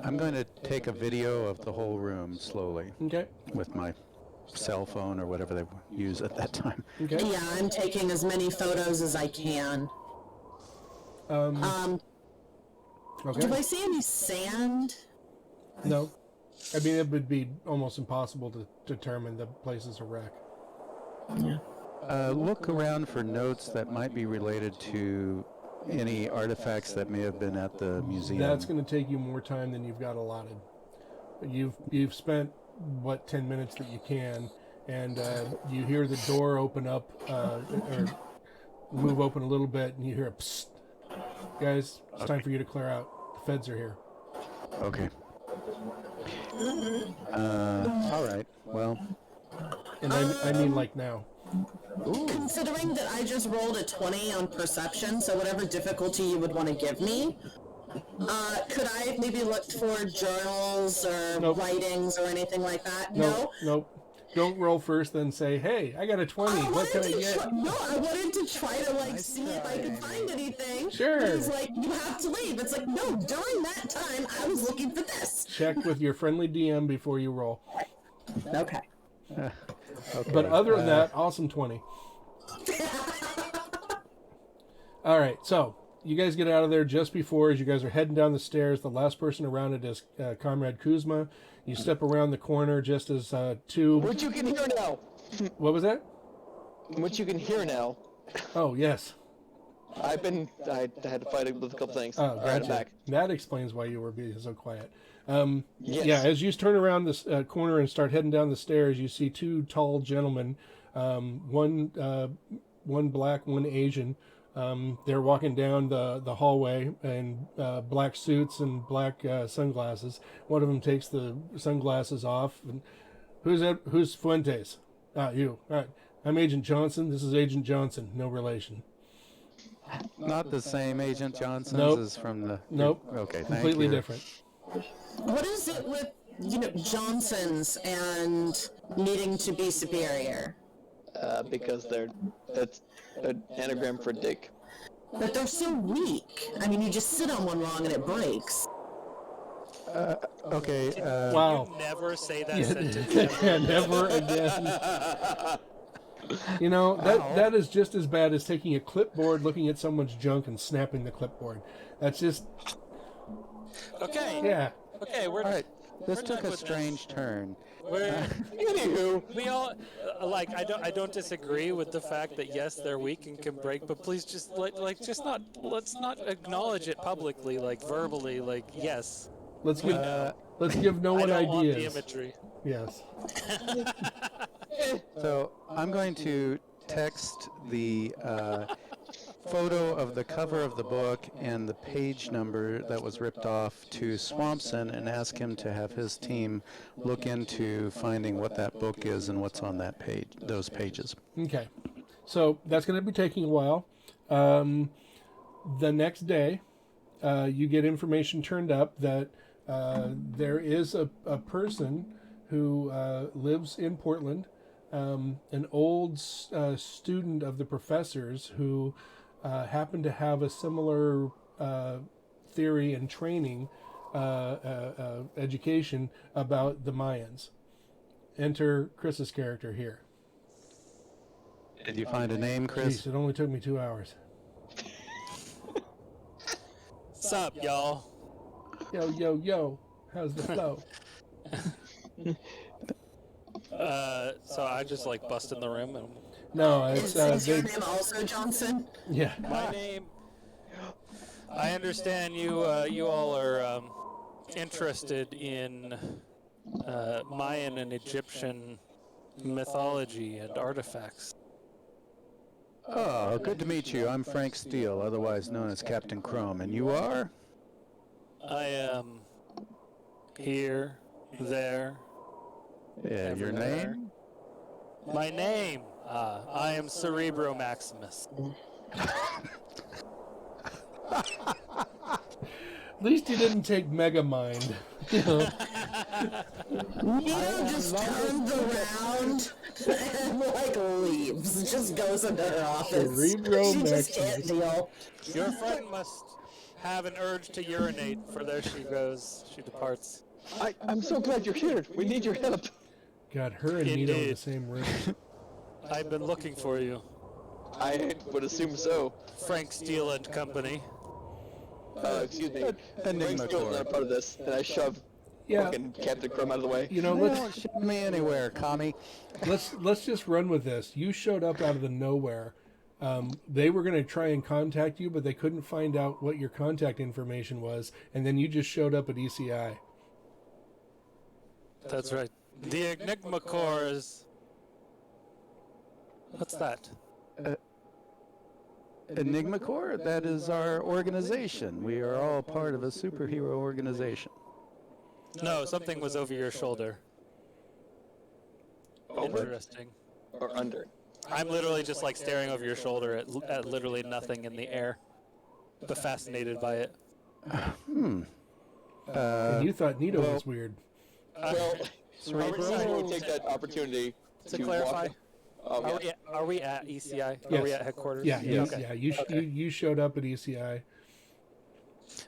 I'm going to take a video of the whole room slowly. Okay. With my cell phone or whatever they use at that time. Okay. Yeah, I'm taking as many photos as I can. Okay. Do I see any sand? No. I mean, it would be almost impossible to determine. The place is a wreck. Yeah. Look around for notes that might be related to any artifacts that may have been at the museum. That's going to take you more time than you've got allotted. You've spent, 10 minutes that you can, and you hear the door open up, or move open a little bit, and you hear a psst. Guys, it's time for you to clear out. The feds are here. Okay. All right. Well. And I mean like now. Ooh. Considering that I just rolled a 20 on perception, so whatever difficulty you would want to give me, could I maybe look for journals or writings or anything like that? Nope. Don't roll first, then say, hey, I got a 20. What can I get? I wanted to try to, see if I could find anything. Sure. But it's like, you have to leave. It's like, no, during that time, I was looking for this. Check with your friendly DM before you roll. Okay. Okay. But other than that, awesome 20. All right, so you guys get out of there just before, as you guys are heading down the stairs. The last person around it is Comrade Kuzma. You step around the corner just as two... Which you can hear now. What was that? Which you can hear now. Oh, yes. I had to fight with a couple things. Oh, gotcha. Back. That explains why you were being so quiet. Yes. Yeah, as you turn around this corner and start heading down the stairs, you see two tall gentlemen, one black, one Asian. They're walking down the hallway in black suits and black sunglasses. One of them takes the sunglasses off. And, who's Fuentes? You. All right. I'm Agent Johnson. This is Agent Johnson. No relation. Not the same Agent Johnson as from the... Nope. Okay, thank Completely you. different. What is it with, Johnsons and needing to be superior? Because that's an anagram for dick. But they're so weak. I mean, you just sit on one wrong and it breaks. Okay. Wow. You never say that sentence. Never again. That is just as bad as taking a clipboard, looking at someone's junk, and snapping the clipboard. That's just... Okay. Yeah. Okay, all right. This took a strange turn. Anywho, We all I don't disagree with the fact that yes, they're weak and can break, but please just let's not acknowledge it publicly, verbally, yes. Let's give no one I don't want the ideas. imagery. Yes. So I'm going to text the photo of the cover of the book and the page number that was ripped off to Swampson and ask him to have his team look into finding what that book is and what's on that page, those pages. Okay. So that's going to be taking a while. The next day, you get information turned up that there is a person who lives in Portland, an old student of the professor's who happened to have a similar theory and training, education about the Mayans. Enter Chris's character here. Did you find a name, Chris? Jeez, it only took me 2 hours. Sup, y'all? Yo. How's the flow? So I just like bust in the room and No, it's Is your name also Johnson? yeah. my name. I understand you all are interested in Mayan and Egyptian mythology and artifacts. Oh, good to meet you. I'm Frank Steele, otherwise known as Captain Chrome. And you are? I am here, there. Yeah, your everywhere. name? My name. I am Cerebro Maximus. At least you didn't take Mega Mind. You know? Neo just turns around and like leaves. Just goes into her office. Cerebro She just can't Maximus. deal. Your friend must have an urge to urinate, for there she goes. She departs. I'm so glad you're here. We need your help. God, her and Nito in the Indeed. same room. I've been looking for you. I would assume so. Frank Steele and Company. Excuse me. Enigma Frank's still Corps. not a part of this, and I shove Yeah, fucking Captain Crumb out of the way. you know, They let's don't ship me anywhere, commie. let's just run with this. You showed up out of the nowhere. They were going to try and contact you, but they couldn't find out what your contact information was, and then you just showed up at ECI. That's right. The Enigma Corps is... What's that? Enigma Corps? That is our organization. We are all part of a superhero organization. No, something was over your shoulder. Over Interesting. or under? I'm literally just like staring over your shoulder at literally nothing in the air, but fascinated by it. And you thought Nito was weird. Well, I will take that opportunity To clarify, walk. Yeah. are we at ECI? Yes. Are we at headquarters? Yeah, Okay. yeah. You showed up at ECI.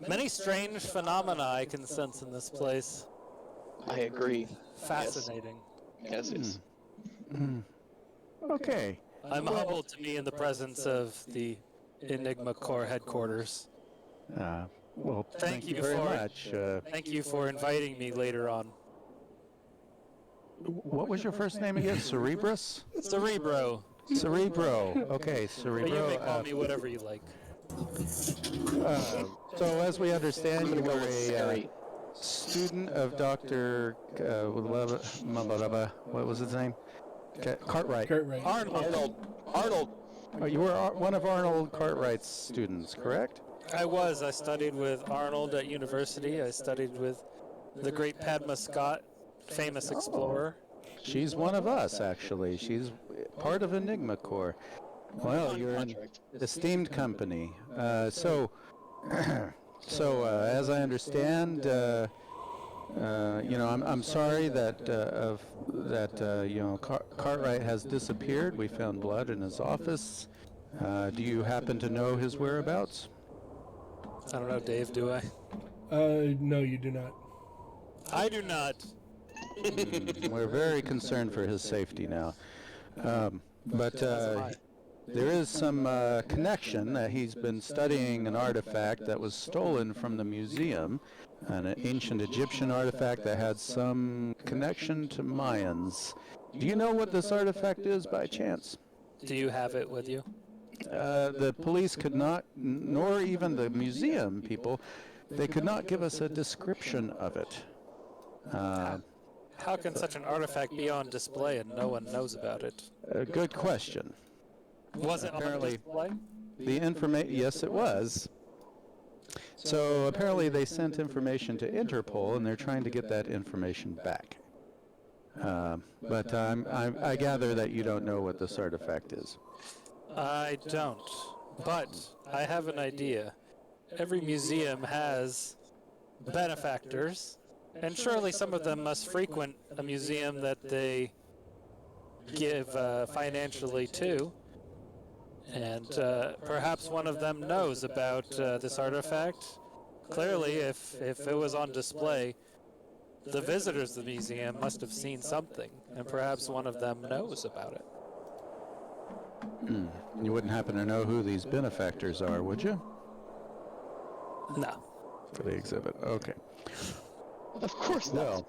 Many strange phenomena I can sense in this place. I agree. Fascinating. Yes, it's Okay. I'm humbled to be in the presence of the Enigma Corps headquarters. Well, Thank you very for- much. Thank you for inviting me later on. What was your first name again? Cerebrus? Cerebro, Cerebro. Okay, but you may Cerebro. call me whatever you like. So as we understand, I'm you gonna go were with a Sari. student of Dr. What was his name? Cartwright. Cartwright. Arnold. Oh, you were one of Arnold Cartwright's students, correct? I was. I studied with Arnold at university. I studied with the great Padma Scott, famous explorer. She's one of us, actually. She's part of Enigma Corps. Well, you're an esteemed company. So as I understand, I'm sorry that Cartwright has disappeared. We found blood in his office. Do you happen to know his whereabouts? I don't know, Dave, do I? No, you do not. I do not. We're very concerned for his safety now. But there is some connection that he's been studying an artifact that was stolen from the museum, an ancient Egyptian artifact that had some connection to Mayans. Do you know what this artifact is by chance? Do you have it with you? The police could not, nor even the museum people, they could not give us a description of it. How can such an artifact be on display and no one knows about it? A good question. Was it on Apparently- display? The information, yes, it was. So apparently they sent information to Interpol, and they're trying to get that information back. But I gather that you don't know what this artifact is. I don't, but I have an idea. Every museum has benefactors, and surely some of them must frequent a museum that they give financially to. And perhaps one of them knows about this artifact. Clearly, if it was on display, the visitors to the museum must have seen something, and perhaps one of them knows about it. You wouldn't happen to know who these benefactors are, would you? No. For the exhibit. Okay. Of course not.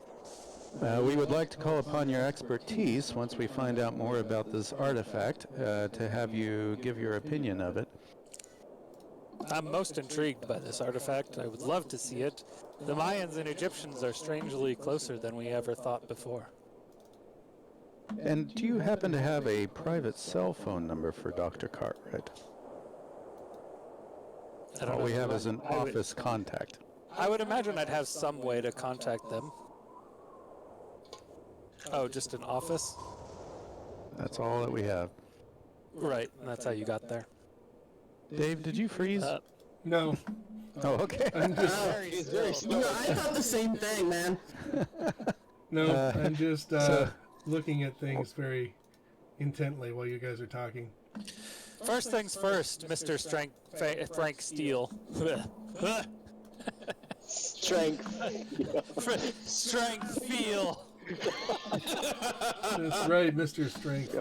Well, we would like to call upon your expertise once we find out more about this artifact to have you give your opinion of it. I'm most intrigued by this artifact. I would love to see it. The Mayans and Egyptians are strangely closer than we ever thought before. And do you happen to have a private cell phone number for Dr. Cartwright? All we have is an office contact. I would imagine I'd have some way to contact them. Oh, just an office? That's all that we have. Right, and that's how you got there. Dave, did you freeze? No. Oh, okay. I'm just, He's very slow. I thought the same thing, man. no, I'm just looking at things very intently while you guys are talking. First things first, Mr. Frank Steele. Strength feel. That's right, Mr. Strength.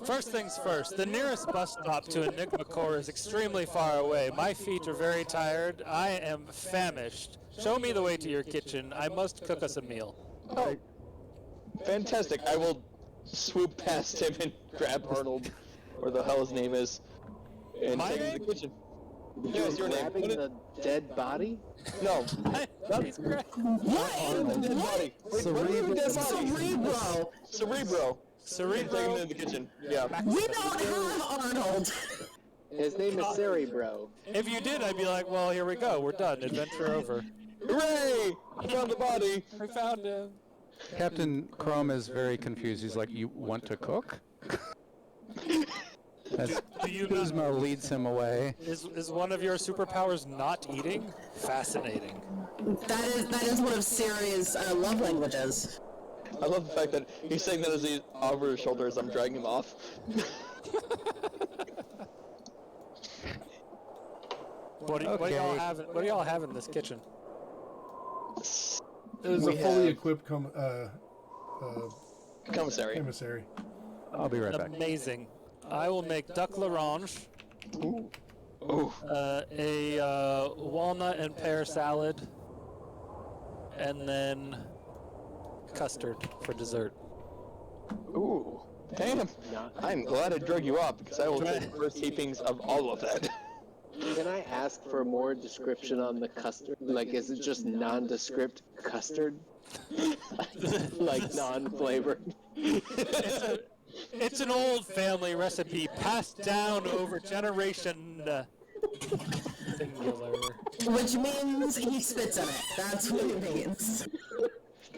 First things first, the nearest bus stop to Enigma Core is extremely far away. My feet are very tired. I am famished. Show me the way to your kitchen. I must cook us a meal. Oh, fantastic. I will swoop past him and grab Arnold, or the hell his name is, and My take him name? to the kitchen. Yes, your name. Grabbing the dead body? No. He's great. What? Dead body. Wait, what do you mean dead body? Cerebro. Cerebro. Take him Cerebro. to the kitchen. Yeah. We don't have Arnold. His name is Cerebro. If you did, I'd be like, well, here we go. We're done. Adventure over. Hooray! I found the body. We found him. Captain Chrome is very confused. He's like, you want to cook? As Do you Kuzma leads him away. Is one of your superpowers not eating? Fascinating. That is one of Siri's love languages. I love the fact that he's saying that as he's over his shoulder as I'm dragging him off. What do y'all have? What do y'all have in this kitchen? There's a We fully have- equipped Commissary. emissary. I'll be right back. Amazing. I will make duck l'orange, Ooh. Ooh. a walnut and pear salad, and then custard for dessert. Ooh. Damn. I'm glad I drug you off because I will take the first heapings of all of that. Can I ask for more description on the custard? Like, is it just nondescript custard? Like, non-flavored? It's an old family recipe passed down over generation. Singular. Which means he spits in it. That's what it means.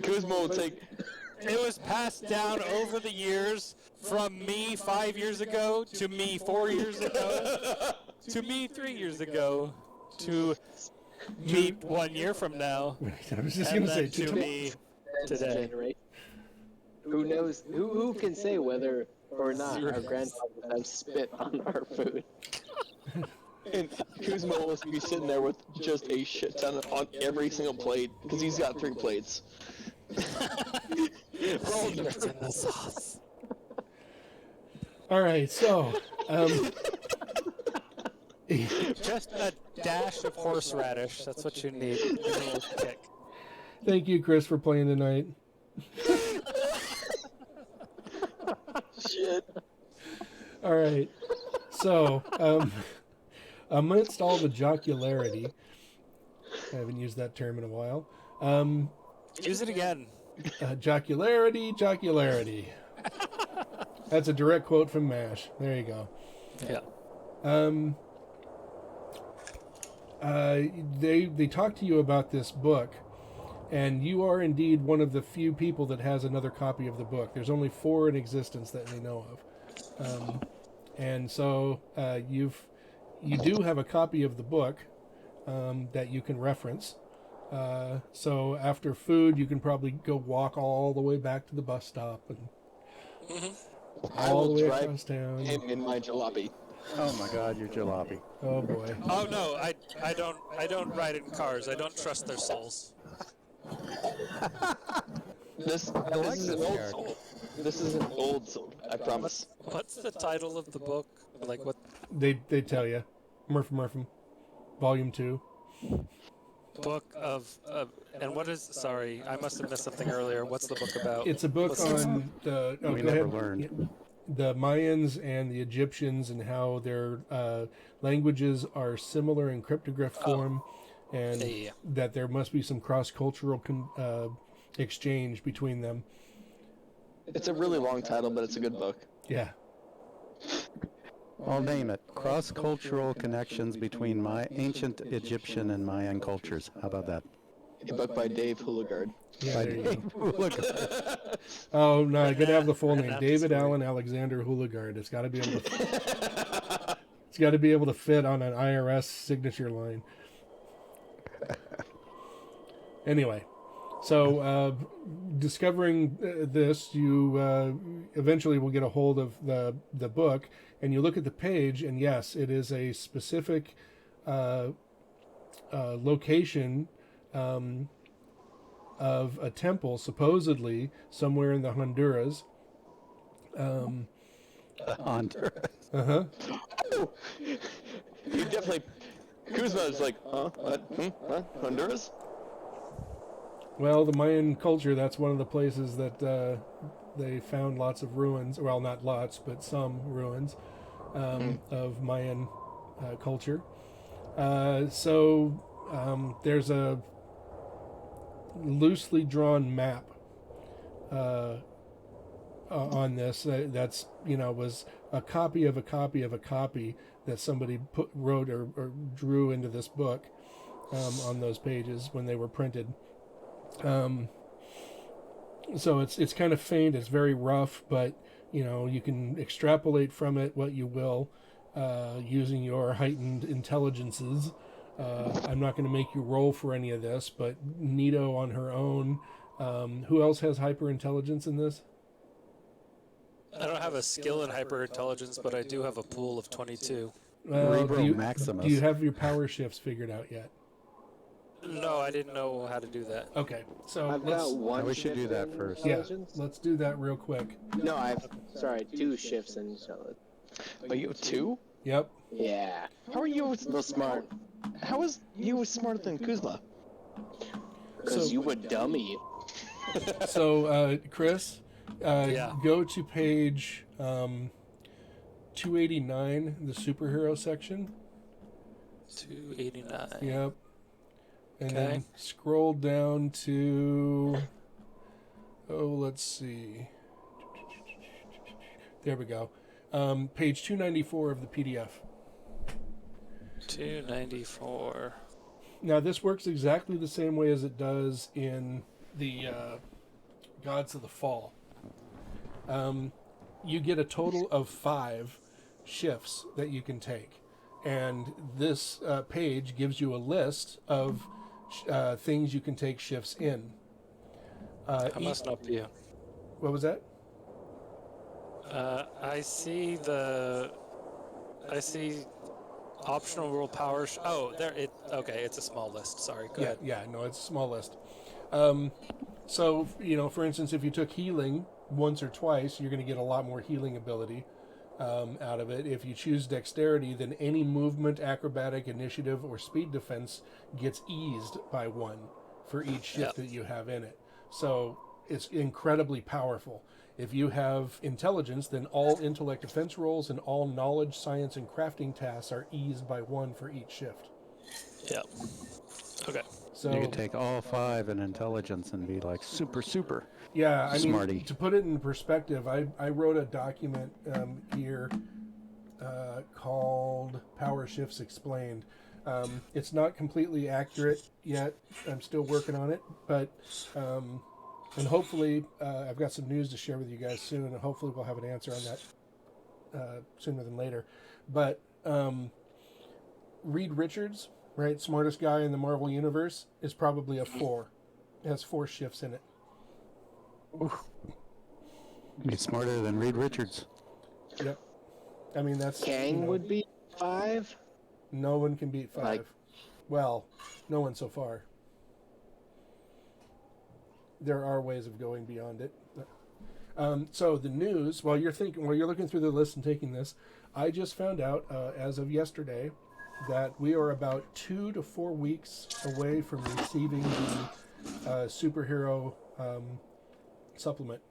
Kuzma will take. It was passed down over the years from me 5 years ago to me 4 years ago to me 3 years ago to me 1 year from now. I was just And going to say, then to me today. Generation. Who knows? Who can say whether or not our grandfathers have spit on our food? And Kuzma will be sitting there with just a shit ton on every single plate because he's got 3 plates. Secrets in the sauce. all right, so Just a dash of horseradish. That's what you need. A little kick. thank you, Chris, for playing tonight. Shit. All right, so amidst all the jocularity, I haven't used that term in a while. Use it again. Jocularity. That's a direct quote from MASH. There you go. Yeah. They talk to you about this book, and you are indeed one of the few people that has another copy of the book. There's only 4 in existence that they know of, and so you do have a copy of the book that you can reference. So after food, you can probably go walk all the way back to the bus stop and I all the will way drive across town. him in my jalopy. Oh my God, your jalopy. Oh boy. Oh no, I don't ride in cars. I don't trust their souls. This like is an this old character. soul. This is an old soul, I promise. What's the title of the book? Like what? They tell you, Murphy, Volume 2. book of and what is? Sorry, I must have missed something earlier. What's the book about? It's a book on the. Oh, We go never ahead. learned. Yeah. The Mayans and the Egyptians and how their languages are similar in cryptograph form, and Yeah. that there must be some cross-cultural exchange between them. It's a really long title, but it's a good book. Yeah. I'll name it. Cross-cultural connections between my ancient Egyptian and Mayan cultures. How about that? A book by Dave Houligard. Yeah, By there you Dave go. Houligard. Oh no, I gotta have the full And name. that David story. Allen Alexander Houligard. It's got to be able to. It's got to be able to fit on an IRS signature line. Anyway, so discovering this, you eventually will get a hold of the book, and you look at the page, and yes, it is a specific location of a temple, supposedly somewhere in the Honduras. Honduras. Uh-huh. Oh, you definitely. Kuzma is like, huh? What? What? Honduras? Well, the Mayan culture, that's one of the places that they found lots of ruins. Well, not lots, but some ruins of Mayan culture. So there's a loosely drawn map on this that's, was a copy of a copy of a copy that somebody wrote or drew into this book on those pages when they were printed. So it's kind of faint, it's very rough, but you can extrapolate from it what you will using your heightened intelligences. I'm not going to make you roll for any of this, but Nito on her own. Who else has hyper intelligence in this? I don't have a skill in hyperintelligence, but I do have a pool of 22. Cerebro Maximus. Do you have your power shifts figured out yet? No, I didn't know how to do that. Okay, so I've got one. We should shift do that in first. yeah, intelligence. let's do that real quick. No, sorry, 2 shifts in intelligence. But you have 2? Yep. Yeah. How are you So smart. How is you smarter than Kuzma? Because So- you a dummy. So, Chris, Yeah. go to page 289, the superhero section. 289. Yep. And Okay. then scroll down to, let's see. There we go. Page 294 of the PDF. 294. Now, this works exactly the same way as it does in the Gods of the Fall. You get a total of 5 shifts that you can take. And this page gives you a list of things you can take shifts in. I must not be. What was that? I see optional rule power. Oh, there it. Okay, it's a small list. Sorry. Go ahead. Yeah, no, it's a small list. So, for instance, if you took healing once or twice, you're going to get a lot more healing ability out of it. If you choose dexterity, then any movement, acrobatic, initiative, or speed defense gets eased by 1 for each shift that you have in it. So it's incredibly powerful. If you have intelligence, then all intellect defense rolls and all knowledge, science, and crafting tasks are eased by 1 for each shift. Yeah. Okay. So You could take all 5 in intelligence and be like super. yeah, I mean, Smarty. to put it in perspective, I wrote a document here called Power Shifts Explained. It's not completely accurate yet. I'm still working on it, but and hopefully I've got some news to share with you guys soon, and hopefully we'll have an answer on that sooner than later. But Reed Richards, right, smartest guy in the Marvel Universe, is probably a 4. It has 4 shifts in it. Be smarter than Reed Richards. Yep. I mean, that's... Kang would be 5. No one can beat 5. Like- Well, no one so far. There are ways of going beyond it. So the news, while you're looking through the list and taking this, I just found out as of yesterday that we are about 2 to 4 weeks away from receiving the superhero supplement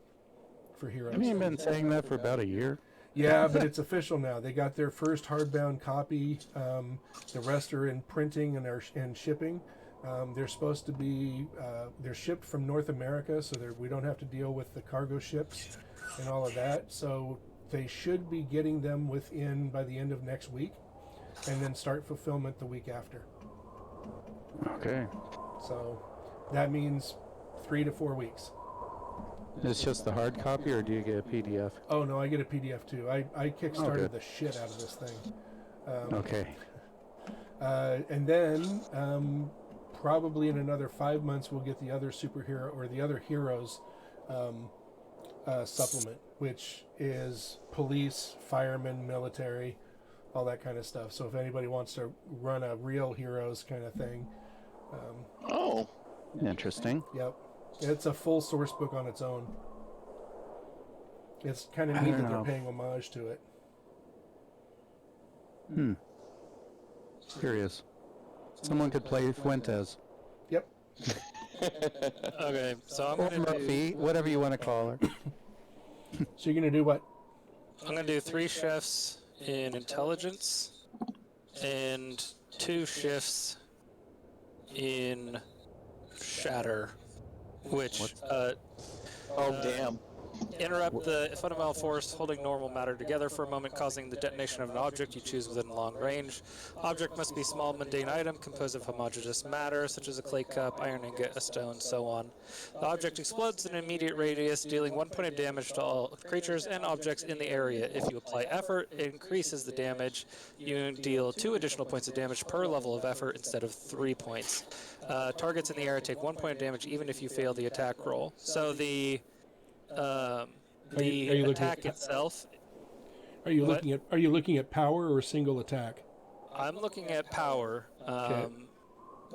for heroes. Haven't you been saying that for about a year? Yeah, but it's official now. They got their first hardbound copy. The rest are in printing and shipping. They're supposed to be they're shipped from North America, so we don't have to deal with the cargo ships and all of that. So they should be getting them by the end of next week, and then start fulfillment the week after. Okay. So that means 3 to 4 weeks. It's just the hard copy, or do you get a PDF? Oh no, I get a PDF too. I kickstarted the shit out of this thing. Okay. And then probably in another 5 months we'll get the other superhero or the other heroes supplement, which is police, firemen, military, all that kind of stuff. So if anybody wants to run a real heroes kind of thing. Oh. Interesting. Yep. It's a full source book on its own. It's kind of I neat don't that they're know. paying homage to it. Curious. Someone could play Fuentes. Yep. Okay, so I'm Or gonna do, Murphy, whatever you want to call her. So you're going to do what? I'm gonna do 3 shifts in intelligence and 2 shifts in shatter, which Oh, damn. interrupt the fundamental force holding normal matter together for a moment, causing the detonation of an object you choose within long range. Object must be small, mundane item composed of homogeneous matter, such as a clay cup, iron ingot, a stone, so on. The object explodes in an immediate radius, dealing 1 point of damage to all creatures and objects in the area. If you apply effort, it increases the damage. You deal 2 additional points of damage per level of effort instead of 3 points. Targets in the air take 1 point of damage even if you fail the attack roll. So the attack itself. Are you What? looking at power or single attack? I'm looking at power, Okay.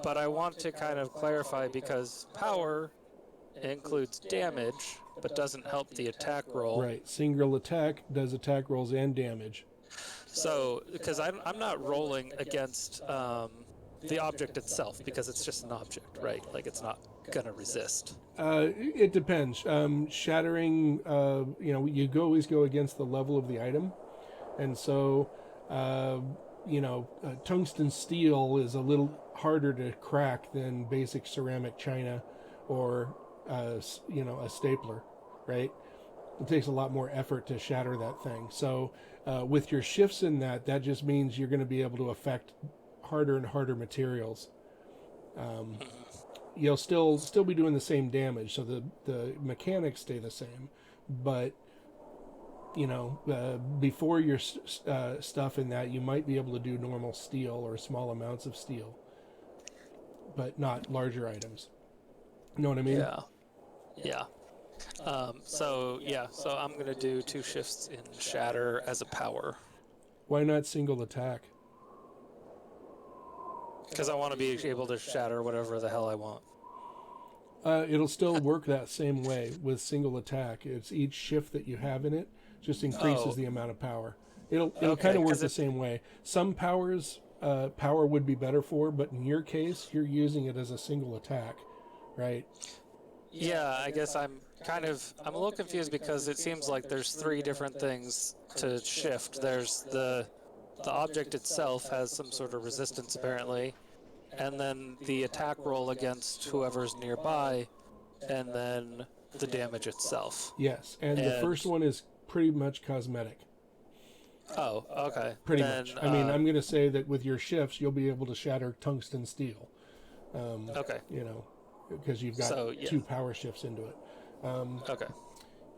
but I want to kind of clarify because power includes damage, but doesn't help the attack roll. Right. Single attack does attack rolls and damage. So, because I'm not rolling against the object itself, because it's just an object, right? Like it's not gonna resist. It depends. Shattering, you always go against the level of the item. And so, tungsten steel is a little harder to crack than basic ceramic china or, a stapler, right? It takes a lot more effort to shatter that thing. So with your shifts in that just means you're going to be able to affect harder and harder materials. You'll still be doing the same damage, so the mechanics stay the same, but before your stuff in that, you might be able to do normal steel or small amounts of steel, but not larger items. You know what I mean? Yeah. So I'm gonna do 2 shifts in shatter as a power Why not single attack? because I want to be able to shatter whatever the hell I want. It'll still work that same way with single attack. It's each shift that you have in it just increases the amount of power. It'll kind of work the same way. Some powers power would be better for, but in your case, you're using it as a single attack, right? Yeah, I guess I'm a little confused because it seems like there's 3 different things to shift. There's the object itself has some sort of resistance apparently, and then the attack roll against whoever's nearby, and then the damage itself. Yes, and the first one is pretty much cosmetic. Oh, okay. Pretty much. I mean, I'm going to say that with your shifts, you'll be able to shatter tungsten steel. Okay. Because you've got 2 power shifts into it. Okay.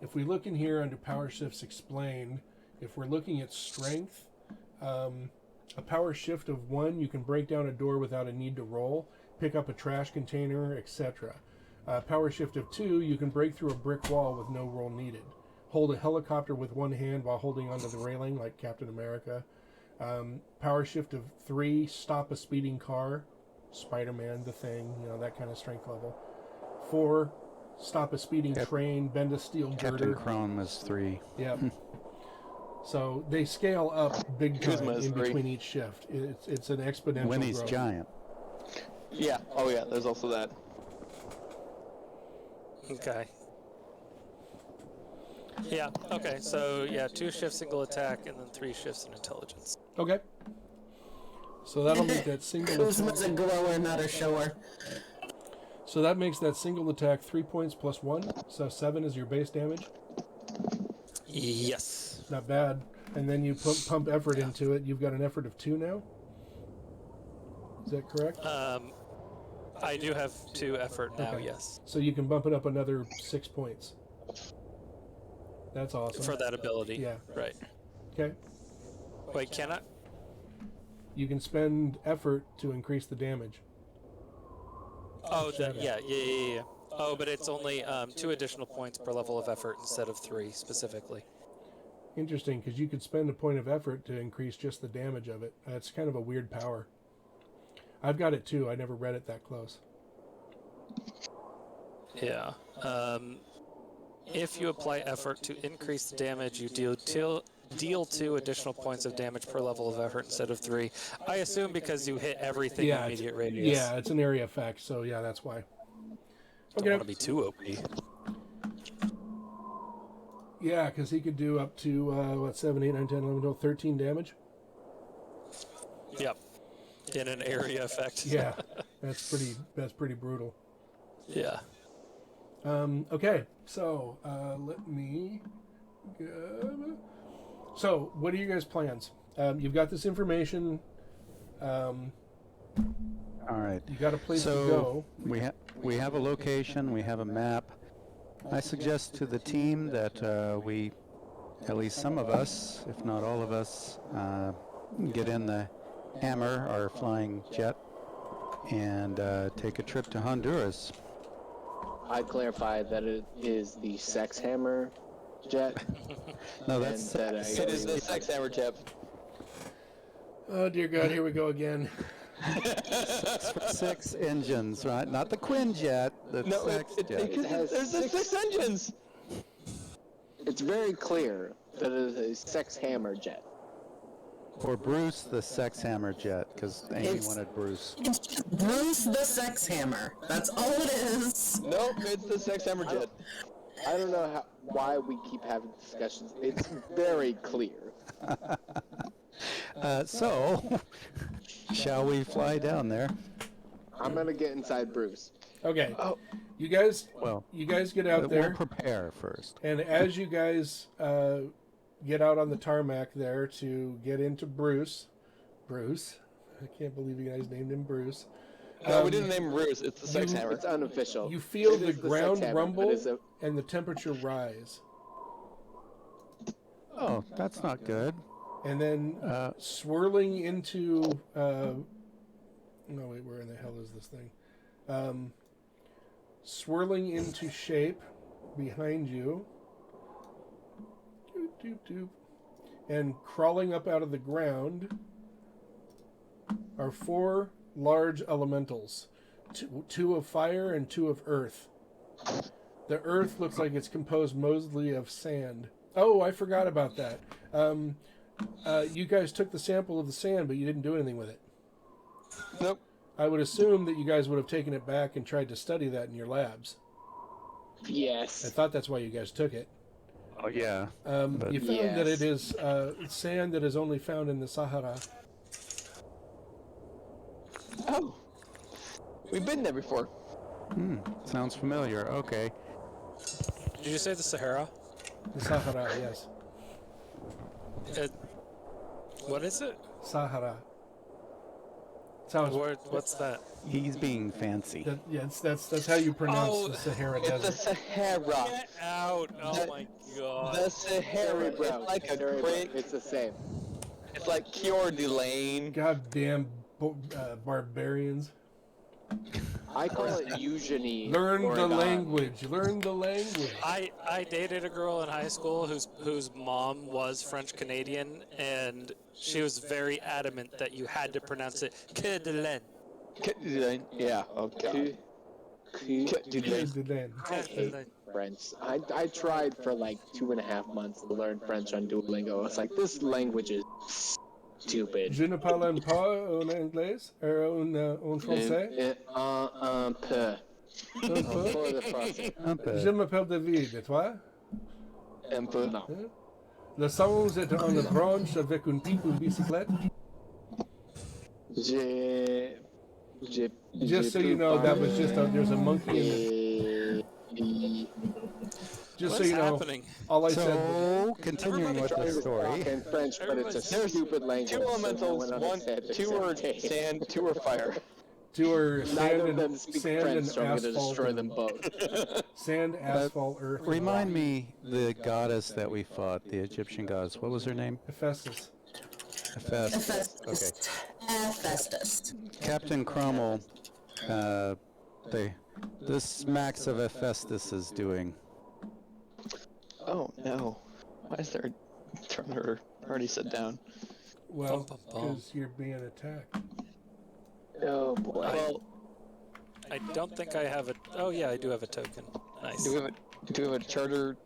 If we look in here under power shifts explained, if we're looking at strength, a power shift of 1, you can break down a door without a need to roll, pick up a trash container, etc. Power shift of 2, you can break through a brick wall with no roll needed. Hold a helicopter with 1 hand while holding onto the railing like Captain America. Power shift of 3, stop a speeding car, Spider-Man, The Thing, that kind of strength level. 4, stop a speeding train, bend a steel girder. Captain Chrome is 3. Yep. So they scale up big time Kuzma is in 3. between each shift. It's an exponential When he's growth. giant. Yeah. Oh yeah. There's also that. Okay. Yeah, okay, so yeah, 2 shifts single attack and then 3 shifts in intelligence. Okay. So that'll make that single Kuzma's a attack. grower, not a shower. So that makes that single attack 3 points plus 1. So 7 is your base damage. Yes. Not bad. And then you pump effort into it. You've got an effort of 2 now. Is that correct? I do have 2 effort now, Okay. yes. So you can bump it up another 6 points. That's awesome. For that ability. Yeah. Right. Okay. Wait, can I? You can spend effort to increase the damage. Oh, yeah. Oh, but it's only 2 additional points per level of effort instead of 3 specifically. Interesting, because you could spend a point of effort to increase just the damage of it. That's kind of a weird power. I've got it too. I never read it that close. Yeah. If you apply effort to increase the damage, you deal 2 additional points of damage per level of effort instead of 3. I assume because you hit everything in immediate radius. Yeah, it's an area effect, so yeah, that's why. Don't want to be too OP. Yeah, because he could do up to, 7, 8, 9, 10, 11, 12, 13 damage. Yep. In an area effect. Yeah, that's pretty brutal. Yeah. Okay, so let me go. So, what are you guys' plans? You've got this information. All right. You got a place So to go. we have a location. We have a map. I suggest to the team that we, at least some of us, if not all of us, get in the Hammer, our flying jet, and take a trip to Honduras. I'd clarify that it is the Sex Hammer jet. No, that's and that It is the sex hammer jet. Oh dear God, here we go again. 6 engines, right? Not the Quinjet, the No, sex jet. because there's the 6 engines. It's very clear that it is a Sex Hammer jet. Or Bruce, the sex hammer jet, because Amy It's- wanted Bruce. It's just Bruce the Sex Hammer. That's all it is. Nope, it's the sex hammer jet. I don't know why we keep having discussions. It's very clear. So, shall we fly down there? I'm gonna get inside Bruce. Okay, Oh. you guys Well, get out there. we'll prepare first. And as you guys get out on the tarmac there to get into Bruce, I can't believe you guys named him Bruce. No, we didn't name Bruce. It's the sex hammer. It's unofficial. You feel It the is ground Sex Hammer, rumble but it's a- and the temperature rise. Oh, that's not good. And then swirling into... no, wait, where in the hell is this thing? Swirling into shape behind you. Doop, doop, doop. And crawling up out of the ground are 4 large elementals. 2 of fire and 2 of earth. The earth looks like it's composed mostly of sand. Oh, I forgot about that. You guys took the sample of the sand, but you didn't do anything with it. Nope. I would assume that you guys would have taken it back and tried to study that in your labs. I Yes. thought that's why you guys took it. Oh, yeah. You found that Yes. it is sand that is only found in the Sahara. Oh. We've been there before. Sounds familiar. Okay. Did you say the Sahara? The Sahara, yes. What is it? Sahara. That's how it's, What's that? He's being fancy. that's how you pronounce Oh, the Sahara It's the Desert. Sahara. Get out! Oh my god. The Sahara. It's like a great. It's the same. It's like Coeur d'Alene. Goddamn barbarians. I call it Eugenie. Learn the Oregon. language. Learn the language. I dated a girl in high school whose mom was French Canadian, and she was very adamant that you had to pronounce it Coeur d'Alene. Coeur d'Alene. Yeah. Okay. Coeur Coeur d'Alene. Then. I hate French. I tried for like 2.5 months to learn French on Duolingo. It's like, this language is stupid. Je ne parle pas en anglais en français. Un peu. Un peu. Pour le français. Un peu. Je m'appelle David, et toi? Un peu. Non. Le singe est en la branche avec une bicyclette. Just so you know, that was just there's a monkey in Just What's so you know, happening? all I said. So, continuing with the story. In French, but it's a stupid language. Two elementals, two are sand, two are fire. Two are sand Neither of and them speak sand French, and so I'm going to asphalt. destroy them both. Sand, asphalt, earth. and Remind rock. me the goddess that we fought, the Egyptian goddess. What was her name? Hephaestus. Hephaestus. Okay. Hephaestus. Hephaestus. Captain Cromwell, this smacks of Hephaestus is doing. Oh no. Why is there a turner already sit down? Well, Bum, bum, bum. because you're being attacked. Oh boy. Well, I don't think I have a. Oh yeah, I do have a token. Nice. do we have a charter?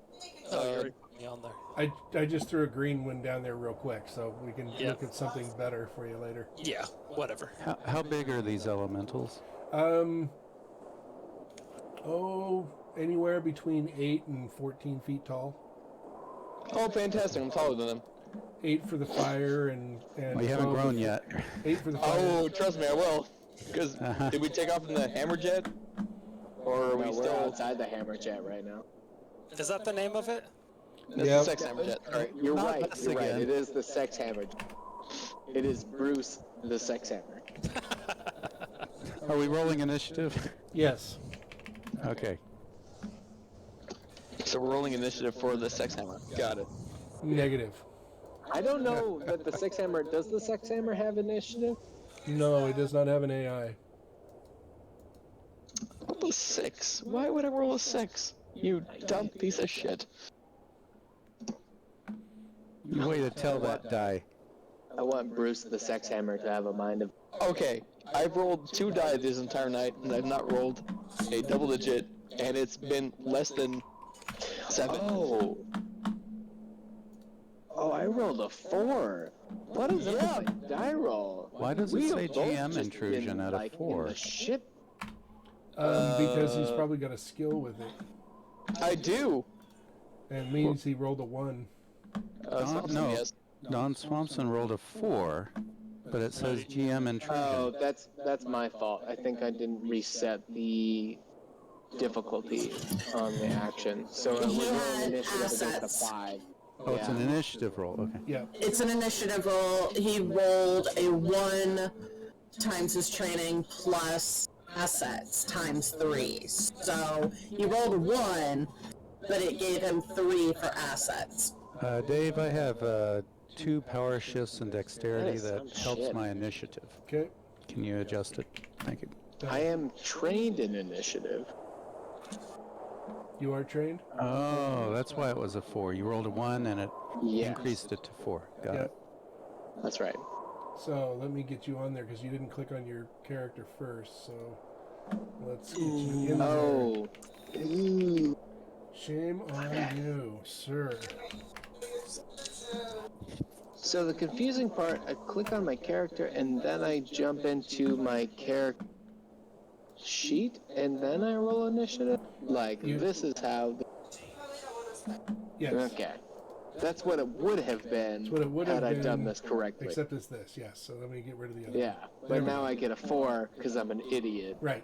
Oh, you already put me on there. I just threw a green one down there real quick, so we can Yeah. look at something better for you later. Yeah, whatever. How big are these elementals? Anywhere between 8 and 14 feet tall. Oh, fantastic! I'm taller than them. 8 for the fire and Well, you haven't 12 grown yet. 8 for the fire. Oh, trust me, I will. Because did we take off in the hammerjet, or are we No, we're still? outside the hammerjet right now. Is that the name of it? This Yep. is sex hammerjet. All right. You're Not right. us You're right. again. It is the sex hammer. It is Bruce the sex hammer. Are we rolling initiative? Yes. Okay. So we're rolling initiative for the sex hammer. Got it. Negative. I don't know that the sex hammer. Does the sex hammer have initiative? No, it does not have an AI. Roll a 6. Why would I roll a 6? You dumb piece of shit. You way to tell that die. I want Bruce the sex hammer to have a mind of. Okay, I've rolled 2 die this entire night, and I've not rolled a double digit, and it's been less than 7. Oh, I rolled a 4. What is up with my die roll? Why does it We say have both GM just intrusion been, out of like, in 4? the shit. Because he's probably got a skill with it. I do! And it means he rolled a 1. Swanson, no. yes. Don Swanson rolled a 4, but it says GM intrusion. Oh, that's my fault. I think I didn't reset the difficulty on the action. So we're He rolling had initiative against assets. a 5. Oh, it's an initiative roll. Okay. Yeah. It's an initiative roll. He rolled a 1 times his training plus assets times 3. So he rolled a 1, but it gave him 3 for assets. Dave, I have 2 power shifts and dexterity Yes, that helps shit. my initiative. Okay. Can you adjust it? Thank you. I am trained in initiative. You are trained? Oh, that's why it was a 4. You rolled a 1 and it Yes. increased it to 4. Got Yeah. it. That's right. So let me get you on there because you didn't click on your character first. So let's get you in there. Oh. Ooh. Shame on you, sir. So the confusing part, I click on my character and then I jump into my character sheet and then I roll initiative? Like, this is how... Yes. Okay. That's what it would have been That's what it would had have I done been, this correctly. Except it's this, yes. So let me get rid of the other. Yeah, but now I get a 4 because I'm an idiot. Right.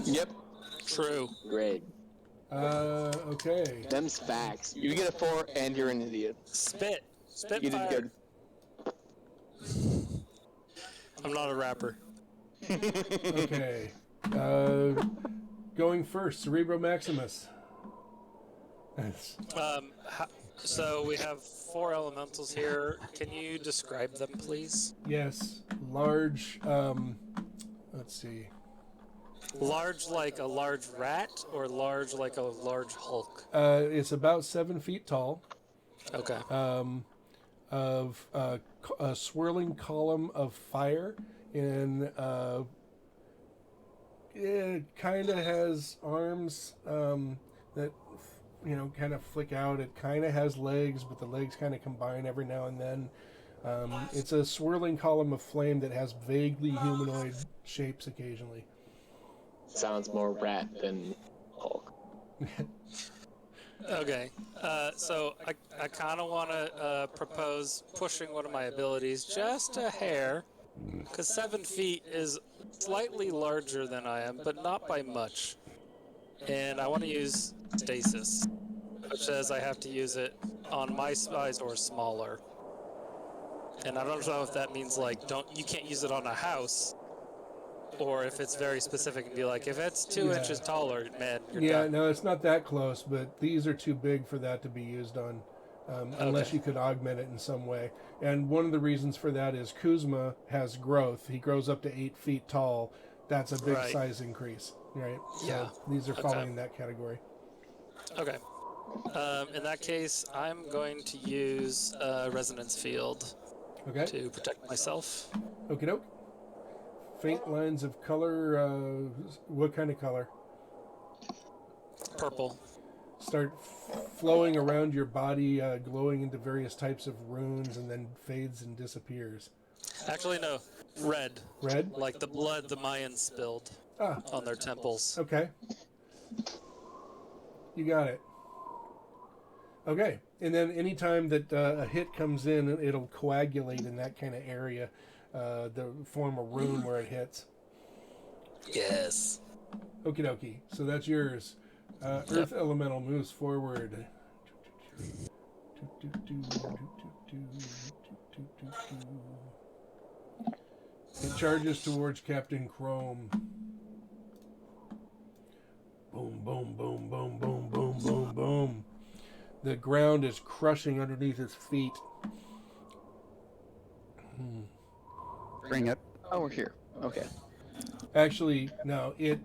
Yep. True. Great. Okay. Them's facts. You get a 4 and you're an idiot. Spit. Spit You did fire. good. I'm not a rapper. Okay. Going first, Cerebro Maximus. So we have 4 elementals here. Can you describe them, please? Yes. Large, let's see. Large like a large rat, or large like a large Hulk? It's about 7 feet tall. Okay. Of a swirling column of fire, and it kind of has arms that kind of flick out. It kind of has legs, but the legs kind of combine every now and then. It's a swirling column of flame that has vaguely humanoid shapes occasionally. Sounds more rat than Hulk. Okay, so I kind of want to propose pushing one of my abilities just a hair, because 7 feet is slightly larger than I am, but not by much. And I want to use stasis, which says I have to use it on my size or smaller. And I don't know if that means like you can't use it on a house, or if it's very specific and be like, if it's 2 inches taller, man, you're done. No, it's not that close, but these are too big for that to be used on, unless Okay. you could augment it in some way. And one of the reasons for that is Kuzma has growth. He grows up to 8 feet tall. That's a big Right. size increase, right? Yeah. So these are falling in that category. Okay. In that case, I'm going to use Resonance Field Okay. to protect myself. Okie doke. Faint lines of color. What kind of color? Purple. Start flowing around your body, glowing into various types of runes, and then fades and disappears. Actually, no. Red. Red? Like the blood the Mayans spilled on their temples. Okay. You got it. Okay. And then anytime that a hit comes in, it'll coagulate in that kind of area, form a rune where it hits. Yes. Okie dokie. So that's yours. Earth Elemental moves forward. It charges towards Captain Chrome. Boom, boom, boom, boom, boom, boom, boom, boom. The ground is crushing underneath its feet. Bring it. Oh, we're here. Okay. Actually, no, it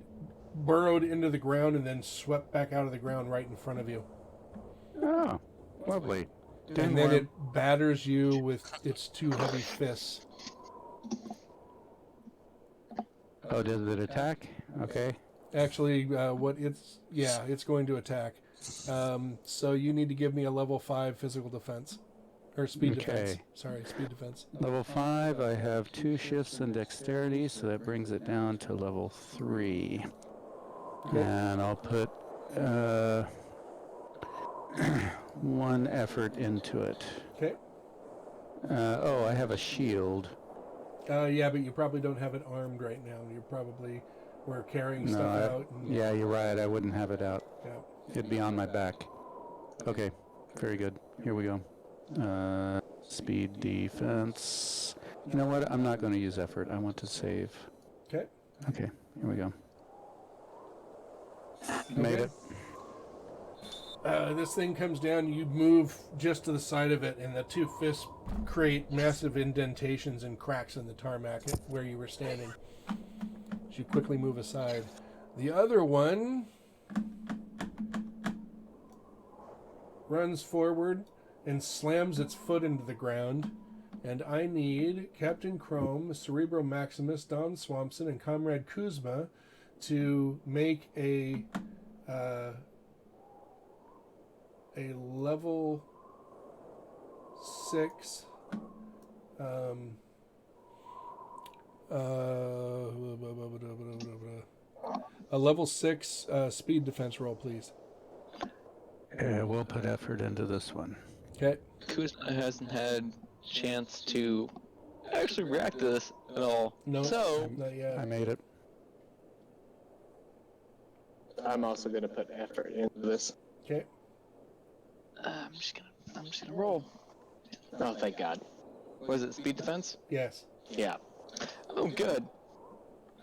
burrowed into the ground and then swept back out of the ground right in front of you. Oh, lovely. And then it batters you with its 2 heavy fists. Oh, does it attack? Okay. Actually, it's going to attack. So you need to give me a level 5 physical defense. Or speed defense. Sorry, speed defense. Level 5, I have 2 shifts in dexterity, so that brings it down to level 3. Okay. And I'll put 1 effort into it. Okay. I have a shield. Yeah, but you probably don't have it armed right now. We're carrying stuff out. Yeah, you're right. I wouldn't have it out. Yeah. It'd be on my back. Okay, very good. Here we go. Speed defense. You know what? I'm not going to use effort. I want to save. Okay. Okay, here we go. Made it. This thing comes down, you move just to the side of it, and the 2 fists create massive indentations and cracks in the tarmac where you were standing. As you quickly move aside. The other one runs forward and slams its foot into the ground, and I need Captain Chrome, Cerebro Maximus, Don Swampson, and Comrade Kuzma to make a level 6 a level 6 speed defense roll, please. We'll put effort into this one. Okay. Kuzma hasn't had chance to actually react to this at all. No, So, not yet. I made it. I'm also going to put effort into this. Okay. I'm just gonna roll. Oh, thank God. Was it speed defense? Yes. Yeah. Oh, good.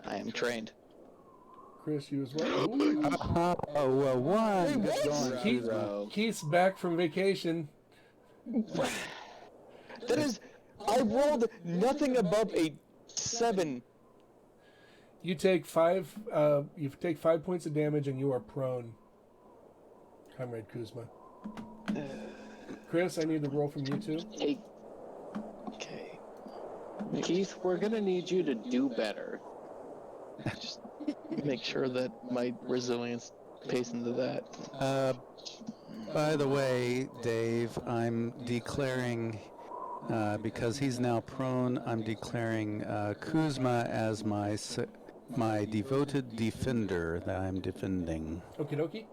I am trained. Chris, you as well. One. Good going, Keith, Kuzma. Keith's back from vacation. That is, I rolled nothing above a 7. You take 5. You take 5 points of damage, and you are prone. Comrade Kuzma. Chris, I need to roll from you too. Hey. Okay. Keith, we're going to need you to do better. Just make sure that my resilience pace into that. By the way, Dave, I'm declaring, because he's now prone, I'm declaring Kuzma as my devoted defender that I'm defending. Okie dokie.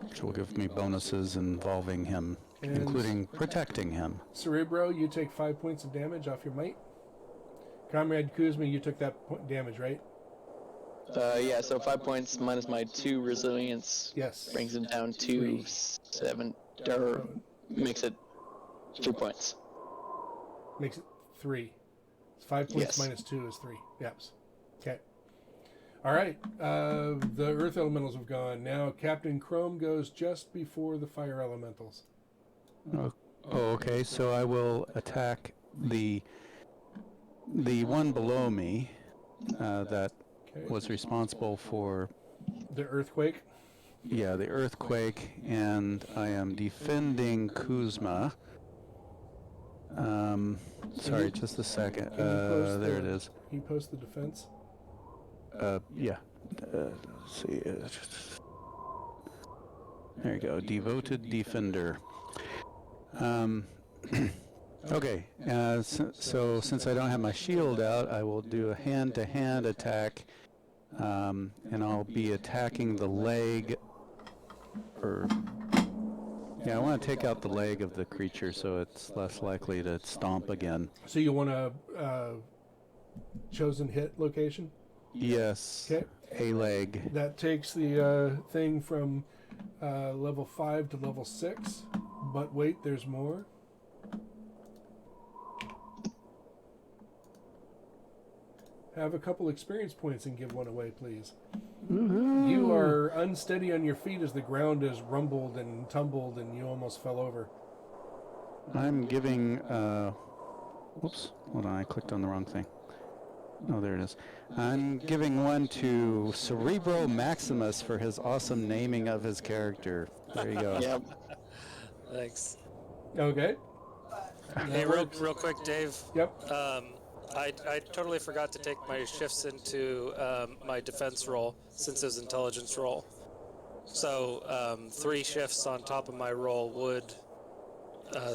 Which will give me bonuses involving him, And including protecting him. Cerebro, you take 5 points of damage off your might. Comrade Kuzma, you took that damage, right? Yeah, so 5 points minus my 2 resilience. Yes. Brings him down to 7, or makes it 3 points. Makes it 3. 5 points Yes. minus 2 is 3. Yep. Okay. All right. The Earth Elementals have gone. Now Captain Chrome goes just before the Fire Elementals. Oh, okay. So I will attack the one below me that was responsible for the earthquake. Yeah, the earthquake, and I am defending Kuzma. Sorry, just a second. There it is. Can you post the defense? Yeah. Let's see. There you go. Devoted defender. Okay. So since I don't have my shield out, I will do a hand-to-hand attack, and I'll be attacking the leg. Yeah, I want to take out the leg of the creature so it's less likely to stomp again. So you want a chosen hit location? Yes. Okay. A leg. That takes the thing from level 5 to level 6. But wait, there's more. Have a couple experience points and give one away, please. Woohoo. You are unsteady on your feet as the ground is rumbled and tumbled and you almost fell over. I'm giving, whoops, hold on, I clicked on the wrong thing. Oh, there it is. I'm giving one to Cerebro Maximus for his awesome naming of his character. There you go. Yep. Thanks. Okay. Hey, real quick, Dave. Yep. I totally forgot to take my shifts into my defense roll since it was intelligence roll. So 3 shifts on top of my roll would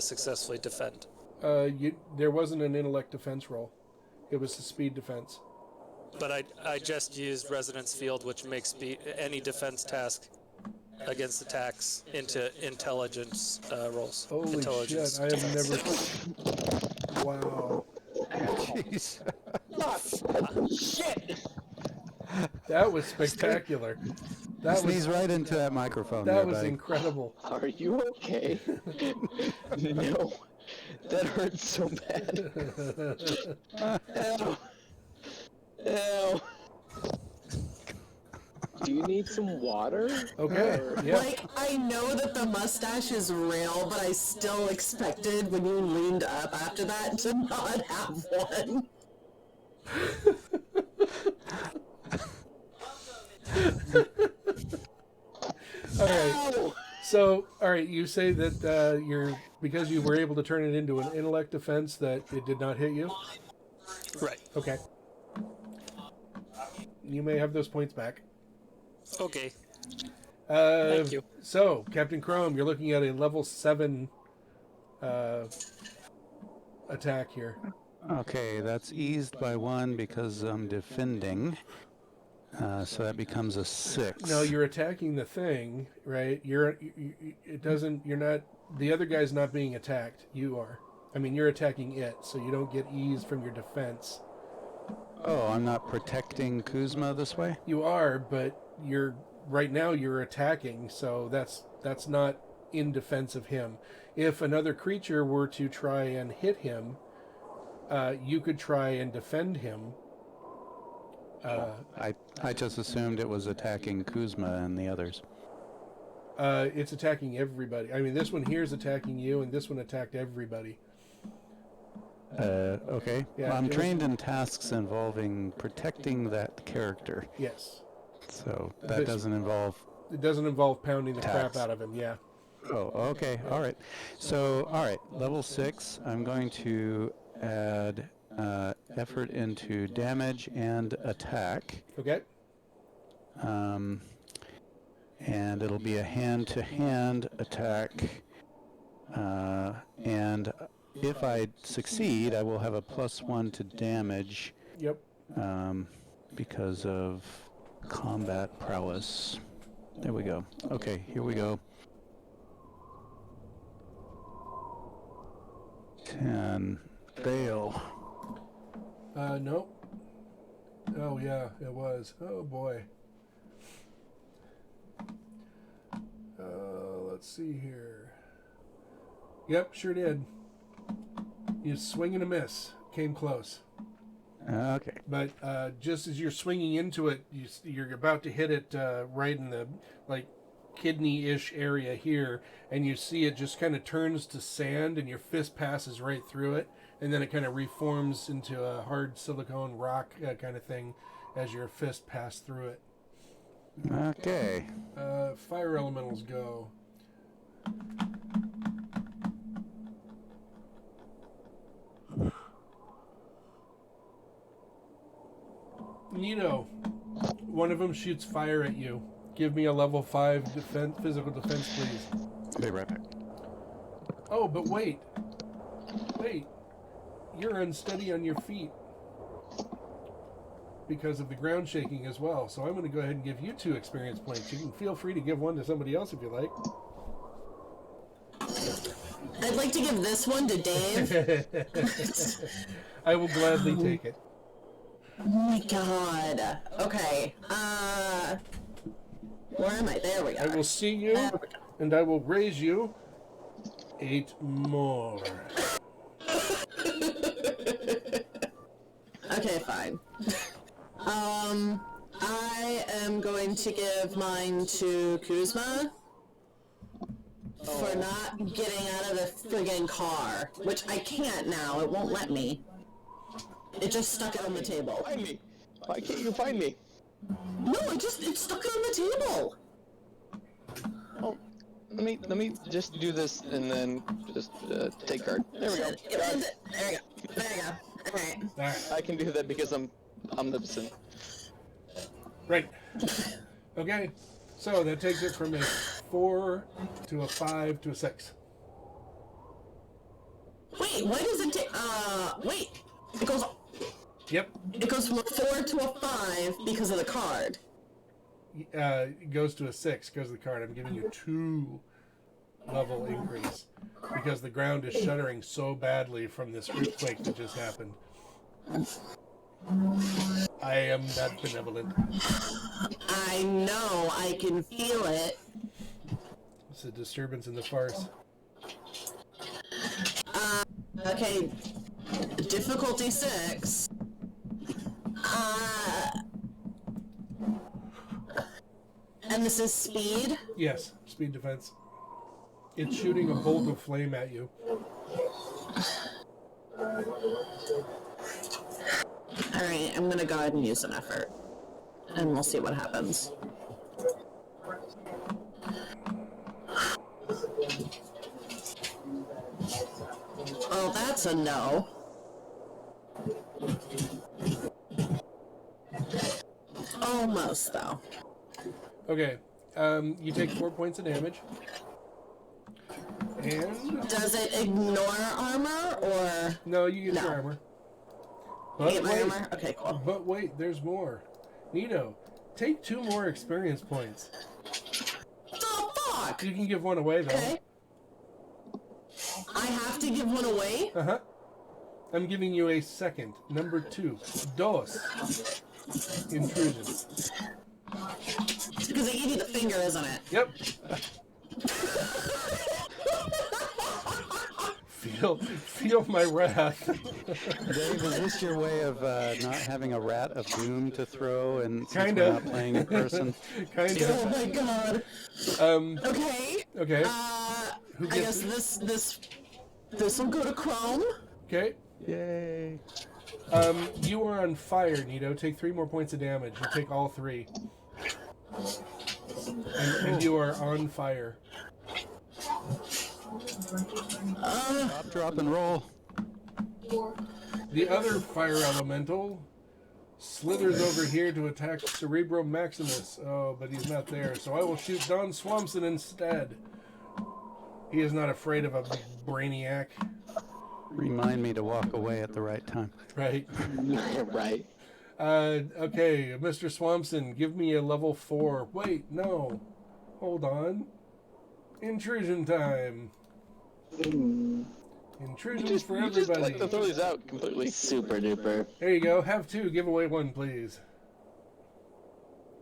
successfully defend. There wasn't an intellect defense roll. It was a speed defense. But I just used Resonance Field, which makes any defense task against attacks into intelligence rolls. Holy intelligence shit, I have defense. never... Wow. Jeez. Shit! That was spectacular. That Sneeze right into that microphone. That there, was buddy. incredible. Are you okay? No. That hurts so bad. Ow. Ow. Do you need some water? Okay. Yeah. Like, I know that the mustache is real, but I still expected when you leaned up after that to not have one. All right. So, all right, you say that because you were able to turn it into an intellect defense that it did not hit you? Right. Okay. You may have those points back. Okay. Thank you. So, Captain Chrome, you're looking at a level 7 attack here. Okay, that's eased by 1 because I'm defending. So that becomes a 6. No, you're attacking the thing, right? You're not, the other guy's not being attacked. You are. I mean, you're attacking it, so you don't get ease from your defense. Oh, I'm not protecting Kuzma this way? You are, but right now you're attacking, so that's not in defense of him. If another creature were to try and hit him, you could try and defend him. I just assumed it was attacking Kuzma and the others. It's attacking everybody. I mean, this one here is attacking you, and this one attacked everybody. Okay. Yeah, Well, I'm trained in tasks involving protecting that character. Yes. So that doesn't involve... It doesn't involve pounding the crap Attacks. out of him, yeah. Oh, okay. All right. So, all right. Level 6, I'm going to add effort into damage and attack. Okay. and it'll be a hand-to-hand attack. And if I succeed, I will have a +1 to damage. Yep. Because of combat prowess. There we go. Okay, here we go. 10. Fail. Nope. Oh, yeah, it was. Oh, boy. Let's see here. Yep, sure did. You swing and a miss. Came close. Okay. But just as you're swinging into it, you're about to hit it right in the, like, kidney-ish area here, and you see it just kind of turns to sand, and your fist passes right through it, and then it kind of reforms into a hard silicone rock kind of thing as your fist passed through it. Okay. Fire elementals go. Nito, one of them shoots fire at you. Give me a level 5 physical defense, please. I'll be right back. Oh, but wait. Wait. You're unsteady on your feet because of the ground shaking as well. So I'm going to go ahead and give you 2 experience points. You can feel free to give one to somebody else if you like. I'd like to give this one to Dave. I will gladly take it. Oh my god. Okay. Where am I? There we are. I will see you, and I will raise you 8 more. Okay, fine. I am going to give mine to Kuzma for not getting out of the friggin' car, which I can't now. It won't let me. It just stuck it on the table. Find me. Why can't you find me? No, it stuck it on the table. Oh, let me just do this and then just take card. There we go. There we go. There you go. Alright. I can do that because I'm omnipotent. Right. Okay. So that takes it from a 4 to a 5 to a 6. Wait, why does it take, wait. It goes... Yep. It goes from a 4 to a 5 because of the card. It goes to a 6 because of the card. I'm giving you 2 level increase because the ground is shuddering so badly from this earthquake that just happened. I am that benevolent. I know, I can feel it. It's a disturbance in the farce. Okay, difficulty 6. And this is speed? Yes, speed defense. It's shooting a bolt of flame at you. Alright, I'm gonna go ahead and use an effort. And we'll see what happens. Oh, that's a no. Almost, though. Okay, you take 4 points of damage. And... Does it ignore armor, or... No, you get No. your armor. You But get my wait, armor? Okay, cool. but wait, there's more. Nito, take 2 more experience points. The fuck? You can give one away, though. Okay. I have to give one away? Uh-huh. I'm giving you a second. Number 2. Dos. Intrusion. It's because I gave you the finger, isn't it? Yep. Feel my wrath. Dave, is this your way of not having a rat of doom to throw and since Kinda. we're not playing in person? Kind Oh of. my god. Okay. Okay. Who I gets guess this will go to Chrome. Okay. Yay. You are on fire, Nito. Take 3 more points of damage. You take all 3. And you are on fire. Drop, drop, and roll. The other fire elemental slithers over here to attack Cerebro Maximus. Oh, but he's not there, so I will shoot Don Swampson instead. He is not afraid of a brainiac. Remind me to walk away at the right time. Right. Right. Okay, Mr. Swampson, give me a level 4. Wait, no. Hold on. Intrusion time. Intrusions for everybody. You just like to throw these out completely. Super duper. There you go. Have 2. Give away 1, please.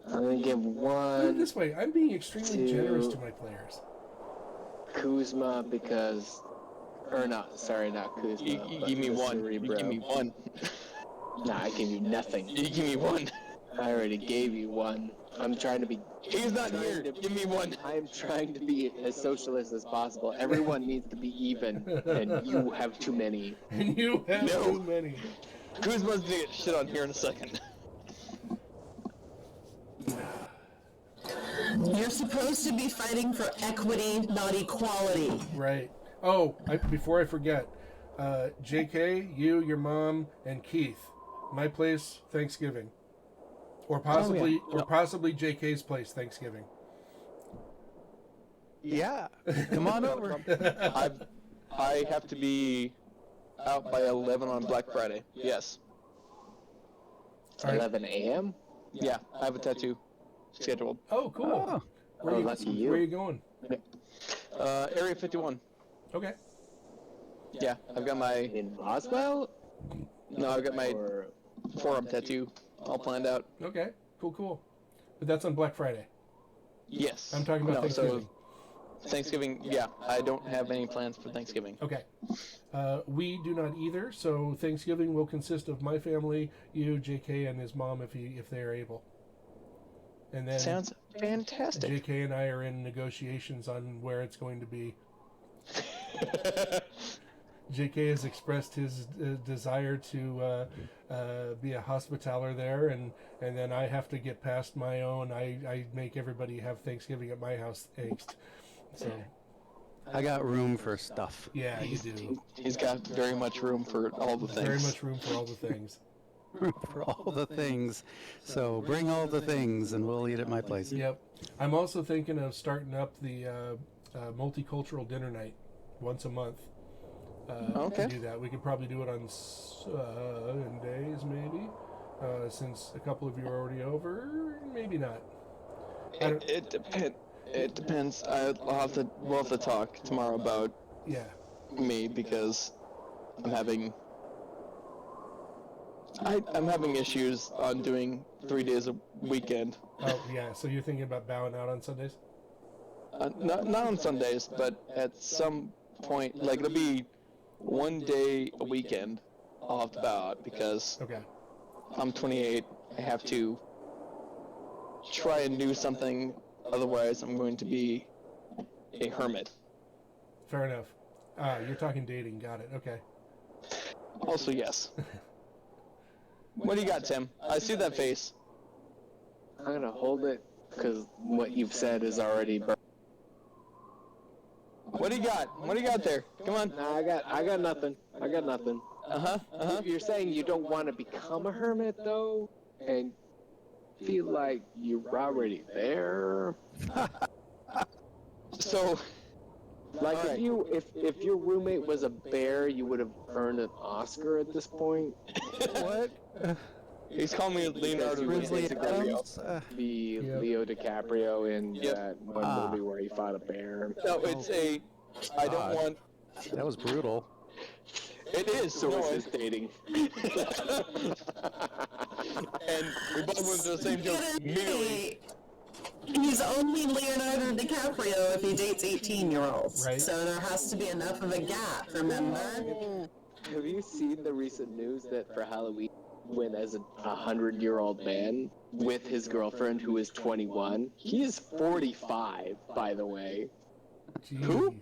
I'm gonna give Put it one this way. I'm being extremely 2. generous to my players. Kuzma because, or not. Sorry, not Kuzma. You but give me the 1. Cerebro. You give me 1. Nah, I give you nothing. You give me 1. I already gave you 1. I'm trying to be. He's not here. Give me 1. I'm trying to be as socialist as possible. Everyone needs to be even, and you have too many. And you have No. too many. Kuzma's gonna get shit on here in a second. You're supposed to be fighting for equity, not equality. Right. Oh, before I forget, JK, you, your mom, and Keith, my place, Thanksgiving. Or possibly, possibly JK's place, Thanksgiving. Yeah, come on over. I have to be out by 11 on Black Friday. Yes. 11 a.m. Yeah, I have a tattoo scheduled. Oh, cool. Oh, Where, you, lucky you. where are you going? Area 51. Okay. Yeah, I've got my In Roswell? no, I've got my Or forearm tattoo all planned out. Okay. Cool. But that's on Black Friday. Yes. I'm talking about Thanksgiving. So Thanksgiving, yeah, I don't have any plans for Thanksgiving. Okay. We do not either, so Thanksgiving will consist of my family, you, JK, and his mom if they are able. And then Sounds fantastic. JK and I are in negotiations on where it's going to be. JK has expressed his desire to be a hospitaller there, and then I have to get past my own. I make everybody have Thanksgiving at my house angst. So I got room for stuff. yeah, you do. He's got very much room for all the things. Very much room for all the things. Room for all the things. So bring all the things, and we'll eat at my place. Yep. I'm also thinking of starting up the multicultural dinner night once a month. Okay. To do that, we could probably do it on Sundays, maybe. Since a couple of you are already over, maybe not. It depends. We'll have to talk tomorrow about Yeah. me because I'm having issues on doing 3 days a weekend. Oh yeah. So you're thinking about bowing out on Sundays? Not on Sundays, but at some point, like it'll be 1 day a weekend. I'll have to bow out because Okay. I'm 28. I have to try and do something. Otherwise, I'm going to be a hermit. Fair enough. You're talking dating. Got it. Okay. Also, yes. What do you got, Tim? I see that face. I'm gonna hold it because what you've said is already. What do you got? What do you got there? Come on. Nah, I got nothing. I got nothing. You're saying you don't want to become a hermit though, and feel like you're already there. So, Like All right. if your roommate was a bear, you would have earned an Oscar at this point. What? he's calling me Leonardo Grizzly DiCaprio. Adams? Be Yep. Leo DiCaprio in Yep. that one movie where he fought a bear. No, it's a. I don't God. want. That was brutal. It is. So no, is I- his dating. and we both went to the same joke immediately. He's only Leonardo DiCaprio if he dates 18-year-olds. Right. So there has to be enough of a gap, remember? Have you seen the recent news that for Halloween went as a 100-year-old man with his girlfriend who is 21? He is 45, by the way. Jeez. Who?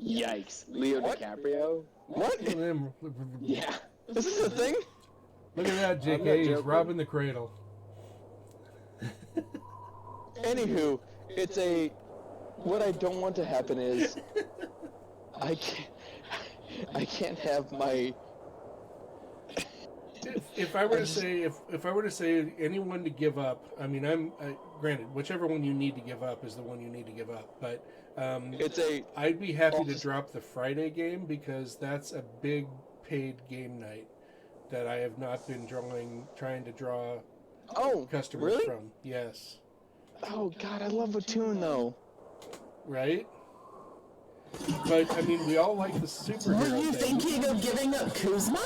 Yikes. Leo What? DiCaprio? What? Look at him. Yeah. Is this a thing? Look at that, I'm not JK. He's joking. robbing the cradle. Anywho, it's a. What I don't want to happen is, I can't have my. if I were to say if I were to say anyone to give up, I mean, granted, whichever one you need to give up is the one you need to give up. But I'd be happy to drop the Friday game because that's a big paid game night that I have not been trying to draw customers from. Yes. Oh God, I love Platoon though. Right. But I mean, we all like the superhero Were you thing. thinking of giving up Kuzma?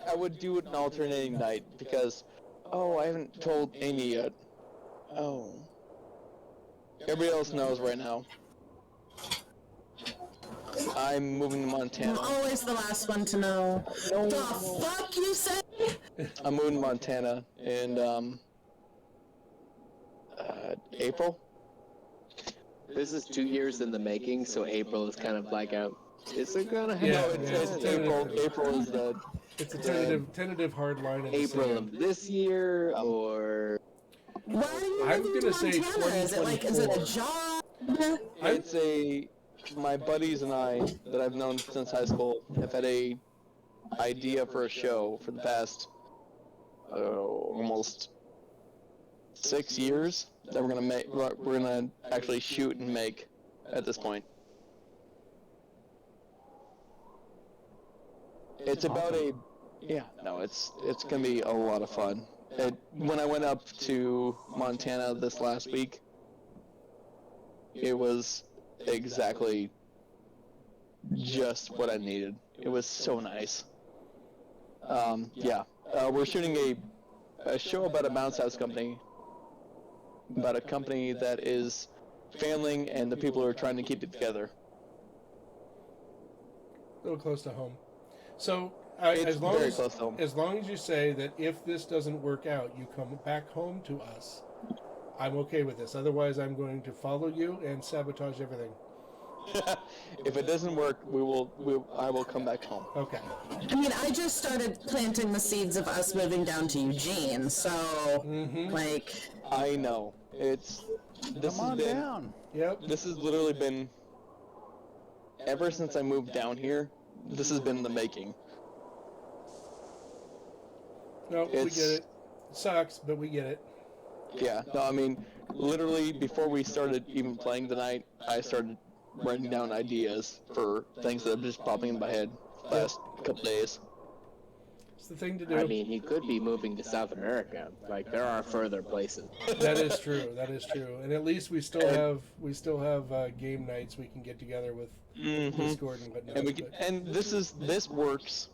I would do it an alternating night because, I haven't told Amy yet. Oh. Everybody else knows right now. I'm moving to Montana. I'm always the last one to know. Fuck you say? I'm moving to Montana in April. This is 2 years in the making, so April is kind of like is it gonna happen? Yeah, No, it's April. April is the. It's a tentative hard line. In April of this year, or Why are you I'm moving gonna to say Montana? Is it a job? It's my buddies and I that I've known since high school have had a idea for a show for the past almost 6 years that we're gonna actually shoot and make at this point. It's about it's gonna be a lot of fun. When I went up to Montana this last week, it was exactly just what I needed. It was so nice. We're shooting a show about a bounce house company, about a company that is failing and the people who are trying to keep it together. A little close to home. So It's very close to home. as long as you say that if this doesn't work out, you come back home to us, I'm okay with this. Otherwise, I'm going to follow you and sabotage everything. If it doesn't work, I will come back home. Okay. I mean, I just started planting the seeds of us moving down to Eugene, so I know this Come on down. Yep. This has literally been ever since I moved down here. This has been the making. No, we get it. It sucks, but we get it. Yeah. No, I mean, literally before we started even playing tonight, I started writing down ideas for things that have just popping in my head the last couple days. It's the thing to do. I mean, he could be moving to South America. Like, there are further places. That is true. That is true. And at least we still have game nights we can get together with Discord and whatnot. And this works.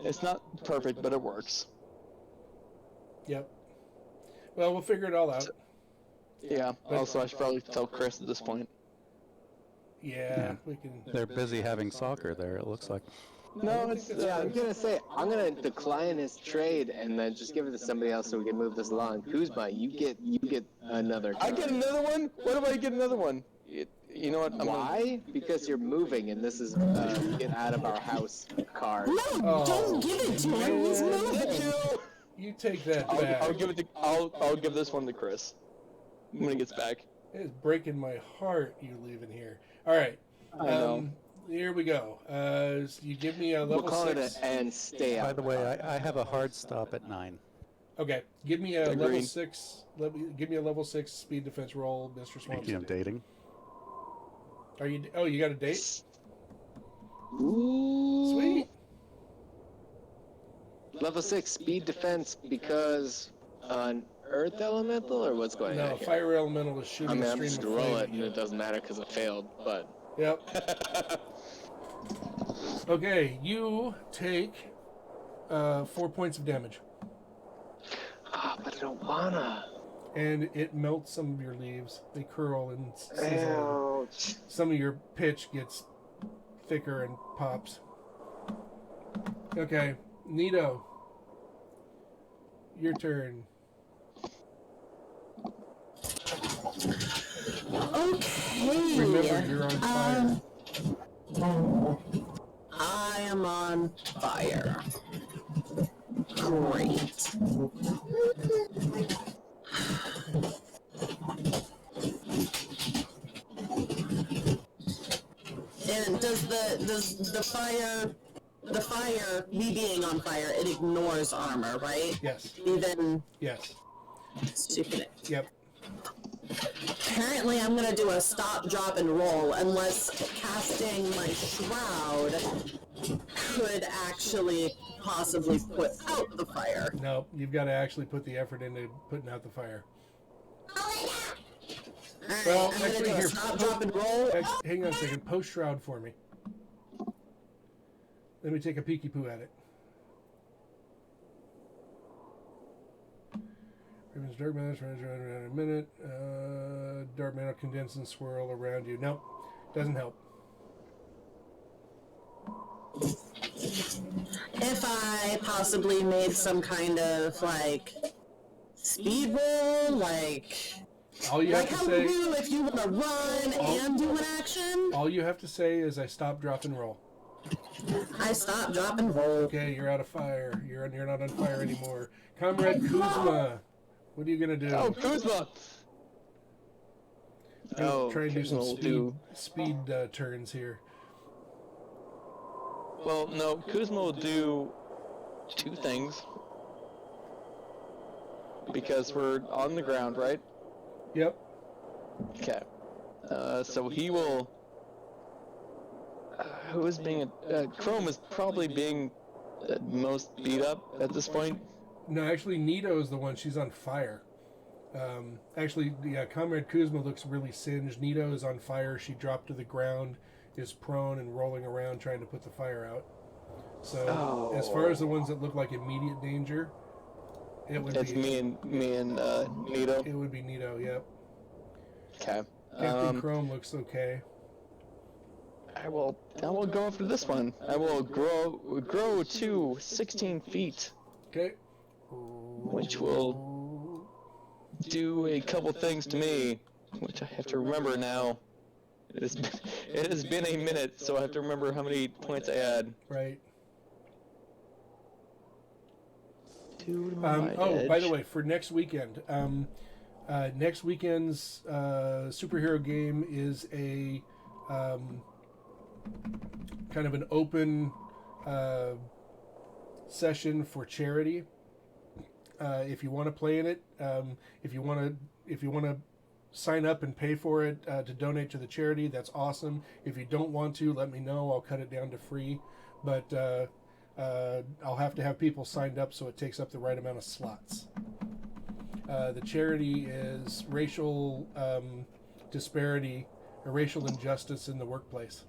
It's not perfect, but it works. Yep. Well, we'll figure it all out. Yeah. Also, I should probably tell Chris at this point. Yeah, we can. They're busy having soccer there, it looks like. No, it's I'm gonna say I'm gonna decline his trade and then just give it to somebody else so we can move this along. Kuzma, you get another card. I get another one? What if I get another one? You know what? Why? Because you're moving and this is get out of our house card. No, don't give it to him. He's moving. You take that back. I'll give this one to Chris when he gets back. It's breaking my heart you leaving here. All right. I know. Here we go. You give me a level We'll call 6. it and stay out. By the way, I have a hard stop at 9. Okay, give me a level Agreed. 6. Give me a level 6 speed defense roll, Mr. Swanson. Speaking of dating. Are you? Oh, you got a date? Ooh. Sweet. Level 6 speed defense because an earth elemental or what's going on No, here? fire elemental is shooting I mean, a I'm stream just of gonna roll flame. it and it doesn't matter because it failed, but... Yep. Okay, you take 4 points of damage. But I don't wanna. And it melts some of your leaves. They curl and sizzle. Ouch. Some of your pitch gets thicker and pops. Okay, Nito. Your turn. Okay. Remember, you're on fire. I am on fire. Great. And does the fire, me being on fire, it ignores armor, right? Yes. Even Yes. stupid. Yep. Apparently, I'm gonna do a stop, drop, and roll unless casting my shroud could actually possibly put out the fire. No, you've got to actually put the effort into putting out the fire. Alright, Well, I'm gonna actually, do a here, stop, drop, and roll. Hang on a second. Post shroud for me. Let me take a peeky poo at it. Raven's dark matter runs around in a minute. Dark matter condense and swirl around you. Nope, doesn't help. If I possibly made some kind of like speed roll, like All you have to how say. we do if you want to run and do an action. All you have to say is, "I stop, drop, and roll." I stop, drop, and roll. Okay, you're out of fire. You're not on fire anymore. Comrade Kuzma, what are you gonna do? Oh, Kuzma! Oh, try and do some Kuzma will speed turns here. Well, no, Kuzma will do two things. Because we're on the ground, right? Yep. Okay. So he will... who is being... Chrome is probably being most beat up at this point. No, actually, Nito is the one. She's on fire. Actually, yeah, Comrade Kuzma looks really singed. Nito is on fire. She dropped to the ground, is prone and rolling around trying to put the fire out. So, as far as the ones that look like immediate danger, it's me and Nito. It would be Nito. Yep. Okay. Captain Chrome looks okay. I will go after this one. I will grow to 16 feet. Okay. Which will do a couple things to me, which I have to remember now. It has been a minute, so I have to remember how many points I had. Right. Edge. By the way, for next weekend, next weekend's superhero game is a kind of an open session for charity. If you want to play in it, if you want to sign up and pay for it to donate to the charity, that's awesome. If you don't want to, let me know. I'll cut it down to free, but I'll have to have people signed up so it takes up the right amount of slots. The charity is racial disparity or racial injustice in the workplace.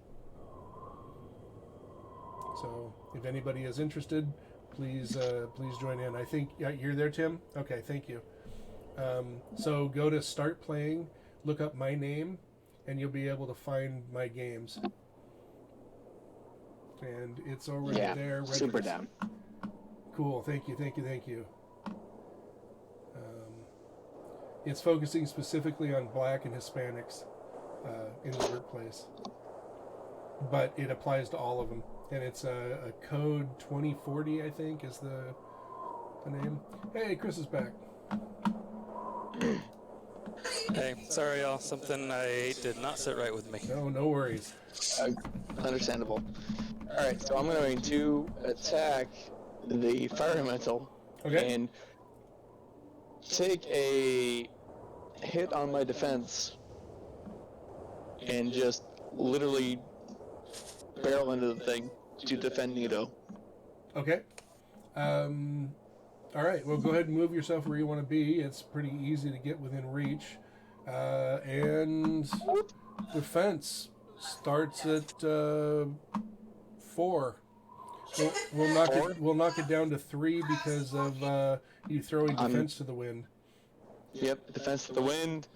So if anybody is interested, please join in. I think you're there, Tim? Okay, thank you. So go to Start Playing, look up my name, and you'll be able to find my games. And it's already there. Ready super down. Cool, thank you. It's focusing specifically on Black and Hispanics in the workplace. But it applies to all of them. And it's a code 2040, I think, is the name. Hey, Chris is back. Hey, sorry y'all, something I ate did not sit right with me. No worries. Understandable. Alright, so I'm going to attack the fire elemental and take a hit on my defense and just literally barrel into the thing to defend Nito. Okay. Alright, well go ahead and move yourself where you want to be. It's pretty easy to get within reach. And defense starts at 4. We'll knock it down to 3 because of you throwing defense to the wind. Yep, defense to the wind.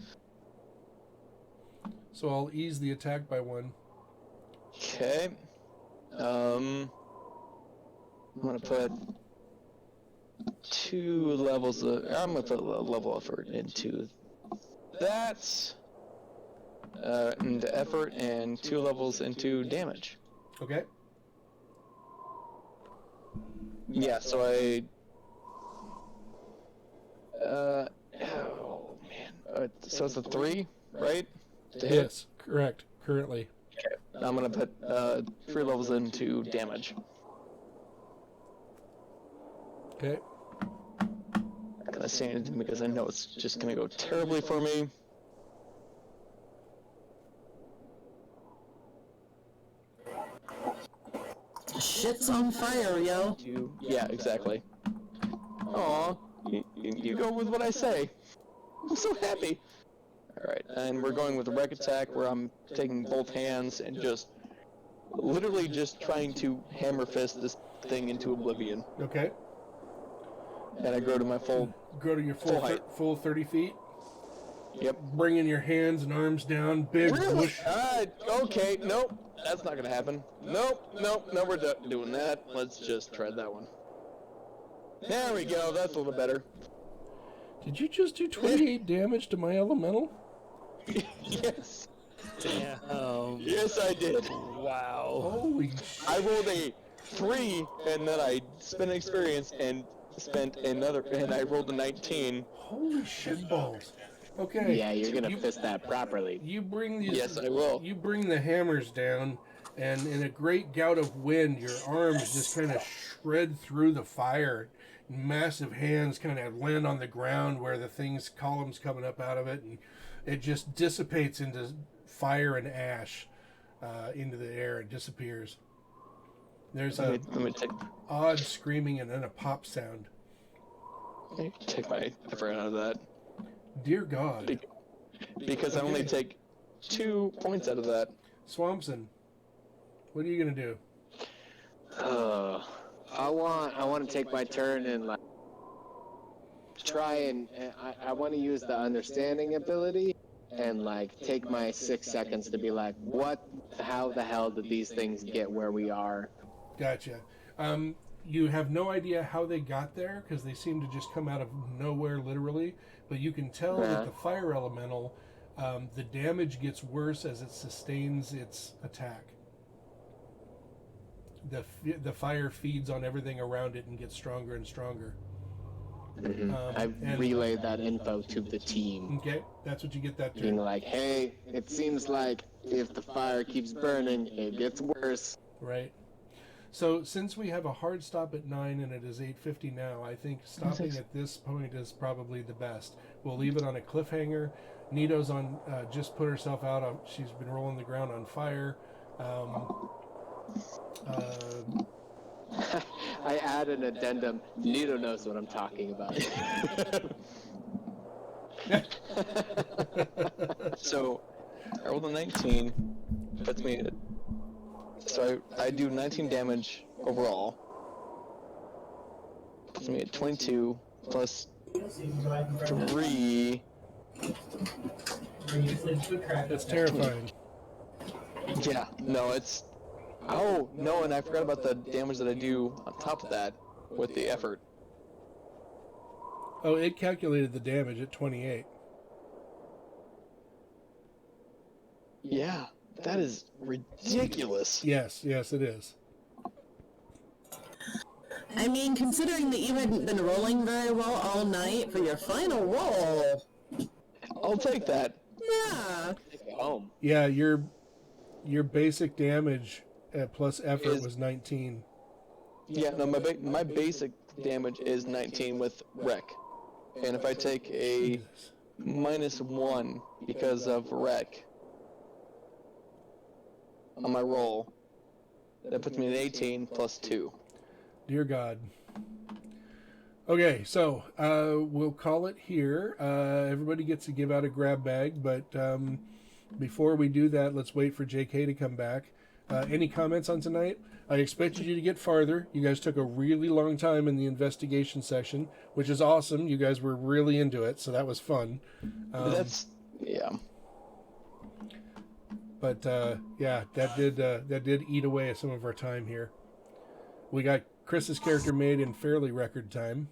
So I'll ease the attack by 1. Okay. I'm gonna put 2 levels of. I'm gonna put a level effort into that. Into effort and 2 levels into damage. Okay. Yeah, so I. So it's a 3, right? To hit? Yes, correct. Currently. Okay. I'm gonna put 3 levels into damage. Okay. Gonna sanity because I know it's just gonna go terribly for me. Shit's on fire, yo. Yeah, exactly. Aw, you go with what I say. I'm so happy. Alright, and we're going with the wreck attack where I'm taking both hands and just literally just trying to hammer fist this thing into oblivion. Okay. And I grow to my full your full height. full 30 feet. Yep. Bringing your hands and arms down, big Really? whoosh. Okay, nope. That's not gonna happen. Nope, no, we're doing that. Let's just try that one. There we go, that's a little better. Did you just do 28 damage to my elemental? Yes. Damn. Yes, I did. Wow. Holy shit. I rolled a 3, and then I spent an experience and spent another, and I rolled a 19. Holy shit balls. Okay. Yeah, you're gonna fist that properly. You bring these. Yes, I will. You bring the hammers down, and in a great gout of wind, your arms just kind of shred through the fire. Massive hands kind of land on the ground where the columns coming up out of it, and it just dissipates into fire and ash into the air and disappears. There's a odd screaming and then a pop sound. Let me take my effort out of that. Dear God. Because I only take 2 points out of that. Swampson, what are you gonna do? I want to take my turn and like try and I want to use the understanding ability and like take my 6 seconds to be like, how the hell did these things get where we are? Gotcha. You have no idea how they got there because they seem to just come out of nowhere, literally. But you can tell that the fire elemental, the damage gets worse as it sustains its attack. The fire feeds on everything around it and gets stronger and stronger. Mm-hmm. I relayed that info to the team. Okay, that's what you get that turn. Being like, hey, it seems like if the fire keeps burning, it gets worse. Right. So since we have a hard stop at 9 and it is 8:50 now, I think stopping at this point is probably the best. We'll leave it on a cliffhanger. Nito's on just put herself out. She's been rolling the ground on fire. I add an addendum. Nito knows what I'm talking about. So, I rolled a 19. Puts me at... So I do 19 damage overall. Puts me at 22 plus 3. That's terrifying. Yeah, no, it's... Oh, no, and I forgot about the damage that I do on top of that with the effort. Oh, it calculated the damage at 28. Yeah, that is ridiculous. Yes, it is. I mean, considering that you hadn't been rolling very well all night for your final roll. I'll take that. Yeah. Home. Yeah, your basic damage plus effort was 19. Yeah, no, my basic damage is 19 with wreck. And if I take a -1 because of wreck on my roll, that puts me at 18 plus 2. Dear God. Okay, so we'll call it here. Everybody gets to give out a grab bag, but before we do that, let's wait for JK to come back. Any comments on tonight? I expected you to get farther. You guys took a really long time in the investigation session, which is awesome. You guys were really into it, so that was fun. Yeah. But yeah, that did eat away at some of our time here. We got Chris's character made in fairly record time.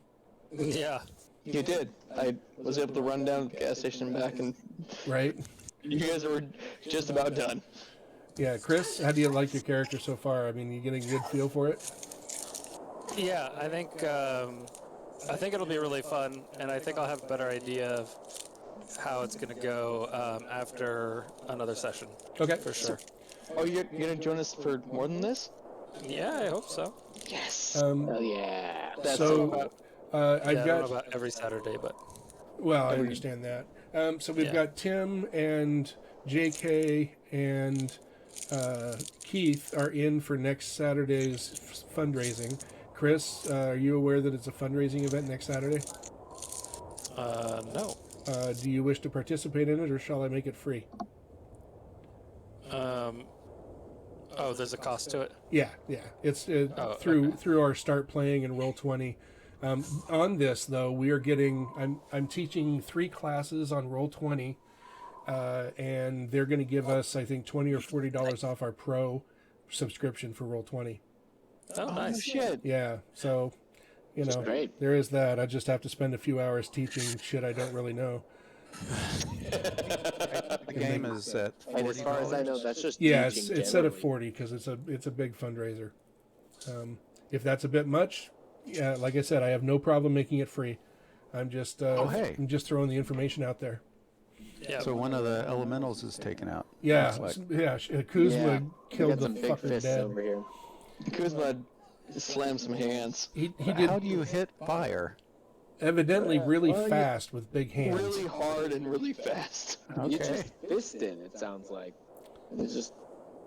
Yeah. You did. I was able to run down to the gas station and back, and right. You guys were just about done. Yeah, Chris, how do you like your character so far? I mean, you getting a good feel for it? Yeah, I think it'll be really fun, and I think I'll have a better idea of how it's going to go after another session. Okay. For sure. Oh, you're gonna join us for more than this? Yeah, I hope so. Yes. Oh yeah. That's so I've I don't got. know about every Saturday, but Well, I understand that. So we've got Tim and JK and Keith are in for next Saturday's fundraising. Chris, are you aware that it's a fundraising event next Saturday? no. Do you wish to participate in it, or shall I make it free? Oh, there's a cost to it. Yeah. It's through our Start Playing and Roll20. On this though, we are getting. I'm teaching 3 classes on Roll20, and they're going to give us, I think, $20 or $40 off our Pro subscription for Roll20. Oh, nice. Oh, shit. Yeah, so Great. there is that. I just have to spend a few hours teaching shit I don't really know. The game is at $40. And as far as I know, that's just Yeah, teaching it's set at generally. 40 because it's a big fundraiser. If that's a bit much, yeah, like I said, I have no problem making it free. I'm just hey. I'm just throwing the information out there. Yeah. So one of the elementals is taken out. Yeah, Looks like. Kuzma Yeah, we killed got the some big fucker fists dead. over here. Kuzma slammed some hands. He did How do you hit fire? evidently really fast with big hands. Really hard and really fast. You Okay. just fist in, it sounds like. It's just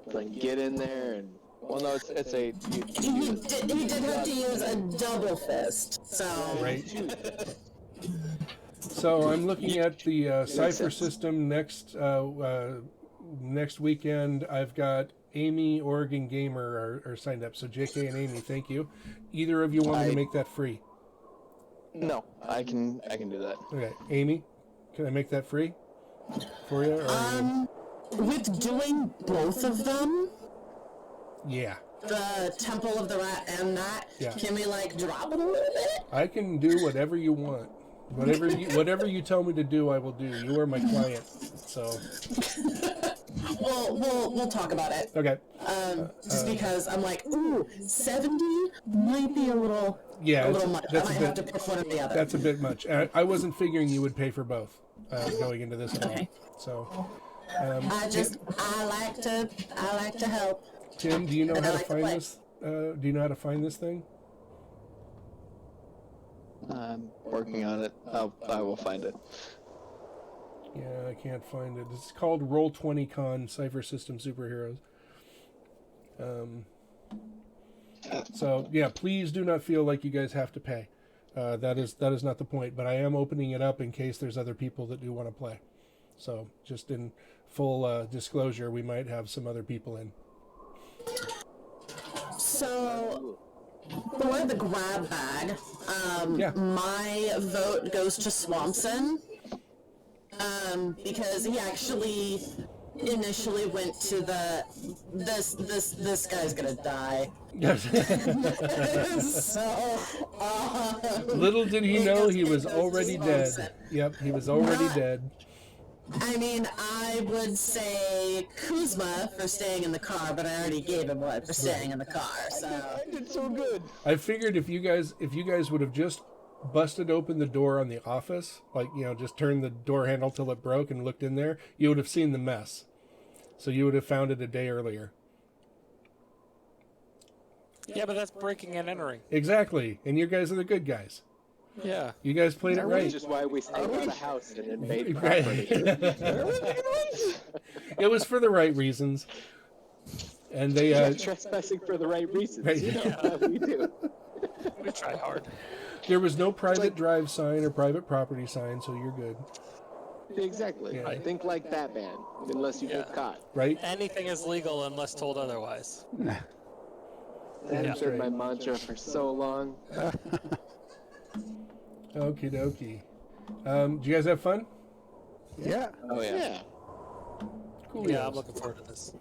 like get in there and Well, no, it's a. He did have to use a double fist, so... Right. So I'm looking at the Cypher system next weekend. I've got Amy, Oregon Gamer are signed up. So JK and Amy, thank you. Either of you want me to make that free? No, I can do that. Okay, Amy, can I make that free for you? Or With doing both of them, yeah, the Temple of the Rat and that, Yeah. can we, like, drop it a little bit? I can do whatever you want. Whatever you tell me to do, I will do. You are my client, so We'll talk about it. okay. Just because I'm like, ooh, 70 might be a little much. I might have to pick one or the other. That's a bit much. I wasn't figuring you would pay for both going into this at all. Okay. So, I like to help. Tim, do you know And how I to like to find play. this? Do you know how to find this thing? I'm working on it. I will find it. Yeah, I can't find it. It's called Roll20Con Cypher System Superheroes. So yeah, please do not feel like you guys have to pay. That is not the point. But I am opening it up in case there's other people that do want to play. So just in full disclosure, we might have some other people in. So, for the grab bag, Yeah. my vote goes to Swampson. Because he actually initially went to this guy's gonna die. So, Little did he know he was goes to already Swanson. dead. Yep, he was already dead. I mean, I would say Kuzma for staying in the car, but I already gave him one for staying in the car. So I did so good. I figured if you guys would have just busted open the door on the office, like, just turned the door handle till it broke and looked in there, you would have seen the mess. So you would have found it a day earlier. Yeah, but that's breaking and entering. Exactly. And you guys are the good guys. Yeah. You guys played it right. which is why we stayed out of the house and invade Right. property. It was for the right reasons. And they Trespassing for the right reasons. Right. You know how we do. We try hard. there was no private drive sign or private property sign, so you're good. Exactly. Yeah. Think like Batman, unless you get caught. Right? Anything is legal unless told otherwise. That's been my mantra for so long. Okie dokie. Do you guys have fun? Yeah. Oh yeah. Yeah. Cool. Yeah, I'm looking forward to this.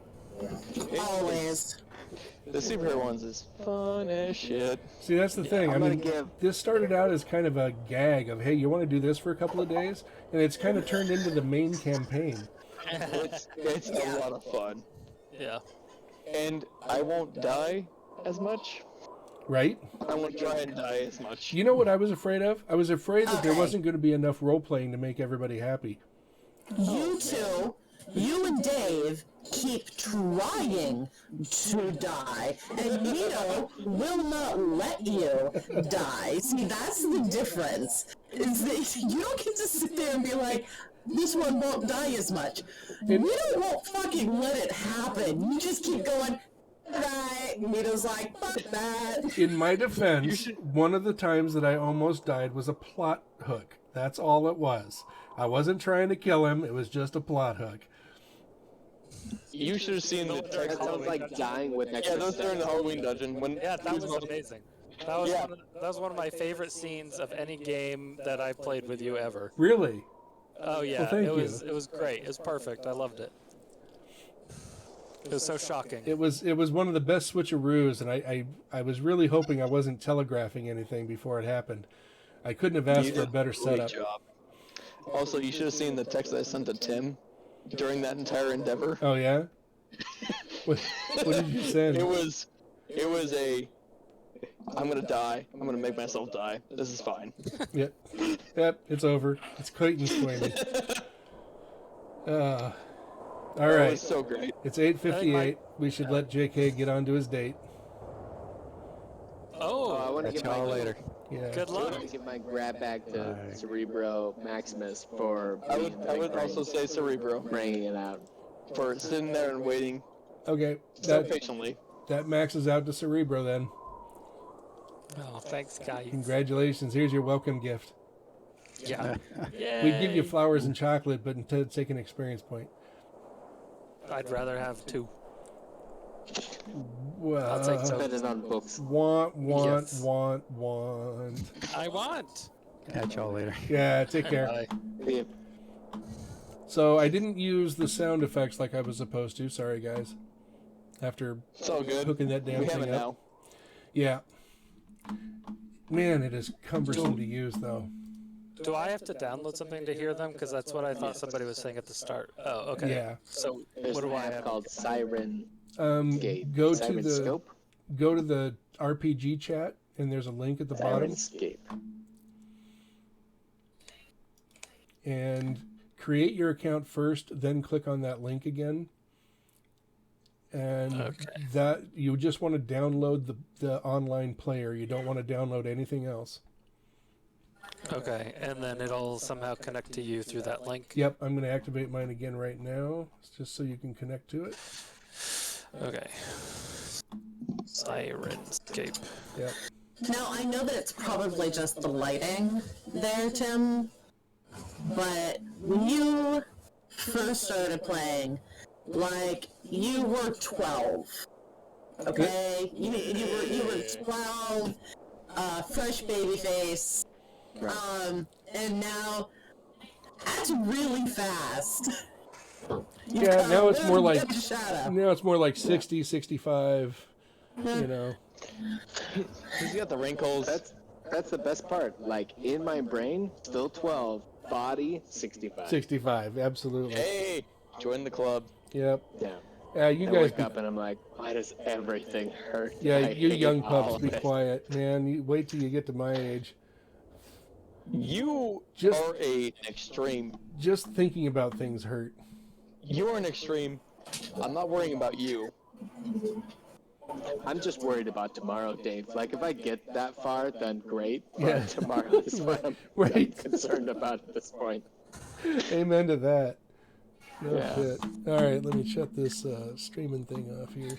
always. The superhero ones is fun as shit. See, that's the thing. I'm I gonna mean, give- this started out as kind of a gag of, hey, you want to do this for a couple of days? And it's kind of turned into the main campaign. It's a lot of fun, Yeah. and I won't die as much. Right? I won't try and die as much. You know what I was afraid of? I was afraid that there Okay. wasn't going to be enough role-playing to make everybody happy. You two, you and Dave keep trying to die, and Nito will not let you die. See, that's the difference. Is that you don't get to sit there and be like, this one won't die as much. Nito won't fucking let it happen. You just keep going, right? Nito's like, fuck that. In my defense, one of the times that I almost died was a plot hook. That's all it was. I wasn't trying to kill him. It was just a plot hook. You should have seen the text. That sounds like dying with extra. Yeah, those during the Halloween dungeon when That was amazing. That was one of my favorite scenes of any game that I've played with you ever. Really? Oh yeah, Well, thank it you. was great. It was perfect. I loved it. It was so shocking. It was one of the best switcheroos, and I was really hoping I wasn't telegraphing anything before it happened. I couldn't have asked for a better setup. Job. Also, you should have seen the text I sent to Tim during that entire endeavor. Oh yeah? What did you send? It was a, I'm gonna die. I'm gonna make myself die. This is fine. Yep, it's over. It's Clayton's claiming. All right. It was so great. It's 8:58. We should let JK get on to his date. I want to Catch give my y'all later. Yeah. Good I luck. want to give my grab bag to Cerebro Maximus for I would also say Cerebro bringing it out. for sitting there and waiting Okay. so patiently. That maxes out to Cerebro then. Oh, thanks, guys. Congratulations. Here's your welcome gift. Yeah. We'd give you flowers and chocolate, but instead take an experience point. I'd rather have 2. Well, I'll take some. Spend it on books. want. I want. Catch y'all later. Yeah, take care. Bye. Yeah. So I didn't use the sound effects like I was supposed to. Sorry, guys. After It's all good. hooking that damn We have it thing up. now. Yeah. Man, it is cumbersome to use, though. Do I have to download something to hear them? Because that's what I thought somebody was saying at the start. Oh, okay. Yeah. So There's what an do I app have? called Siren Scape. Go to Siren the Scope? go to the RPG chat, and there's a link at the bottom, Sirenscape. and create your account first, then click on that link again. And that you just want to download the online player. You don't want to download anything else. Okay, and then it'll somehow connect to you through that link. Yep, I'm going to activate mine again right now, just so you can connect to it. Okay. Sirenscape. Yep. Now, I know that it's probably just the lighting there, Tim, but when you first started playing, like, you were 12, okay? You were 12, fresh baby face, and now, that's really fast. Yeah, now it's more like Shadow. 60, 65, you know. He's got the wrinkles. That's the best part. Like, in my brain, still 12. Body, 65. 65, absolutely. Hey, join the club. Yep. Damn. Yeah, you I guys. wake up and I'm like, why does everything hurt? Yeah, I you hate young all pups, of be it. quiet, man. You wait till you get to my age. You Just- are an extreme. Just thinking about things hurt. You are an extreme. I'm not worrying about you. I'm just worried about tomorrow, Dave. Like, if I get that far, then great. But Yeah. tomorrow is what I'm Right. concerned about at this point. Amen to that. No Yeah. shit. All right, let me shut this streaming thing off here.